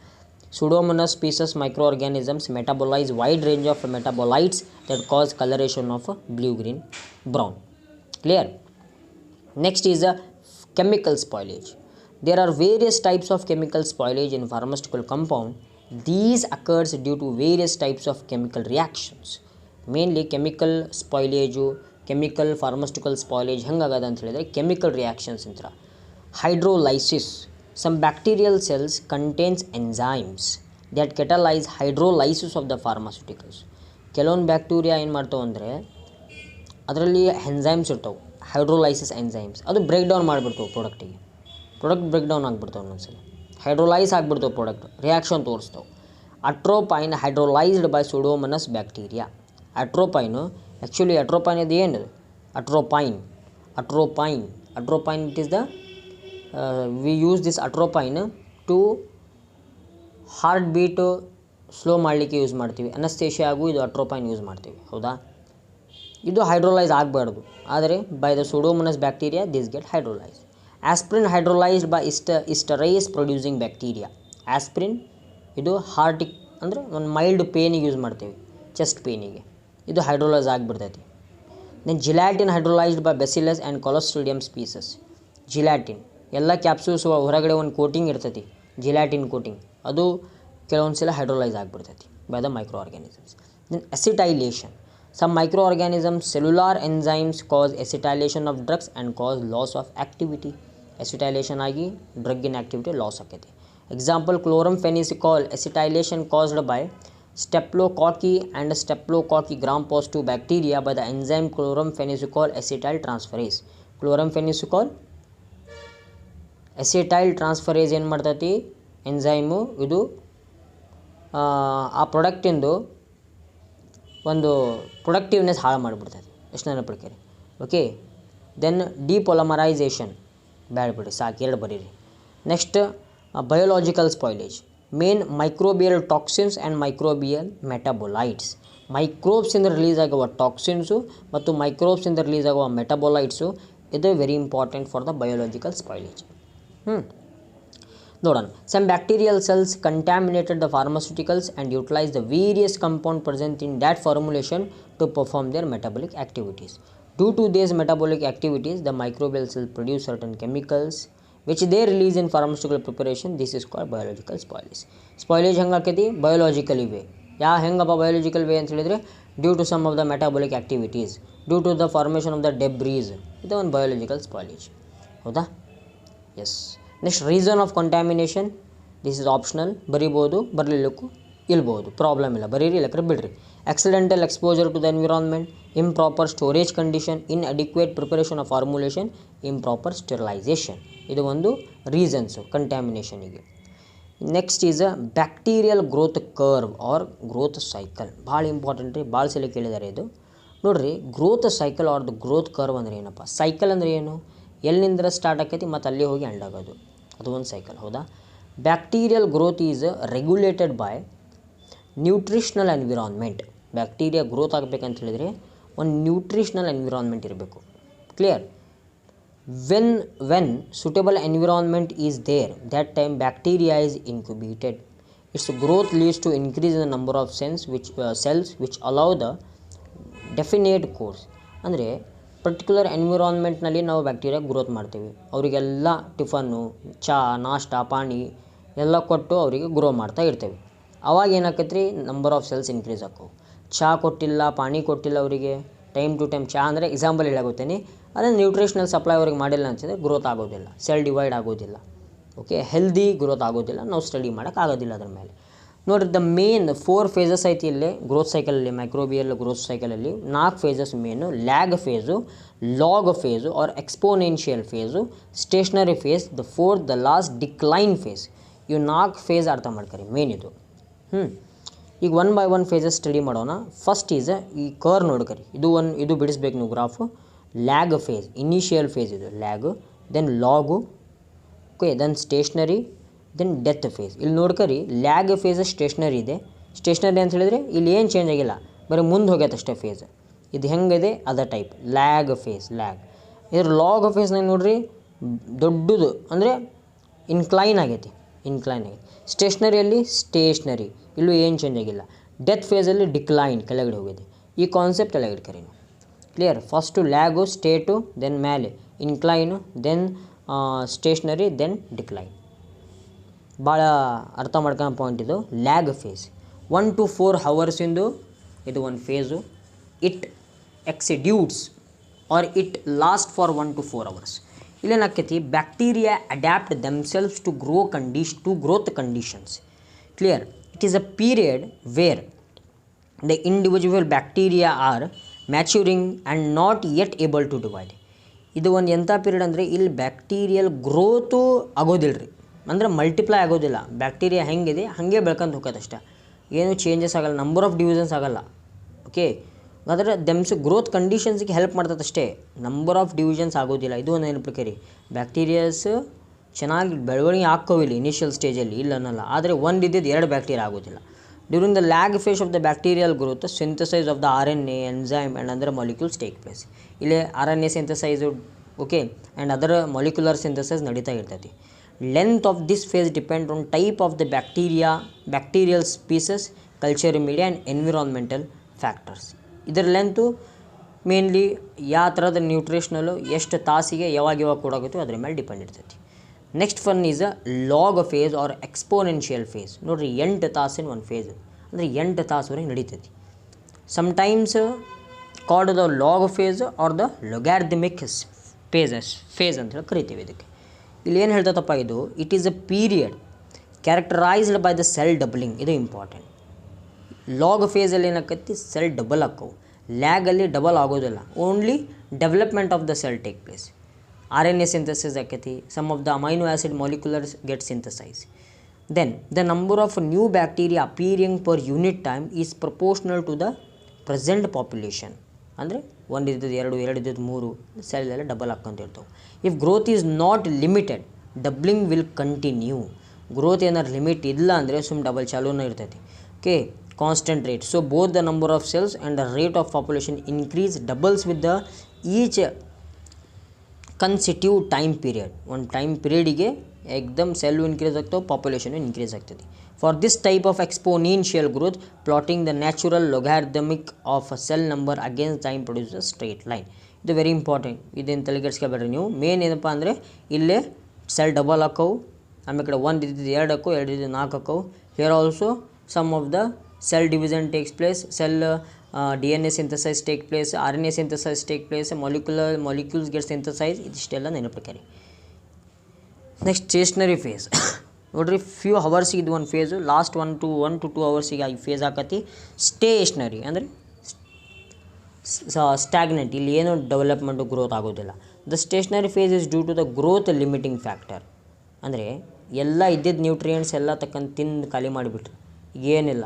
Pseudomonas species microorganisms metabolize wide range of metabolites that cause coloration of blue, green, brown. Clear? Next is a chemical spoilage. There are various types of chemical spoilage in pharmaceutical compound. These occurs due to various types of chemical reactions. Mainly chemical spoilage, chemical pharmaceutical spoilage hangagada anta helidre chemical reactions intra. Hydrolysis. Some bacterial cells contains enzymes that catalyze hydrolysis of the pharmaceuticals. ಕೆಲವೊಂದು bacteria ಏನು ಮಾಡ್ತಾವೆ ಅಂದರೆ, ಅದರಲ್ಲಿ enzymes ಇರ್ತವೆ, hydrolysis enzymes, ಅದು break down ಮಾಡಿಬಿಡ್ತಾವೆ ಪ್ರಾಡಕ್ಟಿಗೆ. Product break down ಆಗಿಬಿಡ್ತಾವೆ ಒಂದೊಂದ್ಸಲ, ಹೈಡ್ರೋಲೈಸ್ ಆಗಿಬಿಡ್ತಾವೆ ಪ್ರಾಡಕ್ಟ್, ರಿಯಾಕ್ಷನ್ ತೋರಿಸ್ತಾವೆ. Atropine hydrolysed by Pseudomonas bacteria. Actually atropine ಇದು ಏನು? Atropine it is the we use this atropine to heart beat slow ಮಾಡಲಿಕ್ಕೆ ಯೂಸ್ ಮಾಡ್ತೀವಿ. ಅನಸ್ತೇಷಿಯಾಗೂ ಇದು ಅಟ್ರೋಪೈನ್ ಯೂಸ್ ಮಾಡ್ತೀವಿ. ಹೌದಾ, ಇದು ಹೈಡ್ರೋಲೈಸ್ ಆಗಬಾರ್ದು, ಆದರೆ by the Pseudomonas bacteria this get hydrolyse. Aspirin hydrolysed by esterase producing bacteria. Aspirin ಇದು ಹಾರ್ಟಿಗೆ ಅಂದರೆ ಒಂದು ಮೈಲ್ಡ್ ಪೇನಿಗೆ ಯೂಸ್ ಮಾಡ್ತೀವಿ, ಚೆಸ್ಟ್ ಪೇನಿಗೆ, ಇದು ಹೈಡ್ರೋಲೈಸ್ ಆಗಿಬಿಡ್ತೈತಿ. Then gelatin hydrolysed by Bacillus and Clostridium species. Gelatin ಎಲ್ಲ ಕ್ಯಾಪ್ಸೂಲ್ಸ್ ಹೊರಗಡೆ ಒಂದು ಕೋಟಿಂಗ್ ಇರ್ತೈತಿ, ಜಿಲಾಟಿನ್ ಕೋಟಿಂಗ್, ಅದು ಕೆಲವೊಂದು ಸಲ ಹೈಡ್ರೋಲೈಸ್ ಆಗಿಬಿಡ್ತೈತಿ by the micro organisms. Then acetylation. Some microorganisms cellular enzymes cause acetylation of drugs and cos loss of activity. Acetylation ಆಗಿ ಡ್ರಗ್ಗಿನ ಆ್ಯಕ್ಟಿವಿಟಿ ಲಾಸ್ ಆಕೈತಿ. Example, chloramphenicol acetylation caused by staphylococci and staphylococci gram positive bacteria by the enzyme chloramphenicol acetyl transferase. Chloramphenicol acetyl transferase ಏನು ಮಾಡ್ತೈತಿ ಎಂಜೈಮು, ಇದು ಆ ಪ್ರಾಡಕ್ಟಿಂದು ಒಂದು ಪ್ರೊಡಕ್ಟಿವ್ನೆಸ್ ಹಾಳು ಮಾಡಿಬಿಡ್ತೈತಿ. ಎಷ್ಟು ನೆನಪಿಡ್ಕೇರಿ. ಓಕೆ, ದೆನ್ ಡಿಪೊಲಮರೈಸೇಷನ್ ಬೇಡಬಿಡಿ, ಸಾಕು, ಎರಡು ಬರೀರಿ. Next biological spoilage. Main microbial toxins and microbial metabolites. ಮೈಕ್ರೋಬ್ಸಿಂದ ರಿಲೀಸ್ ಆಗುವ ಟಾಕ್ಸಿನ್ಸು ಮತ್ತು ಮೈಕ್ರೋಬ್ಸಿಂದ ರಿಲೀಸ್ ಆಗುವ ಮೆಟಬೊಲೈಟ್ಸು, ಇದು very important for the biological spoilage. ನೋಡೋಣ. Some bacterial cells contaminated the pharmaceuticals and utilise the various compound present in that formulation to perform their metabolic activities. Due to these metabolic activities the microbial cell produce certain chemicals which they release in pharmaceutical preparation. This is called biological spoilage. Spoilage ಹಂಗೆ ಆಕೈತಿ biological ಇವೆ. ಹೆಂಗಪ್ಪ biological way ಅಂತ ಹೇಳಿದರೆ due to some of the metabolic activities, due to the formation of the debris, ಇದು ಒಂದು biological spoilage. ಹೌದಾ? Yes. Next reason of contamination, this is optional, ಬರಿಬೋದು, ಬರಲಿಲ್ಲಕ್ಕೂ ಇಲ್ಬೋದು, ಪ್ರಾಬ್ಲಮ್ ಇಲ್ಲ, ಬರೀರಿ ಇಲ್ಲಕ್ರೆ ಬಿಡ್ರಿ. Accidental exposure to the environment, improper storage condition, inadequate preparation of formulation, improper sterilisation, ಇದು ಒಂದು ರೀಸನ್ಸು ಕಂಟ್ಯಾಮಿನೇಷನಿಗೆ. Next is a bacterial growth curve or growth cycle. ಭಾಳ ಇಂಪಾರ್ಟೆಂಟ್ ರೀ, ಭಾಳ ಸಲ ಕೇಳಿದ್ದಾರೆ ಇದು. ನೋಡಿರಿ, growth cycle or the growth curve ಅಂದರೆ ಏನಪ್ಪ? ಸೈಕಲ್ ಅಂದರೆ ಏನು? ಎಲ್ಲಿಂದ ಸ್ಟಾರ್ಟ್ ಆಕೈತಿ ಮತ್ತು ಅಲ್ಲಿ ಹೋಗಿ ಎಂಡ್ ಆಗೋದು, ಅದು ಒಂದು ಸೈಕಲ್. ಹೌದಾ? Bacterial growth is regulated by nutritional environment. Bacteria growth ಆಗಬೇಕಂತ ಹೇಳಿದರೆ ಒಂದು ನ್ಯೂಟ್ರಿಷನಲ್ ಎನ್ವಿರಾನ್ಮೆಂಟ್ ಇರಬೇಕು. Clear? when suitable environment is there, that time bacteria is incubated. Its growth leads to increase in the number of cells which allow the definite course. ಅಂದರೆ particular ಎನ್ವಿರಾನ್ಮೆಂಟ್ನಲ್ಲಿ ನಾವು bacteria growth ಮಾಡ್ತೀವಿ. ಅವರಿಗೆಲ್ಲ ಟಿಫನ್ನು, ಚಹಾ, ನಾಷ್ಟ, ಪಾನಿ ಎಲ್ಲ ಕೊಟ್ಟು ಅವರಿಗೆ ಗ್ರೋ ಮಾಡ್ತಾ ಇರ್ತೇವೆ. ಅವಾಗ ಏನಾಕೈತೆ ರೀ, ನಂಬರ್ ಆಫ್ ಸೆಲ್ಸ್ ಇನ್ಕ್ರೀಸ್ ಆಕವು. ಚಹಾ ಕೊಟ್ಟಿಲ್ಲ, ಪಾನಿ ಕೊಟ್ಟಿಲ್ಲ ಅವರಿಗೆ, ಟೈಮ್ ಟು ಟೈಮ್ ಚಹಾ ಅಂದರೆ ಎಕ್ಸಾಂಪಲ್ ಹೇಳಾಗುತ್ತೇನೆ, ಅದೇ ನ್ಯೂಟ್ರಿಷನಲ್ ಸಪ್ಲೈ ಅವ್ರಿಗೆ ಮಾಡಿಲ್ಲ ಅಂತಂದರೆ ಗ್ರೋತ್ ಆಗೋದಿಲ್ಲ, ಸೆಲ್ ಡಿವೈಡ್ ಆಗೋದಿಲ್ಲ. ಓಕೆ, ಹೆಲ್ದಿ ಗ್ರೋತ್ ಆಗೋದಿಲ್ಲ, ನಾವು ಸ್ಟಡಿ ಮಾಡೋಕ್ಕಾಗೋದಿಲ್ಲ ಅದ್ರ ಮೇಲೆ. ನೋಡಿರಿ, ದ ಮೇನ್ 4 ಫೇಸಸ್ ಐತಿ ಇಲ್ಲಿ ಗ್ರೋತ್ ಸೈಕಲಲ್ಲಿ, ಮೈಕ್ರೋಬಿಯಲ್ ಗ್ರೋತ್ ಸೈಕಲಲ್ಲಿ 4 phases main: lag phase, log phase or exponential phase, stationary phase, the fourth the last decline phase. ಇವು 4 ಫೇಸ್ ಅರ್ಥ ಮಾಡ್ಕೊರಿ, ಮೇನ್ ಇದು. ಈಗ 1 by 1 ಫೇಸಸ್ ಸ್ಟಡಿ ಮಾಡೋಣ. ಫಸ್ಟ್ ಈಸ್ ಈ ಕರ್ ನೋಡ್ಕರಿ, ಇದು ಬಿಡಿಸ್ಬೇಕು ನೀವು graph. Lag phase, initial phase ಇದು lag, then log, okay, then stationary, then death phase. ಇಲ್ಲಿ ನೋಡ್ಕರಿ, ಲ್ಯಾಗ್ ಫೇಸ್ ಸ್ಟೇಷ್ನರಿ ಇದೆ. ಸ್ಟೇಷ್ನರಿ ಅಂತ ಹೇಳಿದರೆ ಇಲ್ಲಿ ಏನು ಚೇಂಜ್ ಆಗಿಲ್ಲ, ಬರೀ ಮುಂದೆ ಹೋಗ್ಯತೆ ಅಷ್ಟೇ ಫೇಸ್. ಇದು ಹೆಂಗಿದೆ ಅದ ಟೈಪ್ ಲ್ಯಾಗ್ ಫೇಸ್. ಇದ್ರ ಲಾಗ್ ಫೇಸ್ನಾಗ ನೋಡ್ರಿ, ದೊಡ್ಡದು ಅಂದರೆ ಇನ್ಕ್ಲೈನ್ ಆಗೈತಿ. ಸ್ಟೇಷ್ನರಿಯಲ್ಲಿ ಸ್ಟೇಷ್ನರಿ, ಇಲ್ಲೂ ಏನು ಚೇಂಜ್ ಆಗಿಲ್ಲ. ಡೆತ್ ಫೇಸಲ್ಲಿ ಡಿಕ್ಲೈನ್, ಕೆಳಗಡೆ ಹೋಗಿದೆ. ಈ ಕಾನ್ಸೆಪ್ಟ್ ಎಲ್ಲ ಇಟ್ಕರಿ ನೀವು. Clear? First lag, state, then ಮೇಲೆ ಇನ್ಕ್ಲೈನು, ದೆನ್ ಸ್ಟೇಷ್ನರಿ, ದೆನ್ ಡಿಕ್ಲೈನ್. ಭಾಳ ಅರ್ಥ ಮಾಡ್ಕೊಳ್ಳೋ ಪಾಯಿಂಟ್ ಇದು. ಲ್ಯಾಗ್ ಫೇಸ್ 1 to 4 hours ಇದು ಒಂದು phase. It exudes or it last for 1 to 4 hours. ಇಲ್ಲೇನಾಕೈತಿ, bacteria adapt themselves to growth conditions. Clear? It is a period where the individual bacteria are maturing and not yet able to divide. ಇದು ಒಂದು ಎಂಥ period ಅಂದರೆ ಇಲ್ಲಿ bacterial growth ಆಗೋದಿಲ್ಲ ರೀ, ಅಂದರೆ multiply ಆಗೋದಿಲ್ಲ. ಬ್ಯಾಕ್ಟೀರಿಯಾ ಹೆಂಗಿದೆ ಹಾಗೆ ಬೆಳ್ಕೊಂಡು ಹೋಗೋದಷ್ಟೇ, ಏನು ಚೇಂಜಸ್ ಆಗಲ್ಲ, ನಂಬರ್ ಆಫ್ ಡಿವಿಷನ್ಸ್ ಆಗಲ್ಲ. ಓಕೆ, ಆದರೆ ಗ್ರೋತ್ ಕಂಡೀಷನ್ಸ್ಗೆ ಹೆಲ್ಪ್ ಮಾಡ್ತದೆ ಅಷ್ಟೇ, ನಂಬರ್ ಆಫ್ ಡಿವಿಷನ್ಸ್ ಆಗೋದಿಲ್ಲ. ಇದು ಒಂದು ನೆನಪಿಕರಿ, ಬ್ಯಾಕ್ಟೀರಿಯಾಸ್ ಚೆನ್ನಾಗಿ ಬೆಳವಣಿಗೆ ಹಾಕೋವಿಲ್ಲ ಇನಿಷಿಯಲ್ ಸ್ಟೇಜಲ್ಲಿ, ಇಲ್ಲ ಅನ್ನಲ್ಲ. ಆದರೆ ಒಂದು ಇದ್ದಿದ್ದು 2 ಬ್ಯಾಕ್ಟೀರಿಯಾ ಆಗೋದಿಲ್ಲ. During the lag phase of the bacterial growth, synthesise of the RNA, enzyme and other molecules take place. ಇಲ್ಲಿ RNA synthesise, okay, and other molecular synthesise ನಡೀತಾ ಇರ್ತೈತಿ. Length of this phase depend on type of the bacterial species, culture media and environmental factors. ಇದರ length mainly ಯಾವ ಥರದ ನ್ಯೂಟ್ರಿಷನಲ್ಲು ಎಷ್ಟು ತಾಸಿಗೆ ಯಾವಾಗ ಕೊಡಾಗುತ್ತೋ ಅದ್ರ ಮೇಲೆ ಡಿಪೆಂಡ್ ಇರ್ತೈತಿ. Next one is a log phase or exponential phase. ನೋಡಿರಿ, 8 ತಾಸಿನ ಒಂದು ಫೇಸು, ಅಂದರೆ 8 ತಾಸುವರೆಗೆ ನಡೀತೈತಿ. Sometimes called the log phase or the logarithmic phase ಅಂತ ಹೇಳಿ ಕರಿತೀವಿ ಇದಕ್ಕೆ. ಇಲ್ಲಿ ಏನು ಹೇಳ್ತದಪ್ಪ ಇದು, it is a period characterised by the cell doubling. ಇದು ಇಂಪಾರ್ಟೆಂಟ್. ಲಾಗ್ ಫೇಸಲ್ಲಿ ಏನಾಕೈತಿ, ಸೆಲ್ ಡಬಲ್ ಆಕ್ಕವು. ಲ್ಯಾಗಲ್ಲಿ ಡಬಲ್ ಆಗೋದಿಲ್ಲ, only development of the cell take place. RNA synthesis ಆಕೈತಿ, some of the amino acid molecules get synthesise. Then the number of new bacteria appearing per unit time is proportional to the present population. ಅಂದರೆ 1 ಇದ್ದದ್ದು 2, 2 ಇದ್ದದ್ದು 3, cell ಎಲ್ಲ double ಹಾಕ್ಕೊಂತ ಇರ್ತವೆ. If growth is not limited, doubling will continue. Growth ಏನಾದ್ರು limit ಇಲ್ಲ ಅಂದರೆ double ಚಾಲೂನೇ ಇರ್ತೈತಿ. Okay, constant rate. So both the number of cells and the rate of population increase doubles with the each consecutive time period. ಒಂದು time ಪೀರಿಯಡಿಗೆ ಏಕ್ದಮ್ cell increase ಆಗ್ತಾವೆ, population increase ಆಗ್ತದೆ. For this type of exponential growth, plotting the natural logarithmic of a cell number against time produce a straight line. ಇದು very important, ಇದೇನು ತಲೆಗೆಡ್ಸ್ಕೊಬೇಡ್ರಿ ನೀವು. Main ಏನಪ್ಪ ಅಂದರೆ ಇಲ್ಲೇ ಸೆಲ್ ಡಬಲ್ ಹಾಕವು, ಆಮೇಲೆ ಕಡೆ 1 ಇದ್ದಿದ್ದು 2 ಹಾಕವು, 2 ಇದ್ದಿದ್ದು 4 ಹಾಕವು. Here also some of the cell division takes place, cell DNA synthesis take place, RNA synthesis take place, molecules get synthesized. ಇದಿಷ್ಟೆಲ್ಲ ನೆನಪಿಟ್ಕೊಳ್ಳಿ. ನೆಕ್ಸ್ಟ್ ಸ್ಟೇಷನರಿ ಫೇಸ್ ನೋಡ್ರಿ, ಫ್ಯೂ ಅವರ್ಸಿಗೆ ಇದು ಒಂದು ಫೇಸು, ಲಾಸ್ಟ್ 1 to 2 ಅವರ್ಸಿಗೆ ಈ ಫೇಸ್ ಆಕತಿ. ಸ್ಟೇಷನರಿ ಅಂದರೆ ಸ್ಟ್ಯಾಗ್ನೆಂಟ್, ಇಲ್ಲಿ ಏನು ಡೆವಲಪ್ಮೆಂಟು ಗ್ರೋತ್ ಆಗೋದಿಲ್ಲ. The stationary phase is due to the growth limiting factor. ಅಂದರೆ ಎಲ್ಲ ಇದ್ದಿದ್ದು ನ್ಯೂಟ್ರಿಯೆಂಟ್ಸ್ ಎಲ್ಲ ತಕ್ಕಂತ ತಿಂದು ಖಾಲಿ ಮಾಡಿಬಿಟ್ರು. ಈಗ ಏನಿಲ್ಲ,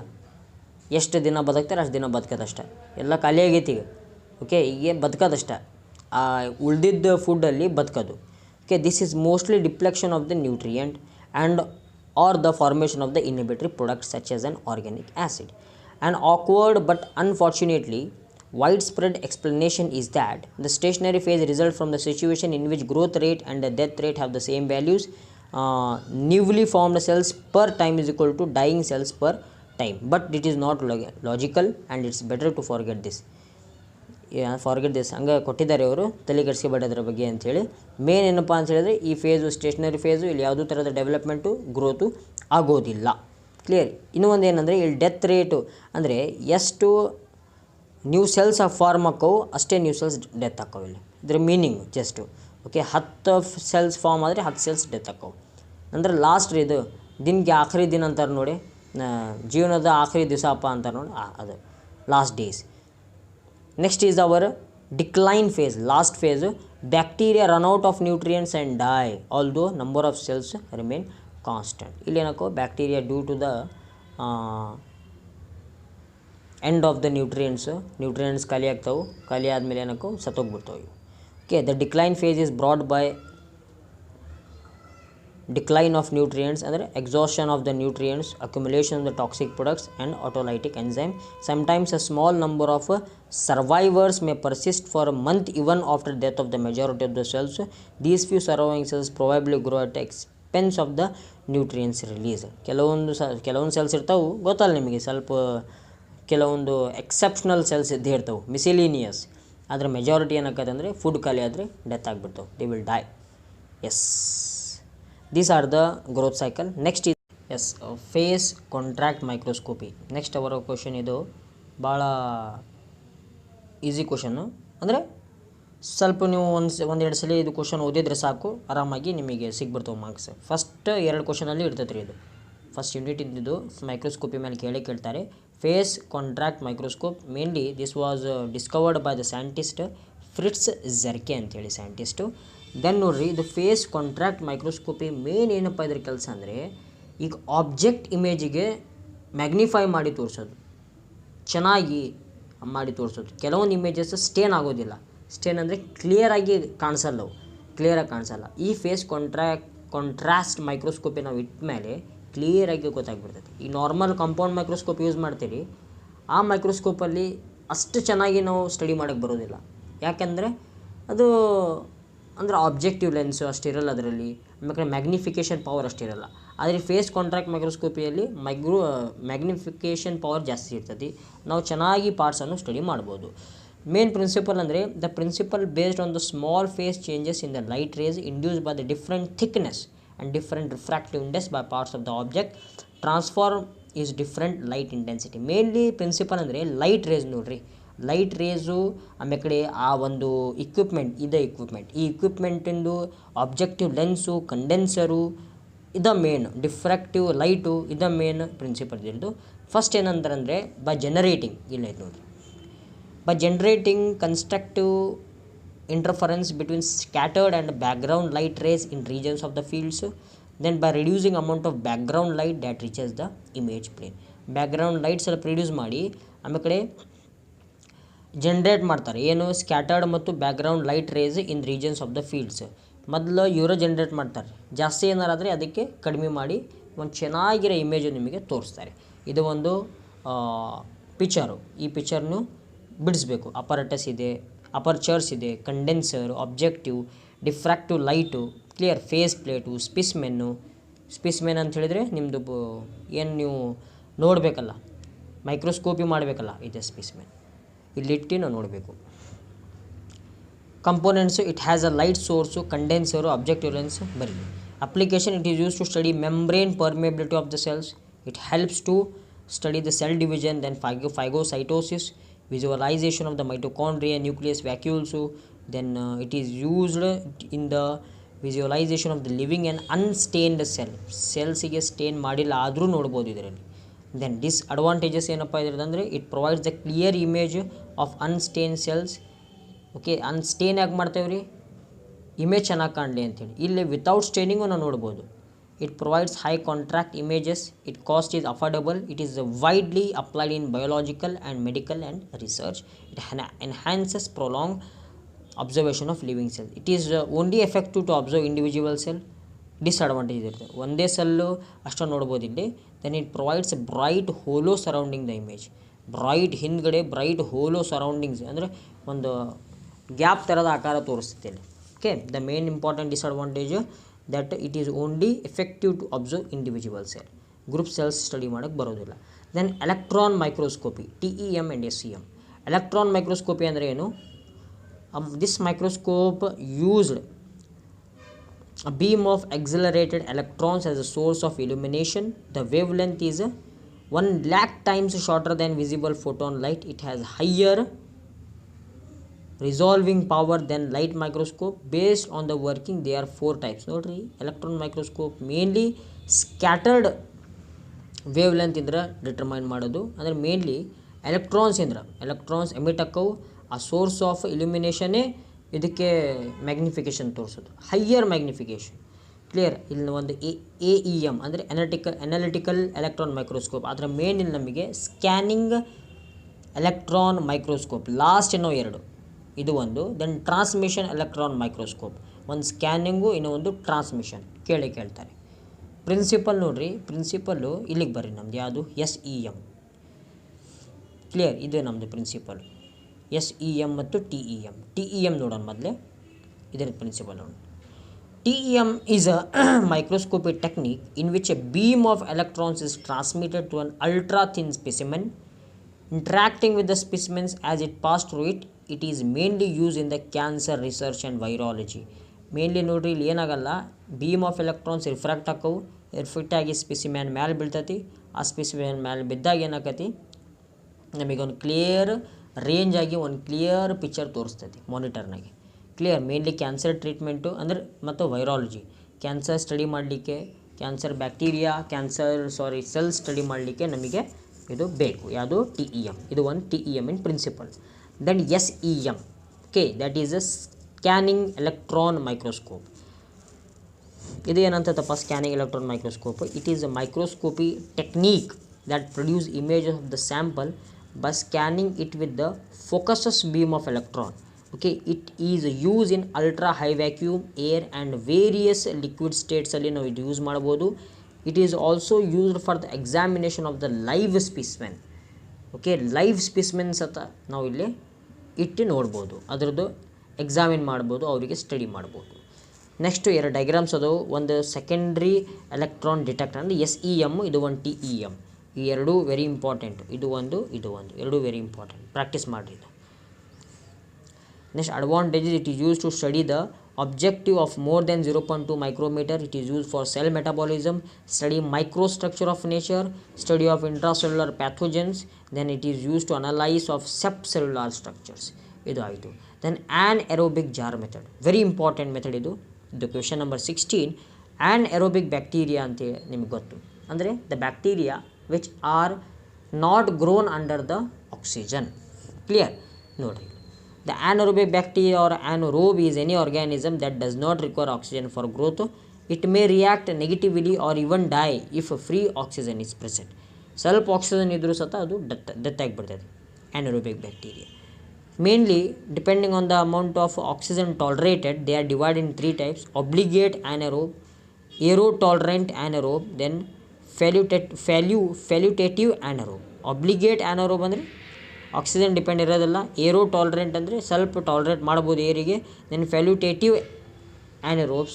ಎಷ್ಟು ದಿನ ಬದುಕ್ತಾರೆ ಅಷ್ಟು ದಿನ ಬದುಕೋದಷ್ಟೆ, ಎಲ್ಲ ಖಾಲಿ ಆಗೈತಿ ಈಗ. ಓಕೆ, ಈಗ ಬದುಕೋದಷ್ಟೆ, ಉಳ್ದಿದ್ದ ಫುಡ್ಡಲ್ಲಿ ಬದುಕೋದು. Okay, this is mostly depletion of the nutrient and or the formation of the inhibitory products such as an organic acid. And awkward but unfortunately widespread explanation is that the stationary phase results from the situation in which growth rate and the death rate have the same values. Newly formed cells per time is equal to dying cells per time, but it is not logical and it's better to forget this. ಹಂಗೆ ಕೊಟ್ಟಿದ್ದಾರೆ ಅವರು, ತಲೆ ಕೆಡಿಸ್ಕೋಬೇಡ ಅದರ ಬಗ್ಗೆ ಅಂಥೇಳಿ. Main ಏನಪ್ಪ ಅಂತ ಹೇಳಿದ್ರೆ, ಈ ಫೇಸು ಸ್ಟೇಷನರಿ ಫೇಸು, ಇಲ್ಲಿ ಯಾವುದೂ ಥರದ ಡೆವಲಪ್ಮೆಂಟು ಗ್ರೋತು ಆಗೋದಿಲ್ಲ. ಕ್ಲಿಯರ್. ಇನ್ನೂ ಒಂದು ಏನಂದರೆ, ಇಲ್ಲಿ ಡೆತ್ ರೇಟು ಅಂದರೆ ಎಷ್ಟು ನ್ಯೂ ಸೆಲ್ಸ್ ಫಾರ್ಮ್ ಆಕ್ಕವು ಅಷ್ಟೇ ನ್ಯೂ ಸೆಲ್ಸ್ ಡೆತ್ ಆಕ್ಕವು. ಇಲ್ಲಿ ಇದ್ರ meaning just. Okay, 10 cells form ಆದರೆ 10 ಸೆಲ್ಸ್ ಡೆತ್ ಆಕ್ಕವು. ಅಂದರೆ ಲಾಸ್ಟ್ ಇದು ದಿನಕ್ಕೆ ಆಖರಿ ದಿನ ಅಂತಾರೆ ನೋಡಿ, ಜೀವನದ ಆಖರಿ ದಿವಸಪ್ಪ ಅಂತಾರೆ ನೋಡಿ, ಅದು last days. Next is our decline phase, last phase. Bacteria run out of nutrients and die although number of cells remain constant. ಇಲ್ಲಿ ಏನಕ್ಕೋ bacteria due to the end of the nutrients ಖಾಲಿ ಆಗ್ತಾವೆ, ಖಾಲಿ ಆದಮೇಲೆ ಏನಕ್ಕೋ ಸತ್ತೋಗ್ಬಿಡ್ತಾವೆ ಇವು. Okay, the decline phase is brought by decline of nutrients ಅಂದರೆ exhaustion of the nutrients, accumulation of the toxic products and autolytic enzyme. Sometimes a small number of survivors may persist for a month even after death of the majority of the cells. These few surviving cells probably grow at the expense of the nutrients release. ಕೆಲವೊಂದು cells ಇರ್ತಾವೆ, ಗೊತ್ತಲ್ಲ ನಿಮಗೆ, ಸ್ವಲ್ಪ ಕೆಲವೊಂದು exceptional cells ಇದ್ದೇ ಇರ್ತಾವೆ, ಮಿಸಿಲಿನಿಯಸ್. ಆದರೆ majority ಏನಾಗತ್ತೆ ಅಂದರೆ ಫುಡ್ ಖಾಲಿ ಆದರೆ ಡೆತ್ ಆಗಿಬಿಡ್ತಾವೆ, they will die. Yes, these are the growth cycle. Next is phase contract microscopy. next ಅವರ ಕ್ವಶನ್, ಇದು ಭಾಳ ಈಸಿ ಕ್ವಶನ್ನು. ಅಂದರೆ ಸ್ವಲ್ಪ ನೀವು ಒಂದೆರಡು ಸಲ ಇದು ಕ್ವಶನ್ ಓದಿದ್ರೆ ಸಾಕು, ಆರಾಮಾಗಿ ನಿಮಗೆ ಸಿಗ್ಬಿಡ್ತಾವೆ ಮಾರ್ಕ್ಸ್. ಫಸ್ಟ್ 2 ಕ್ವಶನಲ್ಲಿ ಇರ್ತೈತೆ ರೀ ಇದು. ಫಸ್ಟ್ ಯೂನಿಟ್ ಇದ್ದಿದ್ದು ಮೈಕ್ರೋಸ್ಕೋಪಿ ಮೇಲೆ ಕೇಳ್ತಾರೆ. Phase contract microscope, mainly this was discovered by the scientist Frits Zernike ಅಂತೇಳಿ ಸೈಂಟಿಸ್ಟು. ದೆನ್ ನೋಡ್ರಿ, ಇದು ಫೇಸ್ ಕಾಂಟ್ರಾಕ್ಟ್ ಮೈಕ್ರೋಸ್ಕೋಪಿ ಮೇನ್ ಏನಪ್ಪ ಇದ್ರ ಕೆಲಸ ಅಂದರೆ, ಈಗ ಆಬ್ಜೆಕ್ಟ್ ಇಮೇಜಿಗೆ ಮ್ಯಾಗ್ನಿಫೈ ಮಾಡಿ ತೋರಿಸೋದು, ಚೆನ್ನಾಗಿ ಮಾಡಿ ತೋರಿಸೋದು. ಕೆಲವೊಂದು ಇಮೇಜಸ್ ಸ್ಟೇನ್ ಆಗೋದಿಲ್ಲ. ಸ್ಟೇನ್ ಅಂದರೆ ಕ್ಲಿಯರಾಗಿ ಕಾಣಿಸಲ್ಲವು, ಕ್ಲಿಯರಾಗಿ ಕಾಣಿಸಲ್ಲ. ಈ ಫೇಸ್ ಕಾಂಟ್ರಾಸ್ಟ್ ಮೈಕ್ರೋಸ್ಕೋಪಿ ನಾವು ಇಟ್ಟ ಮೇಲೆ ಕ್ಲಿಯರಾಗಿ ಗೊತ್ತಾಗ್ಬಿಡ್ತೈತಿ. ಈ ನಾರ್ಮಲ್ ಕಾಂಪೌಂಡ್ ಮೈಕ್ರೋಸ್ಕೋಪ್ ಯೂಸ್ ಮಾಡ್ತೀರಿ, ಆ ಮೈಕ್ರೋಸ್ಕೋಪಲ್ಲಿ ಅಷ್ಟು ಚೆನ್ನಾಗಿ ನಾವು ಸ್ಟಡಿ ಮಾಡೋಕ್ಕೆ ಬರೋದಿಲ್ಲ. ಯಾಕೆಂದರೆ ಅದು ಅಂದರೆ ಆಬ್ಜೆಕ್ಟಿವ್ ಲೆನ್ಸು ಅಷ್ಟಿರಲ್ಲ ಅದರಲ್ಲಿ, ಆಮೇಲೆ ಮ್ಯಾಗ್ನಿಫಿಕೇಷನ್ ಪವರ್ ಅಷ್ಟಿರಲ್ಲ. ಆದರೆ ಫೇಸ್ ಕಾಂಟ್ರಾಕ್ಟ್ ಮೈಕ್ರೋಸ್ಕೋಪಿಯಲ್ಲಿ ಮ್ಯಾಗ್ನಿಫಿಕೇಷನ್ ಪವರ್ ಜಾಸ್ತಿ ಇರ್ತದೆ, ನಾವು ಚೆನ್ನಾಗಿ ಪಾರ್ಟ್ಸನ್ನು ಸ್ಟಡಿ ಮಾಡ್ಬೋದು. ಮೇನ್ ಪ್ರಿನ್ಸಿಪಲ್ ಅಂದರೆ, the principle based on the small phase changes in the light rays induced by the different thickness and different refractive index by parts of the object transform is different light intensity. Mainly principle ಅಂದರೆ light rays ನೋಡ್ರಿ, light rays ಆಮೇಲೆ ಕಡೆ ಆ ಒಂದು equipment ಇದೆ, ಈ ಇಕ್ವಿಪ್ಮೆಂಟಿಂದು objective lens, ಕಂಡೆನ್ಸರು, ಇದ main ಡಿಫ್ರಾಕ್ಟಿವ್ light, ಇದ ಮೇನ್ ಪ್ರಿನ್ಸಿಪಲ್ ಇರೋದು. ಫಸ್ಟ್ ಏನಂದ್ರೆ ಬೈ ಜನರೇಟಿಂಗ್, ಇಲ್ಲ ಇದು ನೋಡಿ, by generating constructive interference between scattered and background light rays in regions of the fields, then by reducing amount of background light that reaches the image plane. background lights ಎಲ್ಲ produce ಮಾಡಿ ಆಮೇಲೆ ಕಡೆ generate ಮಾಡ್ತಾರೆ, ಏನು scattered ಮತ್ತು background light rays in regions of the fields. ಮೊದಲು ಇವರ generate ಮಾಡ್ತಾರೆ, ಜಾಸ್ತಿ ಏನಾರಾದರೆ ಅದಕ್ಕೆ ಕಡಿಮೆ ಮಾಡಿ ಒಂದು ಚೆನ್ನಾಗಿರೋ ಇಮೇಜು ನಿಮಗೆ ತೋರಿಸ್ತಾರೆ. ಇದು ಒಂದು ಪಿಕ್ಚರು, ಈ ಪಿಕ್ಚರ್ನು ಬಿಡಿಸ್ಬೇಕು. ಅಪರ್ಚರ್ಸ್ ಇದೆ, condenser, objective, diffractive light, clear, phase plate, specimen ಅಂತ ಹೇಳಿದರೆ ನಿಮ್ಮದು ಏನು ನೀವು ನೋಡಬೇಕಲ್ಲ, ಮೈಕ್ರೋಸ್ಕೋಪಿ ಮಾಡಬೇಕಲ್ಲ, ಇದೆ ಸ್ಪಿಸ್ಮೆನ್. ಇಲ್ಲಿಟ್ಟು ನಾವು ನೋಡಬೇಕು. Components, it has a light source, condenser, objective lens ಬರೀ. Application, it is use to study membrane permeability of the cells. It helps to study the cell division, then phagocytosis, visualization of the mitochondria, nucleus vacuoles, then it is used in the visualization of the living and unstained cells ಗೆ stain ಮಾಡಿಲ್ಲ ಆದರೂ ನೋಡ್ಬೋದು ಇದರಲ್ಲಿ. Then disadvantages ಏನಪ್ಪ ಇದ್ರದಂದರೆ it provides the clear image of unstain cells. Okay, unstain ಯಾಕೆ ಮಾಡ್ತೇವೆ ರೀ? ಇಮೇಜ್ ಚೆನ್ನಾಗಿ ಕಾಣಲಿ ಅಂತೇಳಿ. ಇಲ್ಲಿ ವಿತೌಟ್ ಸ್ಟೇನಿಂಗು ನಾವು ನೋಡ್ಬೋದು. It provides high contract images, it cost is affordable, it is widely applied in biological and medical and research, it enhances prolong observation of living cell. It is only effective to observe individual cell. Disadvantage ಇರುತ್ತೆ, ಒಂದೇ cell ಅಷ್ಟೇ ನೋಡ್ಬೋದು ಇಲ್ಲಿ. Then it provides bright halo surrounding the image. Bright ಹಿಂದ್ಗಡೆ bright halo surroundings ಅಂದರೆ ಒಂದು gap ಥರದ ಆಕಾರ ತೋರಿಸುತ್ತೆ ಇಲ್ಲಿ. Okay, the main important disadvantage that it is only effective to observe individual cell, group cells study ಮಾಡೋಕ್ಕೆ ಬರೋದಿಲ್ಲ. Then electron microscopy, TEM and SEM. Electron microscopy ಅಂದರೆ ಏನು? This microscope used a beam of accelerated electrons as a source of illumination. The wavelength is 1,00,000 times shorter than visible photon light. It has higher resolving power than light microscope. Based on the working, there are 4 types. ನೋಡ್ರಿ, electron microscope mainly scattered wavelength Indra determine ಮಾಡೋದು. ಅಂದರೆ mainly electrons emit ಆಕ್ಕವು. ಆ source of ಇಲ್ಯುಮಿನೇಷನ್ನೇ ಇದಕ್ಕೆ magnification ತೋರಿಸೋದು, higher magnification. Clear? ಇಲ್ಲಿ ಒಂದು AEM ಅಂದರೆ analytical electron microscope. ಅದರ ಮೇನ್ ಇಲ್ಲಿ ನಮಗೆ ಸ್ಕ್ಯಾನಿಂಗ್ ಎಲೆಕ್ಟ್ರಾನ್ ಮೈಕ್ರೋಸ್ಕೋಪ್, ಲಾಸ್ಟ್ ಏನೋ 2 ಇದು ಒಂದು. ದೆನ್ ಟ್ರಾನ್ಸ್ಮಿಷನ್ ಎಲೆಕ್ಟ್ರಾನ್ ಮೈಕ್ರೋಸ್ಕೋಪ್, ಒಂದು ಸ್ಕ್ಯಾನಿಂಗು, ಇನ್ನೂ ಒಂದು ಟ್ರಾನ್ಸ್ಮಿಷನ್. ಕೇಳ್ತಾರೆ. ಪ್ರಿನ್ಸಿಪಲ್ ನೋಡ್ರಿ, ಪ್ರಿನ್ಸಿಪಲ್ಲು ಇಲ್ಲಿಗೆ ಬರ್ರಿ ನಮ್ದು ಯಾವುದು? SEM. ಕ್ಲಿಯರ್? ಇದು ನಮ್ಮದು ಪ್ರಿನ್ಸಿಪಲ್. SEM ಮತ್ತು TEM ನೋಡೋಣ ಮೊದಲೇ. ಇದರ ಪ್ರಿನ್ಸಿಪಲ್ ನೋಡೋಣ. TEM is a microscopic technique in which a beam of electrons is transmitted to an ultra thin specimen. Interacting with the specimens as it passes through it, it is mainly used in the cancer research and virology. Mainly ನೋಡ್ರಿ, ಇಲ್ಲಿ ಏನಾಗಲ್ಲ, beam of electrons refract ಆಕ್ಕವು, reflect ಆಗಿ ಸ್ಪೆಸಿಮ್ಯಾನ್ ಮ್ಯಾಲೆ ಬೀಳ್ತತಿ. ಆ ಸ್ಪೆಸಿಮ್ಯಾನ್ ಮ್ಯಾಲೆ ಬಿದ್ದಾಗ ಏನಾಕತಿ, ನಮಗೊಂದು clear range ಆಗಿ ಒಂದು ಕ್ಲಿಯರ್ ಪಿಕ್ಚರ್ ತೋರಿಸ್ತೈತಿ ಮಾನಿಟರ್ನಾಗೆ. ಕ್ಲಿಯರ್? ಮೇನ್ಲಿ ಕ್ಯಾನ್ಸರ್ ಟ್ರೀಟ್ಮೆಂಟು ಅಂದರೆ ಮತ್ತು ವೈರಾಲಜಿ, ಕ್ಯಾನ್ಸರ್ ಸ್ಟಡಿ ಮಾಡಲಿಕ್ಕೆ, ಕ್ಯಾನ್ಸರ್ ಬ್ಯಾಕ್ಟೀರಿಯಾ, ಸೆಲ್ ಸ್ಟಡಿ ಮಾಡಲಿಕ್ಕೆ ನಮಗೆ ಇದು ಬೇಕು. ಯಾವುದು? TEM. ಇದು ಒಂದು TEM in principle. Then SEM. Okay, that is a scanning electron microscope. ಇದು ಏನಂತಪ್ಪ scanning electron microscope? It is a microscopy technique that produce image of the sample by scanning it with the focused beam of electron. Okay, it is used in ultra high vacuum, air and various liquid states ಅಲ್ಲಿ ನಾವು ಇದು use ಮಾಡ್ಬೋದು. It is also used for the examination of the live specimen. Okay, live specimens ಅಂತ ನಾವು ಇಲ್ಲಿ ಇಟ್ಟು ನೋಡ್ಬೋದು, ಅದರದ್ದು ಎಕ್ಸಾಮಿನ್ ಮಾಡ್ಬೋದು, ಅವರಿಗೆ ಸ್ಟಡಿ ಮಾಡ್ಬೋದು. ನೆಕ್ಸ್ಟು 2 ಡೈಗ್ರಾಮ್ಸ್ ಅದಾವು. ಒಂದು ಸೆಕೆಂಡ್ರಿ ಎಲೆಕ್ಟ್ರಾನ್ ಡಿಟೆಕ್ಟರ್ ಅಂದರೆ SEM, ಇದು ಒಂದು TEM. ಈ ಎರಡೂ ವೆರಿ ಇಂಪಾರ್ಟೆಂಟ್. ಇದು ಒಂದು ಎರಡೂ ವೆರಿ ಇಂಪಾರ್ಟೆಂಟ್. ಪ್ರಾಕ್ಟೀಸ್ ಮಾಡಿರಿ ಇದು. Next advantages, it is use to study the objective of more than 0.2 micrometer. It is used for cell metabolism, study microstructure of nature, study of intracellular pathogens. Then it is used to analyze of subcellular structures. ಇದು ಆಯಿತು. Then anaerobic jar method, very important method ಇದು. ಇದು question number 16. anaerobic bacteria ಅಂತ ನಿಮಗೆ ಗೊತ್ತು, ಅಂದರೆ the bacteria which are not grown under the oxygen. Clear? ನೋಡ್ರಿ, the anaerobic bacteria or anaerobe is any organism that does not require oxygen for growth. It may react negatively or even die if free oxygen is present. ಸ್ವಲ್ಪ oxygen ಇದ್ರೂ ಸತ ಅದು death ಆಗಿಬಿಡ್ತದೆ anaerobic bacteria. Mainly depending on the amount of oxygen tolerated, they are divided in 3 types: obligate anaerobe, aerotolerant anaerobe, then facultative anaerobe. obligate anaerobe ಅಂದರೆ oxygen depend ಇರೋದಿಲ್ಲ. Aero tolerant ಅಂದರೆ ಸ್ವಲ್ಪ tolerate ಮಾಡ್ಬೋದು ಏರಿಗೆ. Then ಫ್ಯಾಲ್ಯೂಟೇಟಿವ್ ಆ್ಯನರೋಬ್ಸ್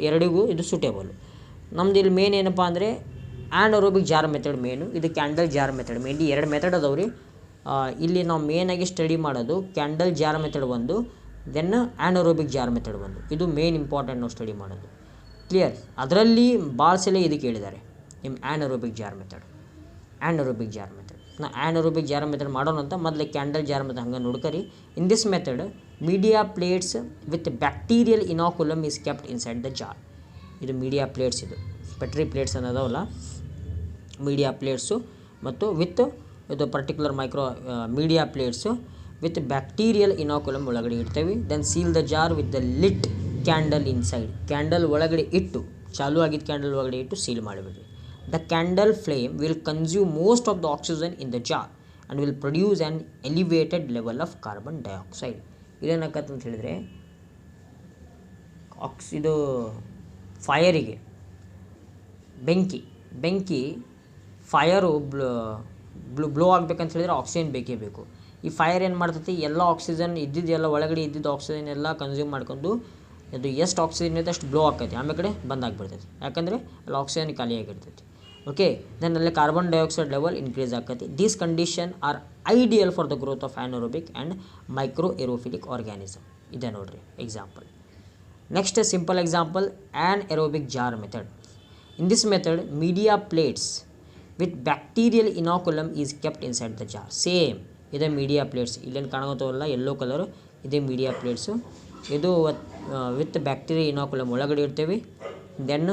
ಎರಡಿಗೂ ಇದು suitable. ನಮ್ದು ಇಲ್ಲಿ main ಏನಪ್ಪ ಅಂದರೆ ಆ್ಯನರೋಬಿಕ್ ಜಾರ್ ಮೆಥಡ್ ಮೇನು, ಇದು candle jar method. Mainly 2 method ಅದಾವೆ ರೀ. ಇಲ್ಲಿ ನಾವು ಮೇನಾಗಿ ಸ್ಟಡಿ ಮಾಡೋದು ಕ್ಯಾಂಡಲ್ ಜಾರ್ ಮೆಥಡ್ ಒಂದು, ದೆನ್ ಆ್ಯನರೋಬಿಕ್ ಜಾರ್ ಮೆಥಡ್ ಒಂದು. ಇದು ಮೇನ್ ಇಂಪಾರ್ಟೆಂಟ್ ನಾವು ಸ್ಟಡಿ ಮಾಡೋದು. ಕ್ಲಿಯರ್? ಅದರಲ್ಲಿ ಭಾಳ ಸಲ ಇದು ಕೇಳಿದ್ದಾರೆ ನಿಮ್ಮ anaerobic jar method. Anaerobic jar method. ನಾ ಆ್ಯನರೋಬಿಕ್ ಜಾರ್ ಮೆಥಡ್ ಮಾಡೋಣ ಅಂತ ಮೊದಲೇ ಕ್ಯಾಂಡಲ್ ಜಾರ್ ಮೆಥಡ್ ಹಂಗೆ ನೋಡ್ಕರಿ. In this method media plates with bacterial inoculum is kept inside the jar. ಇದು ಮೀಡಿಯಾ ಪ್ಲೇಟ್ಸ್, ಇದು ಪೆಟ್ರಿ ಪ್ಲೇಟ್ಸ್ ಅನ್ನೋದವಲ್ಲ ಮೀಡಿಯಾ ಪ್ಲೇಟ್ಸು ಮತ್ತು ವಿತ್ ಇದು particular media plates with bacterial inoculum ಒಳಗಡೆ ಇಡ್ತೇವೆ. Then seal the jar with the lit candle inside. Candle ಒಳಗಡೆ ಇಟ್ಟು, ಚಾಲೂ ಆಗಿದ್ದ ಕ್ಯಾಂಡಲ್ ಒಳಗಡೆ ಇಟ್ಟು ಸೀಲ್ ಮಾಡಿಬಿಡ್ರಿ. The candle flame will consume most of the oxygen in the jar and will produce an elevated level of carbon dioxide. ಇದೇನಾಗತ್ತೆ ಅಂತ ಹೇಳಿದರೆ ಇದು ಫೈರಿಗೆ ಬೆಂಕಿ ಫೈರು ಬ್ಲೋ ಆಗ್ಬೇಕಂತ ಹೇಳಿದ್ರೆ ಆಕ್ಸಿಜನ್ ಬೇಕೇ ಬೇಕು. ಈ ಫೈರ್ ಏನು ಮಾಡ್ತೈತಿ, ಎಲ್ಲ ಆಕ್ಸಿಜನ್ ಇದ್ದಿದ್ದೆಲ್ಲ ಒಳಗಡೆ ಇದ್ದಿದ್ದು ಆಕ್ಸಿಜನ್ ಎಲ್ಲ ಕನ್ಸ್ಯೂಮ್ ಮಾಡ್ಕೊಂಡು ಅದು ಎಷ್ಟು ಆಕ್ಸಿಜನ್ ಇದೆ ಅಷ್ಟು ಬ್ಲೋ ಆಕೈತಿ, ಆಮೇಲೆ ಕಡೆ ಬಂದಾಗಿಬಿಡ್ತೈತಿ. ಯಾಕಂದರೆ ಅಲ್ಲಿ ಆಕ್ಸಿಜನ್ ಖಾಲಿಯಾಗಿರ್ತೈತಿ. ಓಕೆ, ದೆನ್ ಅಲ್ಲಿ ಕಾರ್ಬನ್ ಡೈಆಕ್ಸೈಡ್ ಲೆವೆಲ್ ಇನ್ಕ್ರೀಸ್ ಆಕೈತಿ. These condition are ideal for the growth of anaerobic and microaerophilic organism. ಇದೆ ನೋಡ್ರಿ example. Next simple example, anaerobic jar method. In this method media plates with bacterial inoculum is kept inside the jar. Same ಇದೆ media plates, ಇಲ್ಲೇನು ಕಾಣುತ್ತವಲ್ಲ yellow colour, ಇದೇ media plates. ಇದು with bacteria inoculum ಒಳಗಡೆ ಇಡ್ತೇವೆ. Then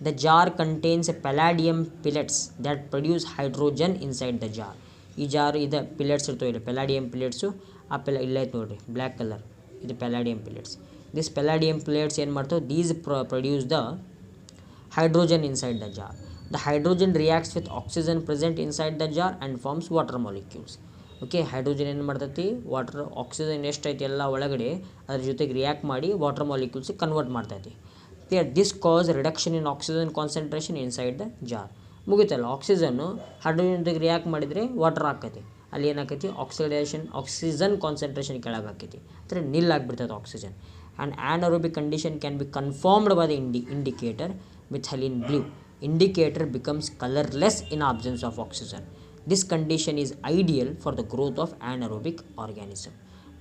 the jar contains ಪೆಲಾಡಿಯಮ್ pellets that produce hydrogen inside the jar. ಈ jar ಇದೆ pellets ಇರ್ತವೆ, ಇಲ್ಲಿ ಪೆಲಾಡಿಯಮ್ ಪಿಲೆಟ್ಸು. ಇಲ್ಲೇ ಐತೆ ನೋಡಿರಿ ಬ್ಲ್ಯಾಕ್ ಕಲರ್, ಇದು ಪೆಲಾಡಿಯಮ್ ಪಿಲೆಟ್ಸ್. ದಿಸ್ ಪೆಲಾಡಿಯಮ್ ಪಿಲೆಟ್ಸ್ ಏನು ಮಾಡ್ತಾವೆ, these produce the hydrogen inside the jar. The hydrogen reacts with oxygen present inside the jar and forms water molecules. Okay, hydrogen ಏನು ಮಾಡ್ತೈತಿ, ವಾಟರ್ ಆಕ್ಸಿಜನ್ ಎಷ್ಟೈತಿ ಎಲ್ಲ ಒಳಗಡೆ ಅದ್ರ ಜೊತೆಗೆ ರಿಯಾಕ್ಟ್ ಮಾಡಿ ವಾಟರ್ ಮಾಲಿಕ್ಯೂಲ್ಸ್ ಕನ್ವರ್ಟ್ ಮಾಡ್ತೈತಿ. This cause reduction in oxygen concentration inside the jar. ಮುಗಿತಲ್ಲ, ಆಕ್ಸಿಜನ್ನು ಹೈಡ್ರೋಜನ್ ಜೊತೆಗೆ ರಿಯಾಕ್ಟ್ ಮಾಡಿದರೆ ವಾಟರ್ ಆಕೈತಿ, ಅಲ್ಲಿ ಏನಾಕೈತಿ ಆಕ್ಸಿಜನ್ ಕಾನ್ಸಂಟ್ರೇಷನ್ ಕೆಳಗೆ ಆಕೈತಿ, ಅಂದರೆ ನಿಲ್ ಆಗಿಬಿಡ್ತೈತೆ oxygen. And anaerobic condition can be confirmed by the indicator methylene blue. Indicator becomes colorless in absence of oxygen. This condition is ideal for the growth of anaerobic organism.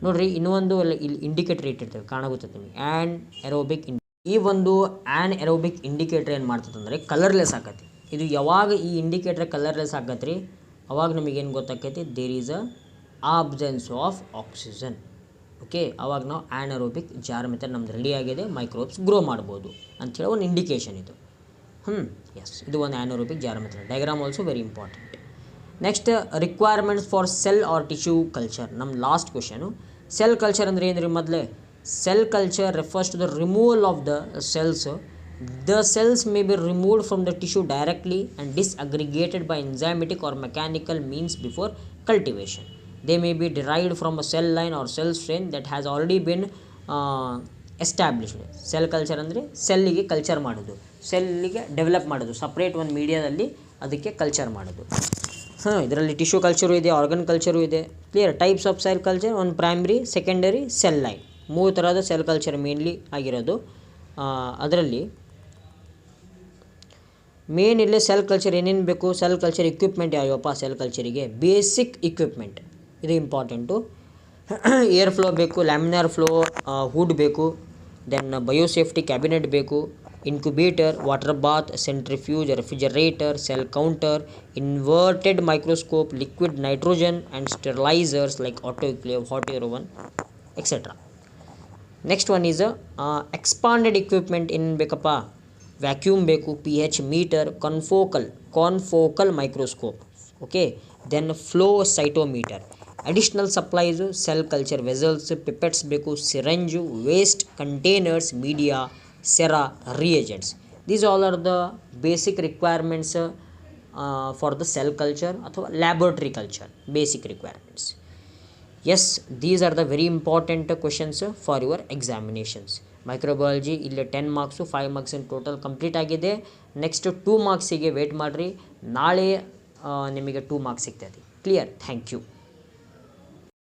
ನೋಡ್ರಿ, ಇನ್ನೊಂದು ಇಲ್ಲಿ indicator ಇಟ್ಟಿರ್ತೇವೆ, ಕಾಣಾಗುತ್ತೆ ನಿಮಗೆ ಆ್ಯನರೋಬಿಕ್. ಈ ಒಂದು ಆ್ಯನರೋಬಿಕ್ indicator ಏನು ಮಾಡ್ತದೆ ಅಂದರೆ colourless ಆಕತಿ. ಇದು ಯಾವಾಗ ಈ ಇಂಡಿಕೇಟರ್ ಕಲರ್ಲೆಸ್ ಆಗತ್ತೆ ರೀ, ಅವಾಗ ನಮಗೇನು ಗೊತ್ತಾಕೈತಿ, there is a absence of oxygen. Okay, ಅವಾಗ ನಾವು ಆ್ಯನರೋಬಿಕ್ ಜಾರ್ ಮೆಥಡ್ ನಮ್ದು ರೆಡಿ ಆಗಿದೆ, ಮೈಕ್ರೋಬ್ಸ್ ಗ್ರೋ ಮಾಡ್ಬೋದು ಅಂಥೇಳಿ ಒಂದು ಇಂಡಿಕೇಶನ್ ಇದು. ಎಸ್, ಇದು ಒಂದು anaerobic jar method. Diagram also very important. Next, requirements for cell or tissue culture. ನಮ್ಮ ಲಾಸ್ಟ್ ಕ್ವೆಶನು. ಸೆಲ್ ಕಲ್ಚರ್ ಅಂದರೆ ಏನು ರೀ, ಮೊದಲೇ cell culture refers to the removal of the cells. The cells may be removed from the tissue directly and disaggregated by enzymatic or mechanical means before cultivation. They may be derived from a cell line or cell strain that has already been established. Cell culture ಅಂದರೆ ಸೆಲ್ಲಿಗೆ culture ಮಾಡೋದು, ಸೆಲ್ಲಿಗೆ develop ಮಾಡೋದು, separate ಒಂದು ಮೀಡಿಯಾದಲ್ಲಿ ಅದಕ್ಕೆ culture ಮಾಡೋದು. ಇದರಲ್ಲಿ tissue culture ಇದೆ, organ culture ಇದೆ. Clear. Types of cell culture, ಒಂದು ಪ್ರೈಮರಿ, ಸೆಕೆಂಡರಿ, ಸೆಲ್ ಲೈನ್, 3 ಥರದ ಸೆಲ್ ಕಲ್ಚರ್ ಮೇನ್ಲಿ ಆಗಿರೋದು. ಅದರಲ್ಲಿ ಮೇನ್ ಇಲ್ಲೇ ಸೆಲ್ ಕಲ್ಚರ್ ಏನೇನು ಬೇಕು, ಸೆಲ್ ಕಲ್ಚರ್ ಇಕ್ವಿಪ್ಮೆಂಟ್ ಯಾವ್ಯಾವಪ್ಪ ಸೆಲ್ ಕಲ್ಚರಿಗೆ, ಬೇಸಿಕ್ ಇಕ್ವಿಪ್ಮೆಂಟ್ ಇದು ಇಂಪಾರ್ಟೆಂಟು. ಏರ್ ಫ್ಲೋ ಬೇಕು, ಲ್ಯಾಮಿನಾರ್ ಫ್ಲೋ ಹುಡ್ ಬೇಕು, ದೆನ್ ಬಯೋಸೇಫ್ಟಿ ಕ್ಯಾಬಿನೆಟ್ ಬೇಕು, incubator, water bath, centrifuge, refrigerator, cell counter, inverted microscope, liquid nitrogen and sterilisers like autoclave, hot air oven etcetera. Next one is expanded equipment ಏನು ಬೇಕಪ್ಪ, vacuum ಬೇಕು, pH meter, confocal microscope. Okay, then flow cytometer. Additional supplies, cell culture vessels, pipettes ಬೇಕು, syringe, waste containers, media, sera, reagents. These all are the basic requirements for the cell culture ಅಥವಾ laboratory culture, basic requirements. Yes, these are the very important questions for your examinations. Microbiology ಇಲ್ಲಿ 10 marks, 5 marks in total complete ಆಗಿದೆ. Next 2 ಮಾರ್ಕ್ಸಿಗೆ wait ಮಾಡಿರಿ, ನಾಳೆ ನಿಮಗೆ 2 marks ಸಿಗ್ತೈತಿ. Clear. Thank you.